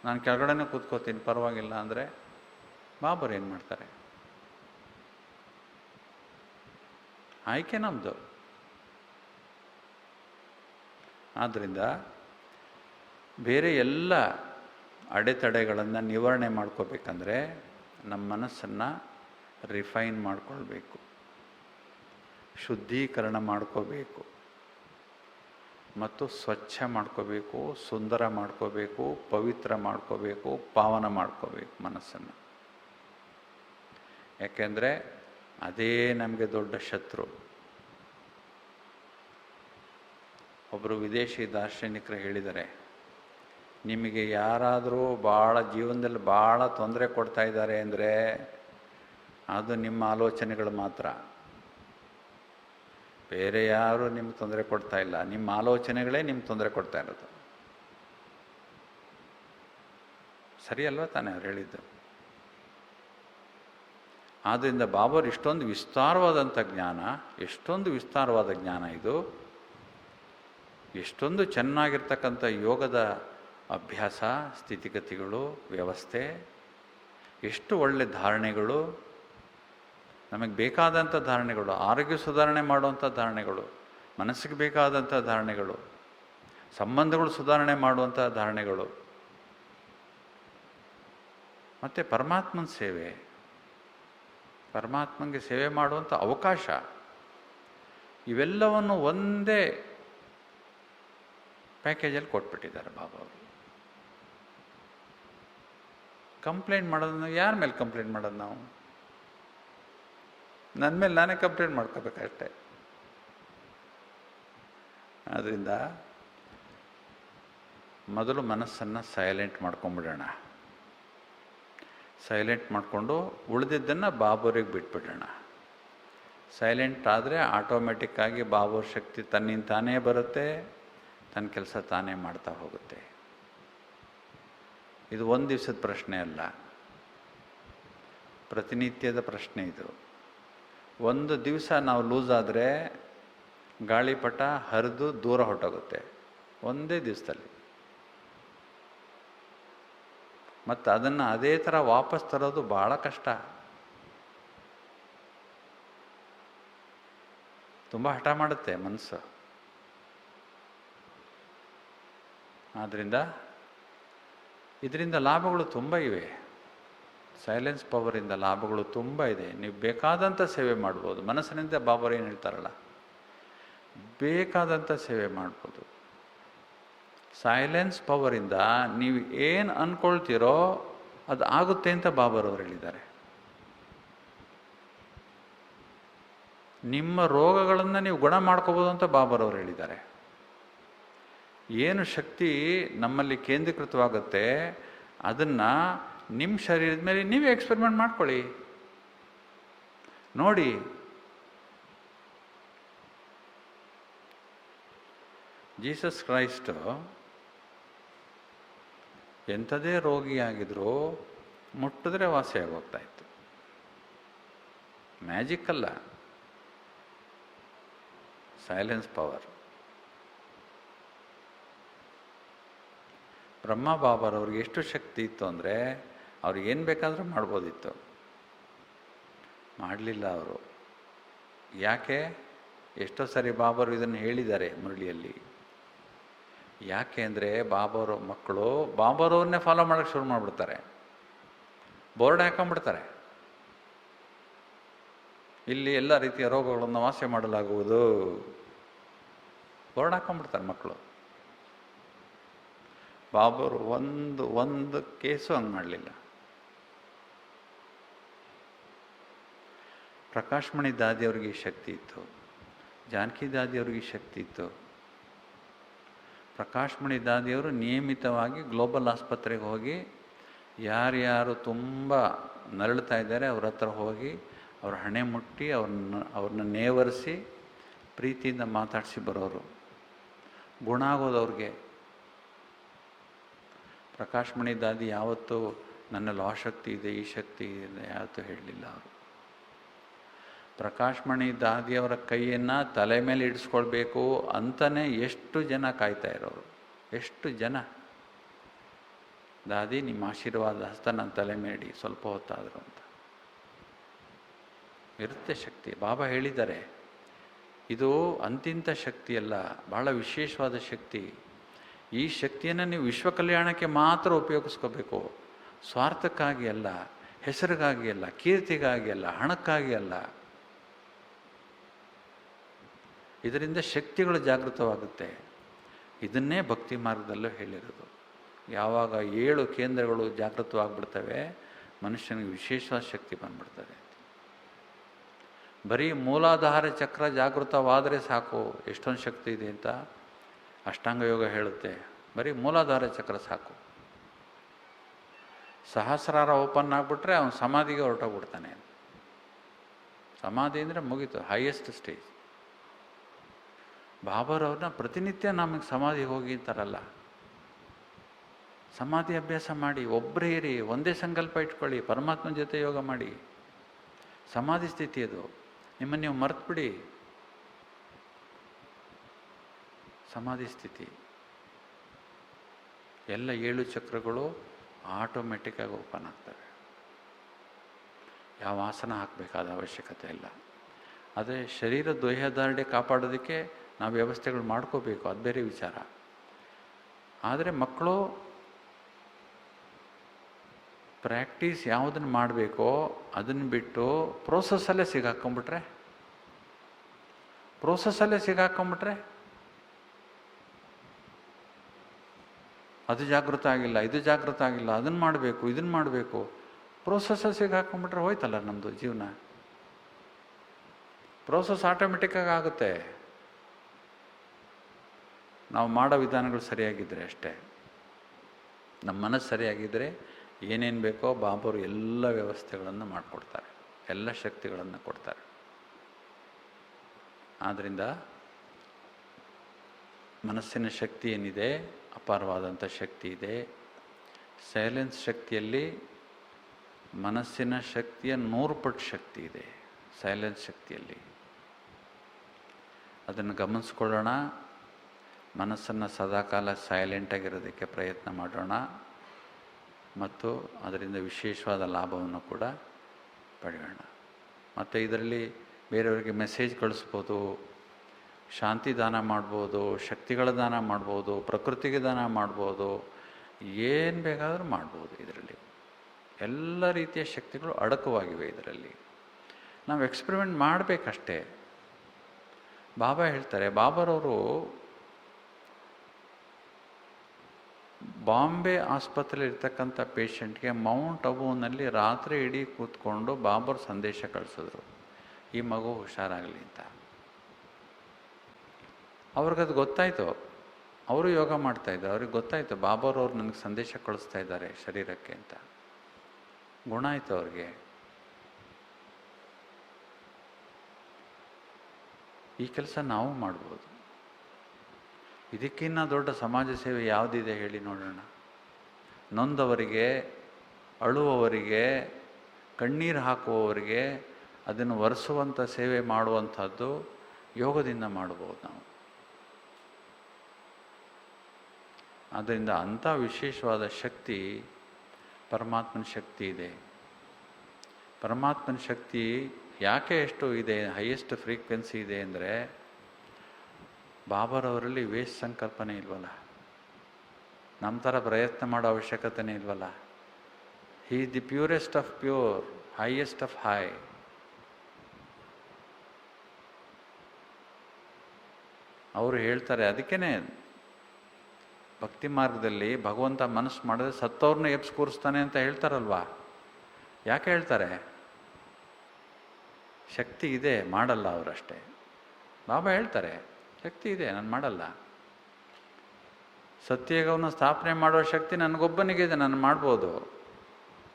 ನಾನು ಕೆಳಗಡೆನೇ ಕೂತ್ಕೋತೀನಿ ಪರವಾಗಿಲ್ಲ ಅಂದರೆ ಬಾಬರು ಏನು ಮಾಡ್ತಾರೆ? ಆಯ್ಕೆ ನಮ್ಮದು. ಆದ್ದರಿಂದ ಬೇರೆ ಎಲ್ಲ ಅಡೆತಡೆಗಳನ್ನು ನಿವಾರಣೆ ಮಾಡ್ಕೋಬೇಕಂದ್ರೆ ನಮ್ಮ ಮನಸ್ಸನ್ನು ರಿಫೈನ್ ಮಾಡ್ಕೊಳ್ಬೇಕು, ಶುದ್ಧೀಕರಣ ಮಾಡ್ಕೋಬೇಕು, ಮತ್ತು ಸ್ವಚ್ಛ ಮಾಡ್ಕೋಬೇಕು, ಸುಂದರ ಮಾಡ್ಕೋಬೇಕು, ಪವಿತ್ರ ಮಾಡ್ಕೋಬೇಕು, ಪಾವನ ಮಾಡ್ಕೋಬೇಕು ಮನಸ್ಸನ್ನು. ಯಾಕೆಂದರೆ ಅದೇ ನಮಗೆ ದೊಡ್ಡ ಶತ್ರು. ಒಬ್ಬರು ವಿದೇಶಿ ದಾರ್ಶನಿಕರು ಹೇಳಿದ್ದಾರೆ, ನಿಮಗೆ ಯಾರಾದರೂ ಜೀವನದಲ್ಲಿ ಭಾಳ ತೊಂದರೆ ಕೊಡ್ತಾ ಇದ್ದಾರೆ ಅಂದರೆ ಅದು ನಿಮ್ಮ ಆಲೋಚನೆಗಳು ಮಾತ್ರ. ಬೇರೆ ಯಾರೂ ನಿಮ್ಗೆ ತೊಂದರೆ ಕೊಡ್ತಾ ಇಲ್ಲ, ನಿಮ್ಮ ಆಲೋಚನೆಗಳೇ ನಿಮ್ಗೆ ತೊಂದರೆ ಕೊಡ್ತಾ ಇರೋದು. ಸರಿ ಅಲ್ವಾ ತಾನೇ ಅವ್ರು ಹೇಳಿದ್ದು? ಆದ್ದರಿಂದ ಬಾಬಾರು ಇಷ್ಟೊಂದು ವಿಸ್ತಾರವಾದಂಥ ಜ್ಞಾನ, ಎಷ್ಟೊಂದು ವಿಸ್ತಾರವಾದ ಜ್ಞಾನ ಇದು, ಎಷ್ಟೊಂದು ಚೆನ್ನಾಗಿರ್ತಕ್ಕಂಥ ಯೋಗದ ಅಭ್ಯಾಸ, ಸ್ಥಿತಿಗತಿಗಳು, ವ್ಯವಸ್ಥೆ, ಎಷ್ಟು ಒಳ್ಳೆ ಧಾರಣೆಗಳು, ನಮಗೆ ಬೇಕಾದಂಥ ಧಾರಣೆಗಳು, ಆರೋಗ್ಯ ಸುಧಾರಣೆ ಮಾಡುವಂಥ ಧಾರಣೆಗಳು, ಮನಸ್ಸಿಗೆ ಬೇಕಾದಂಥ ಧಾರಣೆಗಳು, ಸಂಬಂಧಗಳು ಸುಧಾರಣೆ ಮಾಡುವಂಥ ಧಾರಣೆಗಳು, ಮತ್ತು ಪರಮಾತ್ಮನ ಸೇವೆ, ಪರಮಾತ್ಮನಿಗೆ ಸೇವೆ ಮಾಡುವಂಥ ಅವಕಾಶ, ಇವೆಲ್ಲವನ್ನು ಒಂದೇ ಪ್ಯಾಕೇಜಲ್ಲಿ ಕೊಟ್ಬಿಟ್ಟಿದ್ದಾರೆ ಬಾಬಾ ಅವರು. ಕಂಪ್ಲೇಂಟ್ ಮಾಡೋದು ಯಾರ ಮೇಲೆ ಕಂಪ್ಲೇಂಟ್ ಮಾಡೋದು? ನಾವು ನನ್ನ ಮೇಲೆ ನಾನೇ ಕಂಪ್ಲೇಂಟ್ ಮಾಡ್ಕೋಬೇಕಷ್ಟೆ. ಆದ್ದರಿಂದ ಮೊದಲು ಮನಸ್ಸನ್ನು ಸೈಲೆಂಟ್ ಮಾಡ್ಕೊಂಬಿಡೋಣ. ಸೈಲೆಂಟ್ ಮಾಡಿಕೊಂಡು ಉಳಿದಿದ್ದನ್ನು ಬಾಬರಿಗೆ ಬಿಟ್ಬಿಡೋಣ. ಸೈಲೆಂಟ್ ಆದರೆ ಆಟೋಮೆಟಿಕ್ಕಾಗಿ ಬಾಬರ ಶಕ್ತಿ ತನ್ನಿಂದ ತಾನೇ ಬರುತ್ತೆ, ತನ್ನ ಕೆಲಸ ತಾನೇ ಮಾಡ್ತಾ ಹೋಗುತ್ತೆ. ಇದು ಒಂದು ದಿವಸದ ಪ್ರಶ್ನೆ ಅಲ್ಲ, ಪ್ರತಿನಿತ್ಯದ ಪ್ರಶ್ನೆ ಇದು. ಒಂದು ದಿವಸ ನಾವು ಲೂಸ್ ಆದರೆ ಗಾಳಿಪಟ ಹರಿದು ದೂರ ಹೊರಟೋಗುತ್ತೆ ಒಂದೇ ದಿವಸದಲ್ಲಿ. ಮತ್ತು ಅದನ್ನು ಅದೇ ಥರ ವಾಪಸ್ ತರೋದು ಭಾಳ ಕಷ್ಟ. ತುಂಬ ಹಠ ಮಾಡುತ್ತೆ ಮನಸ್ಸು. ಆದ್ದರಿಂದ ಇದರಿಂದ ಲಾಭಗಳು ತುಂಬ ಇವೆ. ಸೈಲೆನ್ಸ್ ಪವರಿಂದ ಲಾಭಗಳು ತುಂಬ ಇದೆ. ನೀವು ಬೇಕಾದಂಥ ಸೇವೆ ಮಾಡ್ಬೋದು. ಮನಸ್ಸಿನಿಂದ ಬಾಬರು ಏನು ಹೇಳ್ತಾರಲ್ಲ, ಬೇಕಾದಂಥ ಸೇವೆ ಮಾಡ್ಬೋದು. ಸೈಲೆನ್ಸ್ ಪವರಿಂದ ನೀವು ಏನು ಅಂದ್ಕೊಳ್ತೀರೋ ಅದು ಆಗುತ್ತೆ ಅಂತ ಬಾಬರವರು ಹೇಳಿದ್ದಾರೆ. ನಿಮ್ಮ ರೋಗಗಳನ್ನು ನೀವು ಗುಣ ಮಾಡ್ಕೋಬೋದು ಅಂತ ಬಾಬರವರು ಹೇಳಿದ್ದಾರೆ. ಏನು ಶಕ್ತಿ ನಮ್ಮಲ್ಲಿ ಕೇಂದ್ರೀಕೃತವಾಗುತ್ತೆ ಅದನ್ನು ನಿಮ್ಮ ಶರೀರದ ಮೇಲೆ ನೀವೇ ಎಕ್ಸ್ಪೆರಿಮೆಂಟ್ ಮಾಡ್ಕೊಳ್ಳಿ, ನೋಡಿ. ಜೀಸಸ್ ಕ್ರೈಸ್ಟು ಎಂಥದೇ ರೋಗಿಯಾಗಿದ್ರೂ ಮುಟ್ಟಿದ್ರೆ ವಾಸಿಯಾಗಿ ಹೋಗ್ತಾ ಇತ್ತು. ಮ್ಯಾಜಿಕ್ ಅಲ್ಲ, ಸೈಲೆನ್ಸ್ ಪವರ್. ಬ್ರಹ್ಮ ಬಾಬಾರವ್ರಿಗೆ ಎಷ್ಟು ಶಕ್ತಿ ಇತ್ತು ಅಂದರೆ ಅವ್ರಿಗೆ ಏನು ಬೇಕಾದರೂ ಮಾಡ್ಬೋದಿತ್ತು. ಮಾಡಲಿಲ್ಲ ಅವರು. ಯಾಕೆ? ಎಷ್ಟೋ ಸರಿ ಬಾಬರು ಇದನ್ನು ಹೇಳಿದ್ದಾರೆ ಮುರಳಿಯಲ್ಲಿ. ಯಾಕೆ ಅಂದರೆ ಬಾಬಾರ ಮಕ್ಕಳು ಬಾಬಾರವ್ರನ್ನೇ ಫಾಲೋ ಮಾಡೋಕ್ಕೆ ಶುರು ಮಾಡಿಬಿಡ್ತಾರೆ, ಬೋರ್ಡ್ ಹಾಕೊಂಡ್ಬಿಡ್ತಾರೆ. ಇಲ್ಲಿ ಎಲ್ಲ ರೀತಿಯ ರೋಗಗಳನ್ನು ವಾಸಿ ಮಾಡಲಾಗುವುದು, ಬೋರ್ಡ್ ಹಾಕೊಂಡ್ಬಿಡ್ತಾರೆ ಮಕ್ಕಳು. ಬಾಬರು ಒಂದು ಕೇಸು ಹಂಗೆ ಮಾಡಲಿಲ್ಲ. ಪ್ರಕಾಶ್ ಮಣಿ ದಾದಿಯವ್ರಿಗೆ ಈ ಶಕ್ತಿ ಇತ್ತು. ಜಾನಕಿ ದಾದಿಯವ್ರಿಗೆ ಶಕ್ತಿ ಇತ್ತು. ಪ್ರಕಾಶ್ಮಣಿ ದಾದಿಯವರು ನಿಯಮಿತವಾಗಿ ಗ್ಲೋಬಲ್ ಆಸ್ಪತ್ರೆಗೆ ಹೋಗಿ ಯಾರ್ಯಾರು ತುಂಬ ನರಳ್ತಾ ಇದ್ದಾರೆ ಅವ್ರ ಹತ್ರ ಹೋಗಿ ಅವ್ರ ಹಣೆ ಮುಟ್ಟಿ ಅವ್ರನ್ನ ನೇವರಿಸಿ ಪ್ರೀತಿಯಿಂದ ಮಾತಾಡಿಸಿ ಬರೋರು. ಗುಣ ಆಗೋದವ್ರಿಗೆ. ಪ್ರಕಾಶ್ಮಣಿ ದಾದಿ ಯಾವತ್ತೂ ನನ್ನಲ್ಲಿ ಆ ಶಕ್ತಿ ಇದೆ ಈ ಶಕ್ತಿ ಇದೆ ಯಾವತ್ತೂ ಹೇಳಲಿಲ್ಲ ಅವರು. ಪ್ರಕಾಶ್ಮಣಿ ದಾದಿಯವರ ಕೈಯನ್ನು ತಲೆ ಮೇಲೆ ಇಡಿಸ್ಕೊಳ್ಬೇಕು ಅಂತಲೇ ಎಷ್ಟು ಜನ ಕಾಯ್ತಾ ಇರೋರು, ಎಷ್ಟು ಜನ. ದಾದಿ ನಿಮ್ಮ ಆಶೀರ್ವಾದ ಹಸ್ತ ನನ್ನ ತಲೆ ಮೇಡಿ ಸ್ವಲ್ಪ ಹೊತ್ತಾದರು ಅಂತ ಇರುತ್ತೆ ಶಕ್ತಿ. ಬಾಬಾ ಹೇಳಿದ್ದಾರೆ ಇದು ಅಂತಿಂತ ಶಕ್ತಿಯಲ್ಲ, ಬಹಳ ವಿಶೇಷವಾದ ಶಕ್ತಿ. ಈ ಶಕ್ತಿಯನ್ನು ನೀವು ವಿಶ್ವ ಕಲ್ಯಾಣಕ್ಕೆ ಮಾತ್ರ ಉಪಯೋಗಿಸ್ಕೋಬೇಕು, ಸ್ವಾರ್ಥಕ್ಕಾಗಿ ಅಲ್ಲ, ಹೆಸರಿಗಾಗಿ ಅಲ್ಲ, ಕೀರ್ತಿಗಾಗಿ ಅಲ್ಲ, ಹಣಕ್ಕಾಗಿ ಅಲ್ಲ. ಇದರಿಂದ ಶಕ್ತಿಗಳು ಜಾಗೃತವಾಗುತ್ತೆ. ಇದನ್ನೇ ಭಕ್ತಿ ಮಾರ್ಗದಲ್ಲೂ ಹೇಳಿರೋದು. ಯಾವಾಗ 7 ಕೇಂದ್ರಗಳು ಜಾಗೃತವಾಗಿಬಿಡ್ತವೆ ಮನುಷ್ಯನಿಗೆ ವಿಶೇಷವಾದ ಶಕ್ತಿ ಬಂದ್ಬಿಡ್ತದೆ. ಬರೀ ಮೂಲಾಧಾರ ಚಕ್ರ ಜಾಗೃತವಾದರೆ ಸಾಕು, ಎಷ್ಟೊಂದು ಶಕ್ತಿ ಇದೆ ಅಂತ ಅಷ್ಟಾಂಗ ಯೋಗ ಹೇಳುತ್ತೆ. ಬರೀ ಮೂಲಾಧಾರ ಚಕ್ರ ಸಾಕು. ಸಹಸ್ರಾರ ಓಪನ್ ಆಗಿಬಿಟ್ರೆ ಅವನು ಸಮಾಧಿಗೆ ಹೊರಟೋಗ್ಬಿಡ್ತಾನೆ. ಸಮಾಧಿ ಅಂದರೆ ಮುಗೀತು, ಹೈಯೆಸ್ಟ್ ಸ್ಟೇಜ್. ಬಾಬರವ್ರನ್ನ ಪ್ರತಿನಿತ್ಯ ನಮಗೆ ಸಮಾಧಿಗೆ ಹೋಗಿ ಅಂತಾರಲ್ಲ. ಸಮಾಧಿ ಅಭ್ಯಾಸ ಮಾಡಿ, ಒಬ್ಬರೇ ಇರಿ, ಒಂದೇ ಸಂಕಲ್ಪ ಇಟ್ಕೊಳ್ಳಿ, ಪರಮಾತ್ಮನ ಜೊತೆ ಯೋಗ ಮಾಡಿ. ಸಮಾಧಿ ಸ್ಥಿತಿ ಅದು. ನಿಮ್ಮನ್ನು ನೀವು ಮರೆತುಬಿಡಿ. ಸಮಾಧಿ ಸ್ಥಿತಿ. ಎಲ್ಲ 7 ಚಕ್ರಗಳು ಆಟೋಮೆಟಿಕ್ಕಾಗಿ ಓಪನ್ ಆಗ್ತವೆ. ಯಾವ ಆಸನ ಹಾಕಬೇಕಾದ ಅವಶ್ಯಕತೆ ಇಲ್ಲ. ಅದೇ ಶರೀರ ದೇಹದಾರ್ಢ್ಯ ಕಾಪಾಡೋದಕ್ಕೆ ನಾವು ವ್ಯವಸ್ಥೆಗಳು ಮಾಡ್ಕೋಬೇಕು, ಅದು ಬೇರೆ ವಿಚಾರ. ಆದರೆ ಮಕ್ಕಳು ಪ್ರಾಕ್ಟೀಸ್ ಯಾವುದನ್ನು ಮಾಡಬೇಕೋ ಅದನ್ನು ಬಿಟ್ಟು ಪ್ರೋಸೆಸ್ಸಲ್ಲೇ ಸಿಗಾಕೊಂಬಿಟ್ರೆ ಅದು ಜಾಗೃತ ಆಗಿಲ್ಲ, ಇದು ಜಾಗೃತ ಆಗಿಲ್ಲ, ಅದನ್ನು ಮಾಡಬೇಕು, ಇದನ್ನು ಮಾಡಬೇಕು, ಪ್ರೋಸೆಸ್ಸಲ್ಲಿ ಸಿಗಾಕೊಂಬಿಟ್ರೆ ಹೋಯ್ತಲ್ಲ ನಮ್ಮದು ಜೀವನ. ಪ್ರೋಸೆಸ್ ಆಟೋಮೆಟಿಕ್ಕಾಗಿ ಆಗುತ್ತೆ, ನಾವು ಮಾಡೋ ವಿಧಾನಗಳು ಸರಿಯಾಗಿದ್ದರೆ ಅಷ್ಟೇ. ನಮ್ಮ ಮನಸ್ಸು ಸರಿಯಾಗಿದ್ದರೆ ಏನೇನು ಬೇಕೋ ಬಾಬರು ಎಲ್ಲ ವ್ಯವಸ್ಥೆಗಳನ್ನು ಮಾಡಿಕೊಡ್ತಾರೆ, ಎಲ್ಲ ಶಕ್ತಿಗಳನ್ನು ಕೊಡ್ತಾರೆ. ಆದ್ದರಿಂದ ಮನಸ್ಸಿನ ಶಕ್ತಿ ಏನಿದೆ ಅಪಾರವಾದಂಥ ಶಕ್ತಿ ಇದೆ. ಸೈಲೆನ್ಸ್ ಶಕ್ತಿಯಲ್ಲಿ ಮನಸ್ಸಿನ ಶಕ್ತಿಯ 100 ಪಟ್ಟು ಶಕ್ತಿ ಇದೆ. ಸೈಲೆನ್ಸ್ ಶಕ್ತಿಯಲ್ಲಿ ಅದನ್ನು ಗಮನಿಸ್ಕೊಳ್ಳೋಣ. ಮನಸ್ಸನ್ನು ಸದಾಕಾಲ ಸೈಲೆಂಟಾಗಿರೋದಕ್ಕೆ ಪ್ರಯತ್ನ ಮಾಡೋಣ ಮತ್ತು ಅದರಿಂದ ವಿಶೇಷವಾದ ಲಾಭವನ್ನು ಕೂಡ ಪಡೆಯೋಣ. ಮತ್ತು ಇದರಲ್ಲಿ ಬೇರೆಯವರಿಗೆ ಮೆಸೇಜ್ ಕಳಿಸ್ಬೋದು, ಶಾಂತಿ ದಾನ ಮಾಡ್ಬೋದು, ಶಕ್ತಿಗಳ ದಾನ ಮಾಡ್ಬೋದು, ಪ್ರಕೃತಿಗೆ ದಾನ ಮಾಡ್ಬೋದು, ಏನು ಬೇಕಾದರೂ ಮಾಡ್ಬೋದು. ಇದರಲ್ಲಿ ಎಲ್ಲ ರೀತಿಯ ಶಕ್ತಿಗಳು ಅಡಕವಾಗಿವೆ. ಇದರಲ್ಲಿ ನಾವು ಎಕ್ಸ್ಪೆರಿಮೆಂಟ್ ಮಾಡಬೇಕಷ್ಟೇ. ಬಾಬಾ ಹೇಳ್ತಾರೆ, ಬಾಬರವರು ಬಾಂಬೆ ಆಸ್ಪತ್ರೆಯಲ್ಲಿ ಇರ್ತಕ್ಕಂಥ ಪೇಷಂಟ್ಗೆ ಮೌಂಟ್ ಅಬೂನಲ್ಲಿ ರಾತ್ರಿ ಇಡೀ ಕೂತ್ಕೊಂಡು ಬಾಬರ್ ಸಂದೇಶ ಕಳಿಸಿದ್ರು, ಈ ಮಗು ಹುಷಾರಾಗಲಿ ಅಂತ. ಅವ್ರಿಗದು ಗೊತ್ತಾಯಿತು, ಅವರು ಯೋಗ ಮಾಡ್ತಾಯಿದ್ರು, ಅವ್ರಿಗೆ ಗೊತ್ತಾಯಿತು ಬಾಬರವ್ರು ನನಗೆ ಸಂದೇಶ ಕಳಿಸ್ತಾ ಇದ್ದಾರೆ ಶರೀರಕ್ಕೆ ಅಂತ. ಗುಣ ಆಯಿತು ಅವ್ರಿಗೆ. ಈ ಕೆಲಸ ನಾವು ಮಾಡ್ಬೋದು. ಇದಕ್ಕಿನ್ನ ದೊಡ್ಡ ಸಮಾಜ ಸೇವೆ ಯಾವುದಿದೆ ಹೇಳಿ ನೋಡೋಣ. ನೊಂದವರಿಗೆ, ಅಳುವವರಿಗೆ, ಕಣ್ಣೀರು ಹಾಕುವವರಿಗೆ ಅದನ್ನು ಒರೆಸುವಂಥ ಸೇವೆ ಮಾಡುವಂಥದ್ದು ಯೋಗದಿಂದ ಮಾಡ್ಬೋದು ನಾವು. ಆದ್ದರಿಂದ ಅಂಥ ವಿಶೇಷವಾದ ಶಕ್ತಿ ಪರಮಾತ್ಮನ ಶಕ್ತಿ ಇದೆ. ಪರಮಾತ್ಮನ ಶಕ್ತಿ ಯಾಕೆ ಎಷ್ಟು ಇದೆ, ಹೈಯೆಸ್ಟ್ ಫ್ರೀಕ್ವೆನ್ಸಿ ಇದೆ ಅಂದರೆ ಬಾಬರವರಲ್ಲಿ ವೇಸ್ಟ್ ಸಂಕಲ್ಪನೆ ಇಲ್ವಲ್ಲ, ನಮ್ಮ ಥರ ಪ್ರಯತ್ನ ಮಾಡೋ ಅವಶ್ಯಕತೆನೇ ಇಲ್ವಲ್ಲ. He is the purest of pure, highest of high. ಅವರು ಹೇಳ್ತಾರೆ, ಅದಕ್ಕೇ ಭಕ್ತಿ ಮಾರ್ಗದಲ್ಲಿ ಭಗವಂತ ಮನಸ್ಸು ಮಾಡಿದ್ರೆ ಸತ್ತವ್ರನ್ನ ಎಬ್ಸ್ ಕೂರಿಸ್ತಾನೆ ಅಂತ ಹೇಳ್ತಾರಲ್ವಾ. ಯಾಕೆ ಹೇಳ್ತಾರೆ? ಶಕ್ತಿ ಇದೆ, ಮಾಡಲ್ಲ ಅವರಷ್ಟೇ. ಬಾಬಾ ಹೇಳ್ತಾರೆ ಶಕ್ತಿ ಇದೆ, ನಾನು ಮಾಡಲ್ಲ. ಸತ್ಯಯುಗವನ್ನು ಸ್ಥಾಪನೆ ಮಾಡೋ ಶಕ್ತಿ ನನಗೊಬ್ಬನಿಗಿದೆ, ನಾನು ಮಾಡ್ಬೋದು.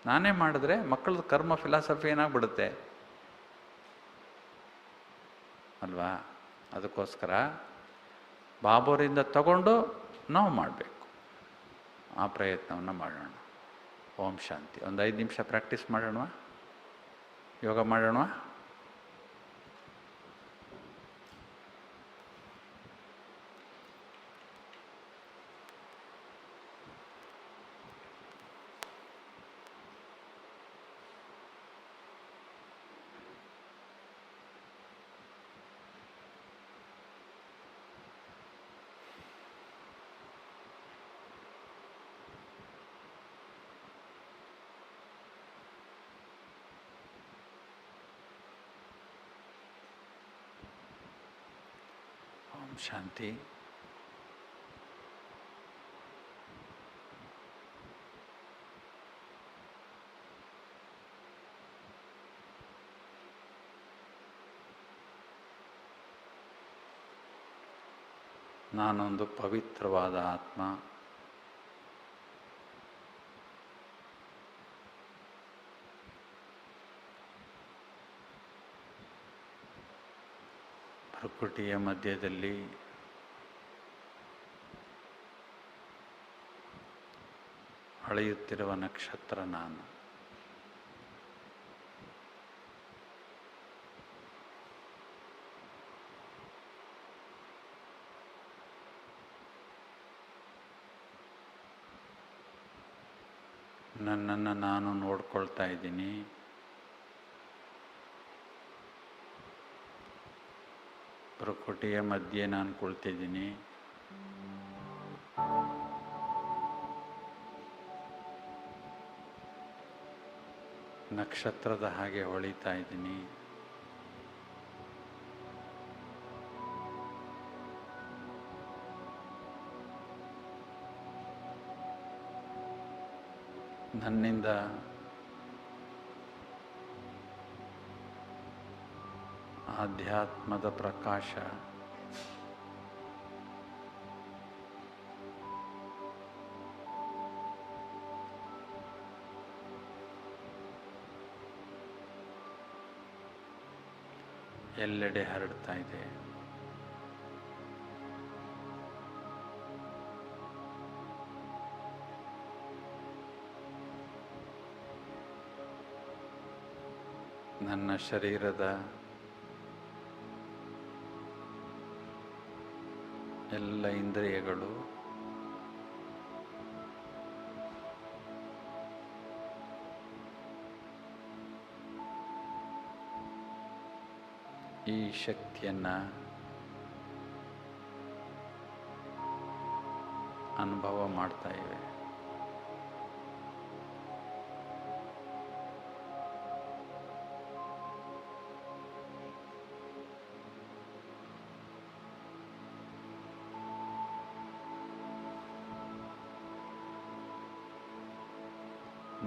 ನಾನೇ ಮಾಡಿದ್ರೆ ಮಕ್ಕಳದ್ದು ಕರ್ಮ ಫಿಲಾಸಫಿ ಏನಾಗ್ಬಿಡುತ್ತೆ ಅಲ್ವಾ? ಅದಕ್ಕೋಸ್ಕರ ಬಾಬೋರಿಂದ ತಗೊಂಡು ನಾವು ಮಾಡಬೇಕು, ಆ ಪ್ರಯತ್ನವನ್ನು ಮಾಡೋಣ. ಓಂ ಶಾಂತಿ. ಒಂದು 5 ನಿಮಿಷ ಪ್ರಾಕ್ಟೀಸ್ ಮಾಡೋಣ, ಯೋಗ ಮಾಡೋಣ. ಶಾಂತಿ. ನಾನೊಂದು ಪವಿತ್ರವಾದ ಆತ್ಮ. ಪ್ರಕೃತಿಯ ಮಧ್ಯದಲ್ಲಿ ಹೊಳೆಯುತ್ತಿರುವ ನಕ್ಷತ್ರ ನಾನು. ನನ್ನನ್ನು ನಾನು ನೋಡ್ಕೊಳ್ತಾ ಇದ್ದೀನಿ. ಪ್ರಕೃತಿಯ ಮಧ್ಯೆ ನಾನು ಕುಳಿತಿದ್ದೀನಿ. ನಕ್ಷತ್ರದ ಹಾಗೆ ಹೊಳಿತಾ ಇದ್ದೀನಿ. ನನ್ನಿಂದ ಆಧ್ಯಾತ್ಮದ ಪ್ರಕಾಶ ಎಲ್ಲೆಡೆ ಹರಡ್ತಾ ಇದೆ. ನನ್ನ ಶರೀರದ ಎಲ್ಲ ಇಂದ್ರಿಯಗಳು ಈ ಶಕ್ತಿಯನ್ನು ಅನುಭವ ಮಾಡ್ತಾ ಇವೆ.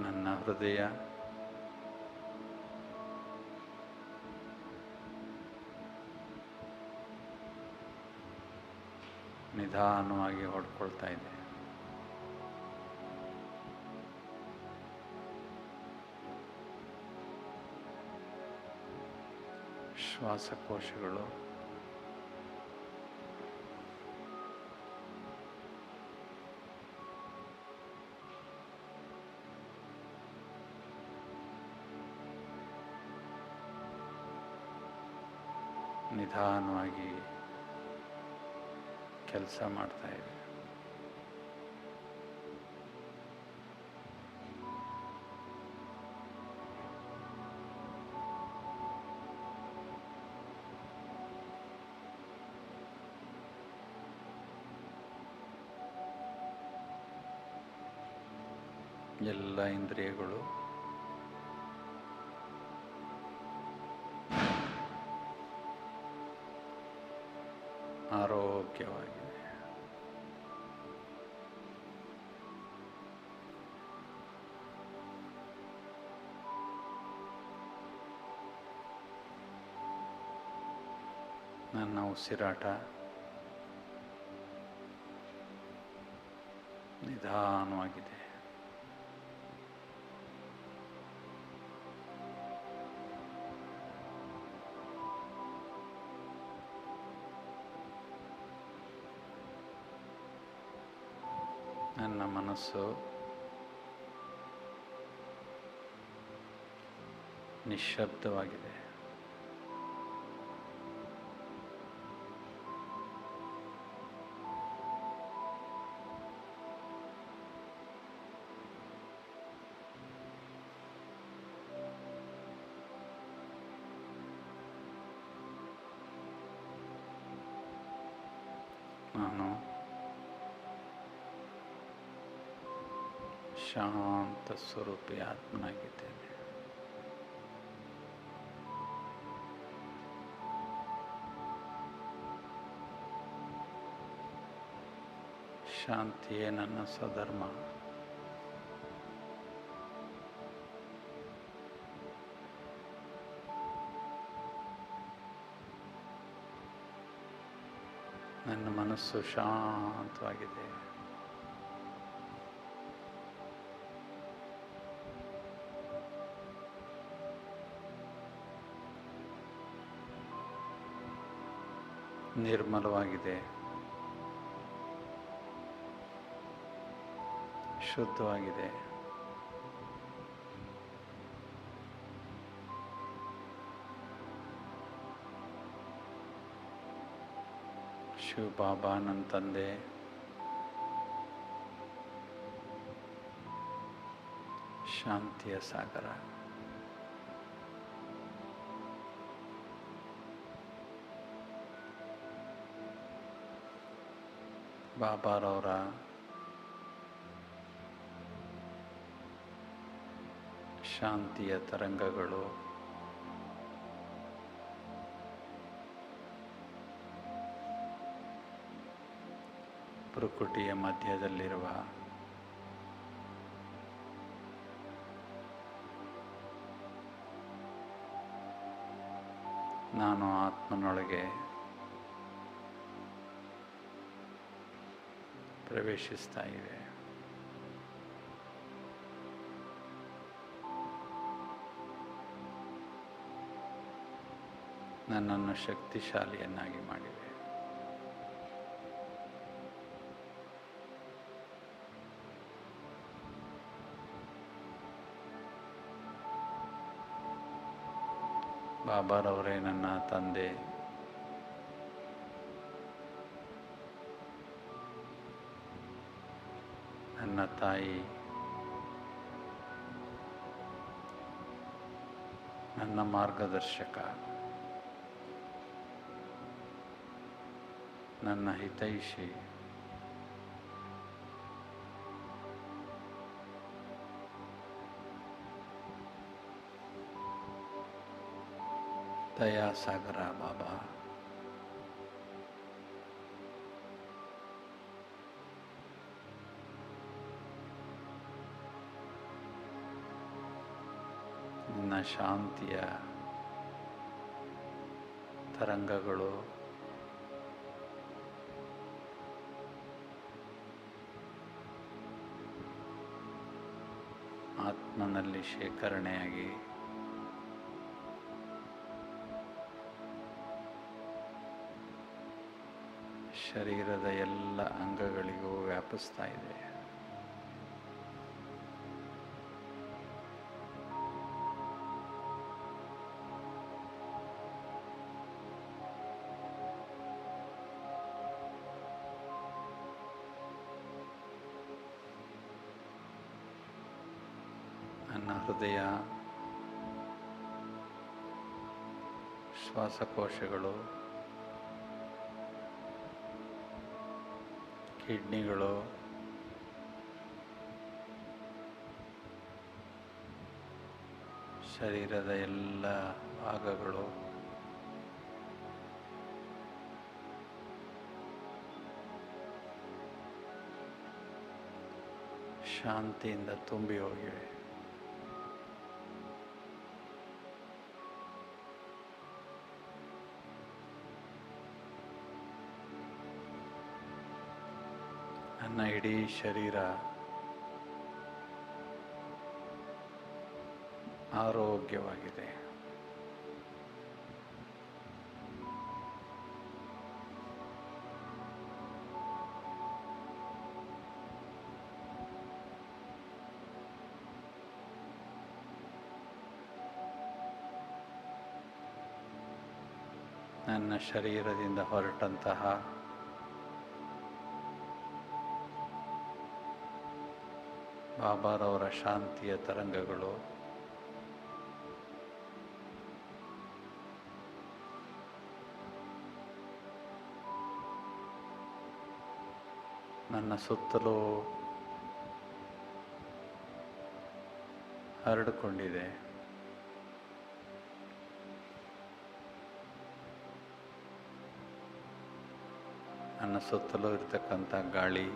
ನನ್ನ ಹೃದಯ ನಿಧಾನವಾಗಿ ಹೊಡ್ಕೊಳ್ತಾ ಇದೆ. ಶ್ವಾಸಕೋಶಗಳು ನಿಧಾನವಾಗಿ ಕೆಲಸ ಮಾಡ್ತಾ ಇದೆ. ಎಲ್ಲ ಇಂದ್ರಿಯಗಳು ಆರೋಗ್ಯವಾಗಿದೆ. ನನ್ನ ಉಸಿರಾಟ ನಿಧಾನವಾಗಿದೆ. ನನ್ನ ಮನಸ್ಸು ನಿಶ್ಶಬ್ದವಾಗಿದೆ. ನಾನು ಶಾಂತ ಸ್ವರೂಪಿ ಆತ್ಮನಾಗಿದ್ದೇನೆ. ಶಾಂತಿಯೇ ನನ್ನ ಸ್ವಧರ್ಮ. ನನ್ನ ಮನಸ್ಸು ಶಾಂತವಾಗಿದೆ. ನಿರ್ಮಲವಾಗಿದೆ, ಶುದ್ಧವಾಗಿದೆ. ಶಿವ ಬಾಬಾ ನನ್ನ ತಂದೆ, ಶಾಂತಿಯ ಸಾಗರ. ಬಾಬಾರವರ ಶಾಂತಿಯ ತರಂಗಗಳು ಪ್ರಕೃತಿಯ ಮಧ್ಯದಲ್ಲಿರುವ ನಾನು ಆತ್ಮನೊಳಗೆ ಪ್ರವೇಶಿಸ್ತಾ ಇವೆ. ನನ್ನನ್ನು ಶಕ್ತಿಶಾಲಿಯನ್ನಾಗಿ ಮಾಡಿವೆ. ಬಾಬಾರವರೇ ನನ್ನ ತಂದೆ, ನನ್ನ ತಾಯಿ, ನನ್ನ ಮಾರ್ಗದರ್ಶಕ, ನನ್ನ ಹಿತೈಷಿ, ದಯಾಸಾಗರ ಬಾಬಾ. ನಿನ್ನ ಶಾಂತಿಯ ತರಂಗಗಳು ಆತ್ಮನಲ್ಲಿ ಶೇಖರಣೆಯಾಗಿ ಶರೀರದ ಎಲ್ಲ ಅಂಗಗಳಿಗೂ ವ್ಯಾಪಿಸ್ತಾ ಇದೆ. ನನ್ನ ಹೃದಯ, ಶ್ವಾಸಕೋಶಗಳು, ಕಿಡ್ನಿಗಳು, ಶರೀರದ ಎಲ್ಲ ಭಾಗಗಳು ಶಾಂತಿಯಿಂದ ತುಂಬಿ ಹೋಗಿವೆ. ನನ್ನ ಇಡೀ ಶರೀರ ಆರೋಗ್ಯವಾಗಿದೆ. ನನ್ನ ಶರೀರದಿಂದ ಹೊರಟಂತಹ ಬಾಬಾರವರ ಶಾಂತಿಯ ತರಂಗಗಳು ನನ್ನ ಸುತ್ತಲೂ ಹರಡಿಕೊಂಡಿದೆ. ನನ್ನ ಸುತ್ತಲೂ ಇರತಕ್ಕಂಥ ಗಾಳಿ,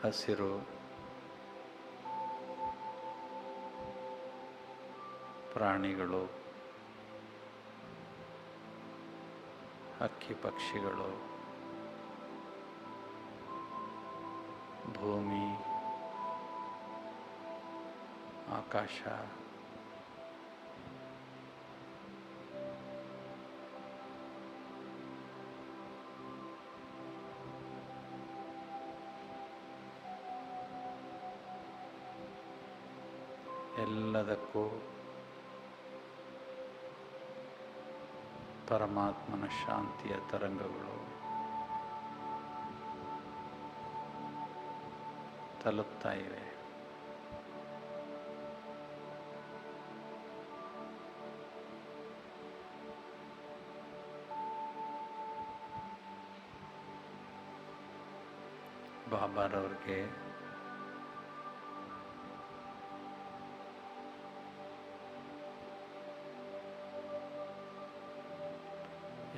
ಹಸಿರು, ಪ್ರಾಣಿಗಳು, ಹಕ್ಕಿ ಪಕ್ಷಿಗಳು, ಭೂಮಿ, ಆಕಾಶ, ಎಲ್ಲದಕ್ಕೂ ಪರಮಾತ್ಮನ ಶಾಂತಿಯ ತರಂಗಗಳು ತಲುಪ್ತಾ ಇವೆ. ಬಾಬಾರವ್ರಿಗೆ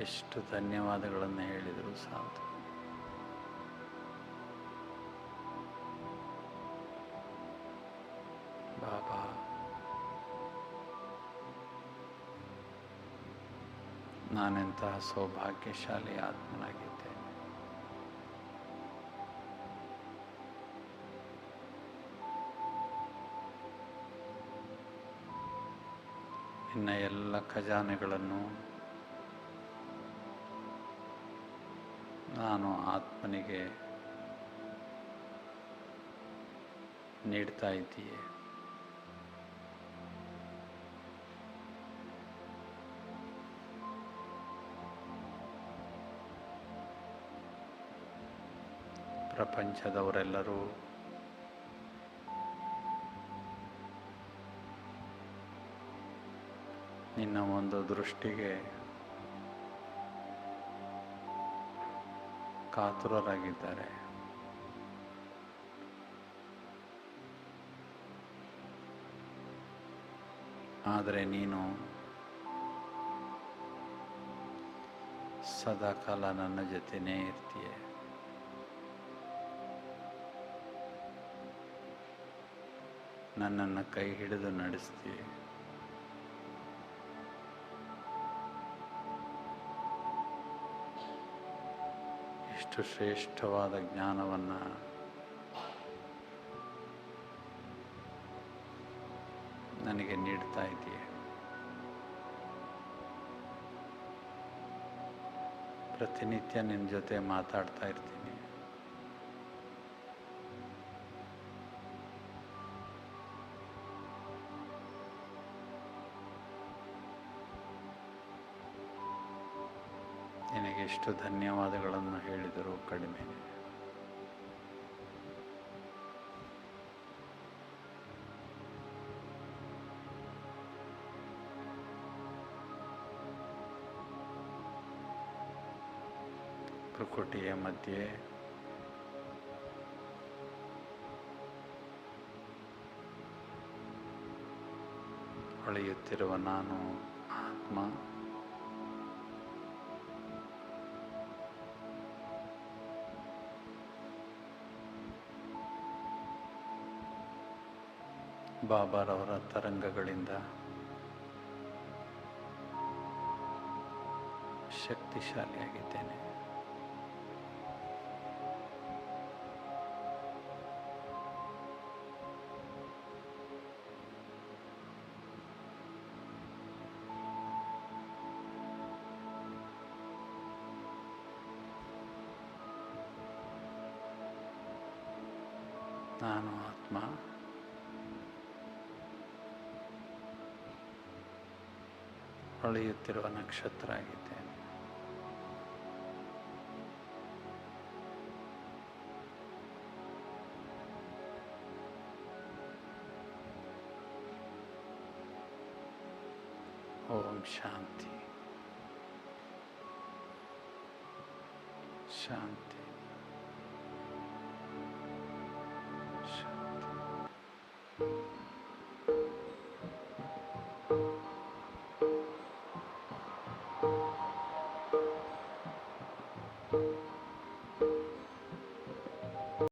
ಎಷ್ಟು ಧನ್ಯವಾದಗಳನ್ನು ಹೇಳಿದರೂ ಸಾಕು. ಬಾಬಾ, ನಾನೆಂತಹ ಸೌಭಾಗ್ಯಶಾಲಿ ಆತ್ಮನಾಗಿದ್ದೇನೆ. ನಿನ್ನ ಎಲ್ಲ ಖಜಾನೆಗಳನ್ನು ನಾನು ಆತ್ಮನಿಗೆ ನೀಡ್ತಾ ಇದ್ದೀಯೆ. ಪ್ರಪಂಚದವರೆಲ್ಲರೂ ನಿನ್ನ ಒಂದು ದೃಷ್ಟಿಗೆ ಕಾತುರರಾಗಿದ್ದಾರೆ. ಆದರೆ ನೀನು ಸದಾಕಾಲ ನನ್ನ ಜೊತೆನೇ ಇರ್ತೀಯ. ನನ್ನನ್ನು ಕೈ ಹಿಡಿದು ನಡೆಸ್ತೀಯ. ಎಷ್ಟು ಶ್ರೇಷ್ಠವಾದ ಜ್ಞಾನವನ್ನು ನನಗೆ ನೀಡ್ತಾ ಇದೆಯೇ. ಪ್ರತಿನಿತ್ಯ ನಿನ್ನ ಜೊತೆ ಮಾತಾಡ್ತಾ ಇರ್ತೀನಿ. ನಿನಗೆ ಎಷ್ಟು ಧನ್ಯವಾದಗಳನ್ನು ಹೇಳಿದರೂ ಕಡಿಮೆ. ಪ್ರಕೃತಿಯ ಮಧ್ಯೆ ಹೊಳೆಯುತ್ತಿರುವ ನಾನು ಆತ್ಮ ಬಾಬಾರವರ ತರಂಗಗಳಿಂದ ಶಕ್ತಿಶಾಲಿಯಾಗಿದ್ದೇನೆ. ನಾನು ಆತ್ಮ ಹೊಳೆಯುತ್ತಿರುವ ನಕ್ಷತ್ರ ಆಗಿದ್ದೇನೆ. ಓಂ ಶಾಂತಿ ಶಾಂತಿ ಶಾಂತಿ.